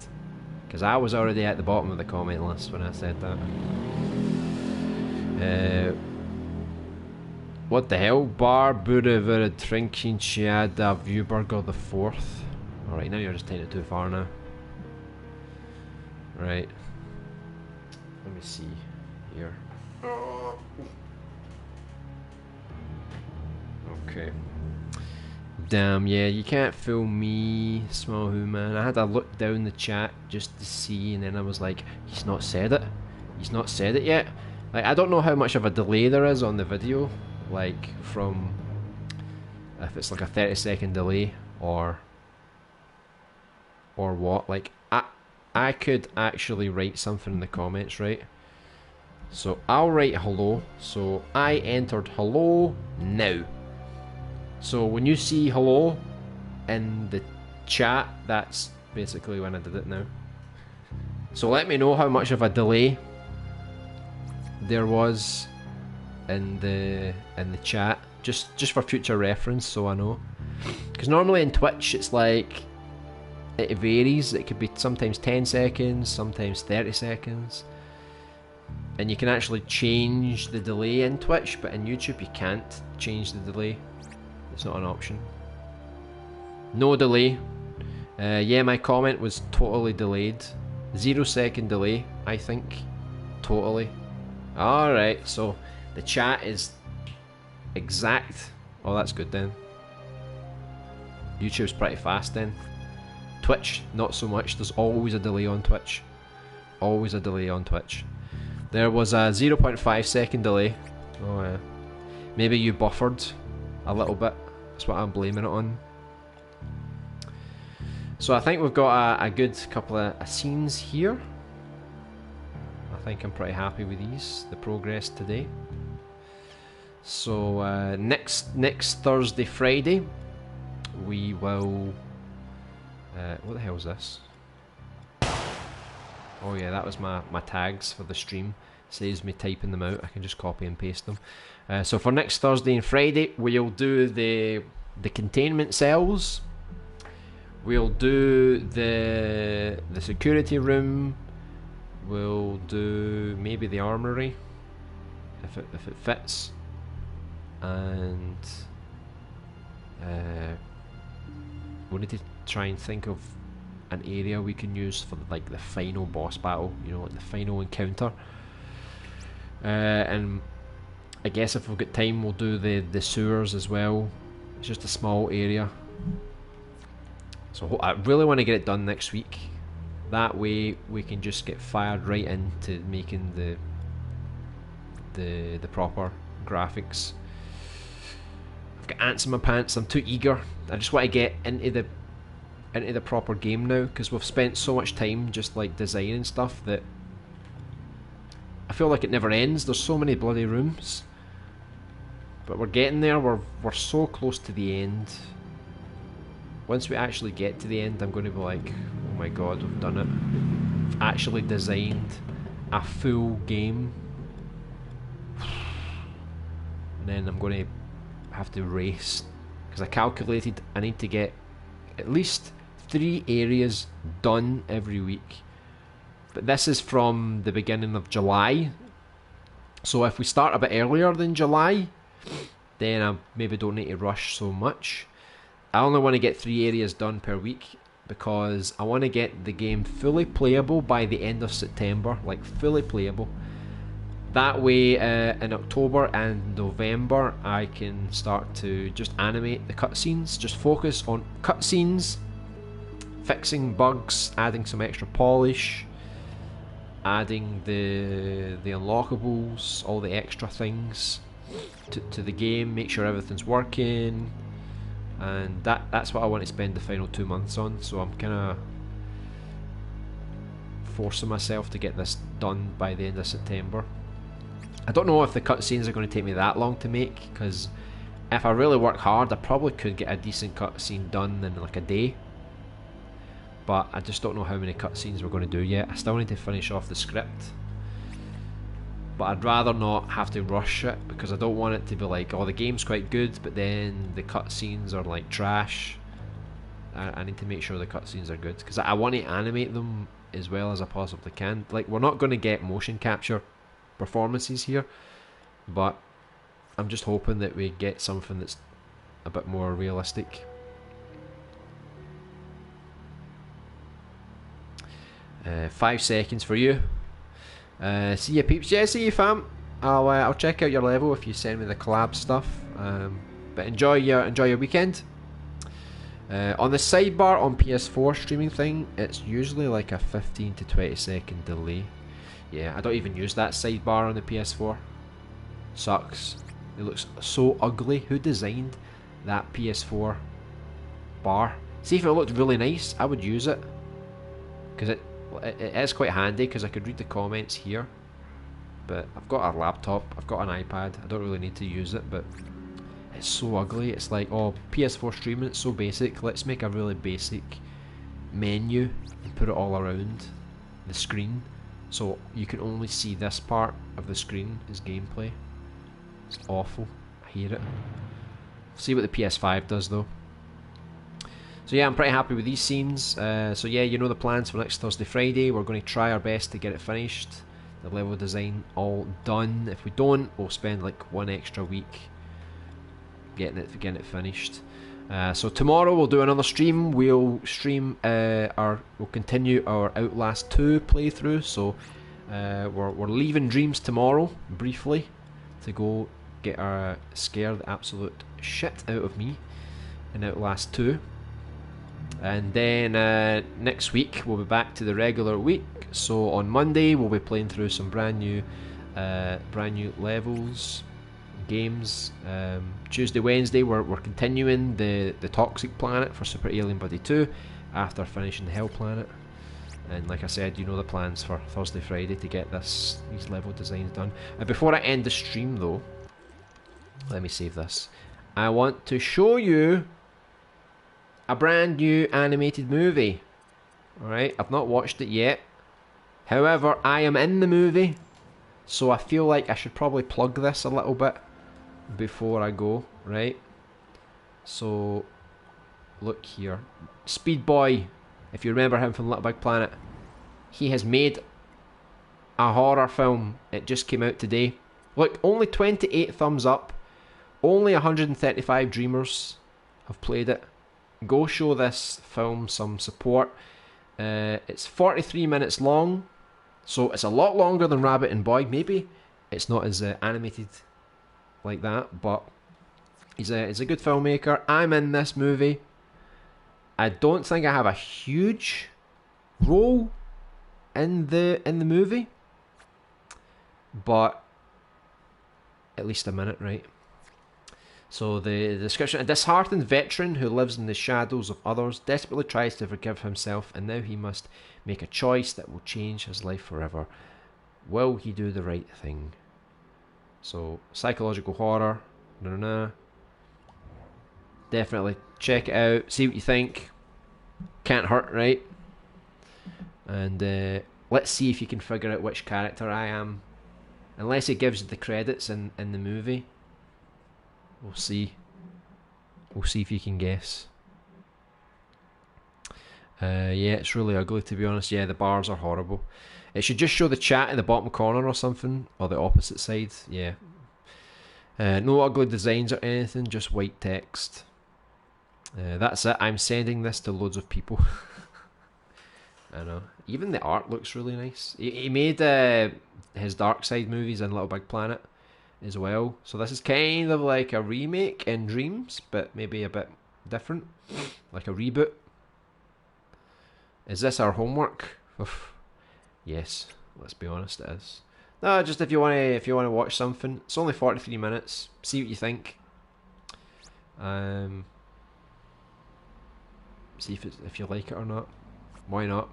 Because I was already at the bottom of the comment list when I said that. What the hell? Barbura Trinkin Chiada Viewburger the 4th. Alright, now you're just taking it too far now. Right. Let me see here. Okay. Damn, yeah, you can't fool me, small human. I had to look down the chat just to see, and then I was like, he's not said it. He's not said it yet. Like, I don't know how much of a delay there is on the video. Like, from if it's like a 30-second delay or what. Like, I could actually write something in the comments, right? So I'll write hello. So I entered hello now. So when you see hello in the chat, that's basically when I did it now. So let me know how much of a delay there was in the chat, just for future reference, so I know. Because normally in Twitch it's like, it varies. It could be sometimes 10 seconds, sometimes 30 seconds. And you can actually change the delay in Twitch, but in YouTube you can't change the delay. It's not an option. No delay. Yeah, my comment was totally delayed. 0-second delay, I think. Totally. Alright, so the chat is exact. Oh, that's good then. YouTube's pretty fast then. Twitch, not so much. There's always a delay on Twitch. Always a delay on Twitch. There was a 0.5 second delay. Oh yeah. Maybe you buffered a little bit. That's what I'm blaming it on. So I think we've got a good couple of scenes here. I think I'm pretty happy with these. The progress today. So next Thursday, Friday, we will. What the hell is this? Oh yeah, that was my tags for the stream. Saves me typing them out. I can just copy and paste them. So for next Thursday and Friday, we'll do the containment cells. We'll do the security room. We'll do maybe the armory if it fits. And we need to try and think of an area we can use for like the final boss battle, you know, like the final encounter. And I guess if we've got time, we'll do the sewers as well. It's just a small area, so I really want to get it done next week. That way we can just get fired right into making the proper graphics. I've got ants in my pants. I'm too eager. I just want to get into the proper game now, because we've spent so much time just like designing stuff that I feel like it never ends. There's so many bloody rooms, but we're getting there. We're so close to the end. Once we actually get to the end, I'm going to be like, oh my god, we've done it. We've actually designed a full game. And then I'm going to have to race, because I calculated I need to get at least 3 areas done every week. But this is from the beginning of July, so if we start a bit earlier than July, then I maybe don't need to rush so much. I only want to get 3 areas done per week, because I want to get the game fully playable by the end of September, like fully playable. That way in October and November I can start to just animate the cutscenes, just focus on cutscenes, fixing bugs, adding some extra polish, adding the unlockables, all the extra things to the game, make sure everything's working, and that's what I want to spend the final 2 months on. So I'm kind of forcing myself to get this done by the end of September. I don't know if the cutscenes are going to take me that long to make, because if I really work hard I probably could get a decent cutscene done in like a day, but I just don't know how many cutscenes we're going to do yet. I still need to finish off the script, but I'd rather not have to rush it, because I don't want it to be like, oh, the game's quite good but then the cutscenes are like trash. I need to make sure the cutscenes are good, because I want to animate them as well as I possibly can. Like, we're not going to get motion capture performances here, but I'm just hoping that we get something that's a bit more realistic. 5 seconds for you. See you peeps. Yeah, see you fam. I'll check out your level if you send me the collab stuff. But enjoy your weekend. On the sidebar on PS4 streaming thing, it's usually like a 15 to 20 second delay. Yeah, I don't even use that sidebar on the PS4. Sucks. It looks so ugly. Who designed that PS4 bar? See, if it looked really nice, I would use it, because it is quite handy, because I could read the comments here. But I've got a laptop, I've got an iPad, I don't really need to use it, but it's so ugly. It's like, oh, PS4 streaming, it's so basic, let's make a really basic menu and put it all around the screen, so you can only see this part of the screen as gameplay. It's awful. I hate it. See what the PS5 does though. So yeah, I'm pretty happy with these scenes. So yeah, you know the plans for next Thursday, Friday. We're going to try our best to get it finished. the level design all done. If we don't, we'll spend like 1 extra week getting it finished. So tomorrow we'll do another stream. We'll continue our Outlast 2 playthrough. So we're leaving Dreams tomorrow briefly to go get scare the absolute shit out of me in Outlast 2. And then next week we'll be back to the regular week. So on Monday we'll be playing through some brand new levels, games. Tuesday, Wednesday we're continuing the Toxic Planet for Super Alien Buddy 2 after finishing the Hell Planet. And like I said, you know the plans for Thursday, Friday to get these level designs done. And before I end the stream though, let me save this. I want to show you a brand new animated movie. Alright, I've not watched it yet. However, I am in the movie, so I feel like I should probably plug this a little bit before I go, right? So, look here. Speed Boy, if you remember him from Little Big Planet, he has made a horror film. It just came out today. Look, only 28 thumbs up. Only 135 dreamers have played it. Go show this film some support. It's 43 minutes long, so it's a lot longer than Rabbit and Boy. Maybe it's not as animated like that, but he's a good filmmaker. I'm in this movie. I don't think I have a huge role in the movie, but at least a minute, right? So the description: a disheartened veteran who lives in the shadows of others desperately tries to forgive himself, and now he must make a choice that will change his life forever. Will he do the right thing? So, psychological horror. Definitely check it out, see what you think. Can't hurt, right? And let's see if you can figure out which character I am. Unless it gives you the credits in the movie. We'll see. We'll see if you can guess. Yeah, it's really ugly, to be honest. Yeah, the bars are horrible. It should just show the chat in the bottom corner or something, or the opposite side. Yeah. No ugly designs or anything, just white text. That's it. I'm sending this to loads of people. I know. Even the art looks really nice. He made his Dark Side movies in Little Big Planet as well. So this is kind of like a remake in Dreams, but maybe a bit different. Like a reboot. Is this our homework? Yes, let's be honest, it is. No, just if you want to watch something. It's only 43 minutes. See what you think. See if you like it or not. Why not?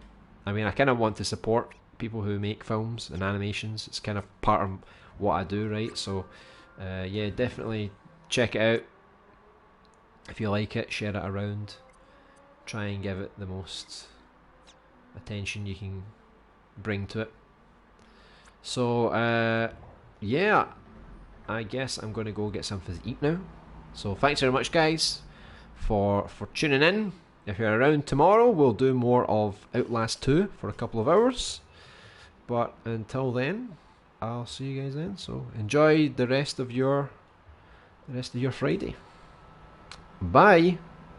I mean, I kind of want to support people who make films and animations. It's kind of part of what I do, right? So, yeah, definitely check it out. If you like it, share it around. Try and give it the most attention you can bring to it. So, yeah, I guess I'm going to go get something to eat now. So, thanks very much, guys, for tuning in. If you're around tomorrow, we'll do more of Outlast 2 for a couple of hours. But until then, I'll see you guys then. So enjoy the rest of your Friday. Bye.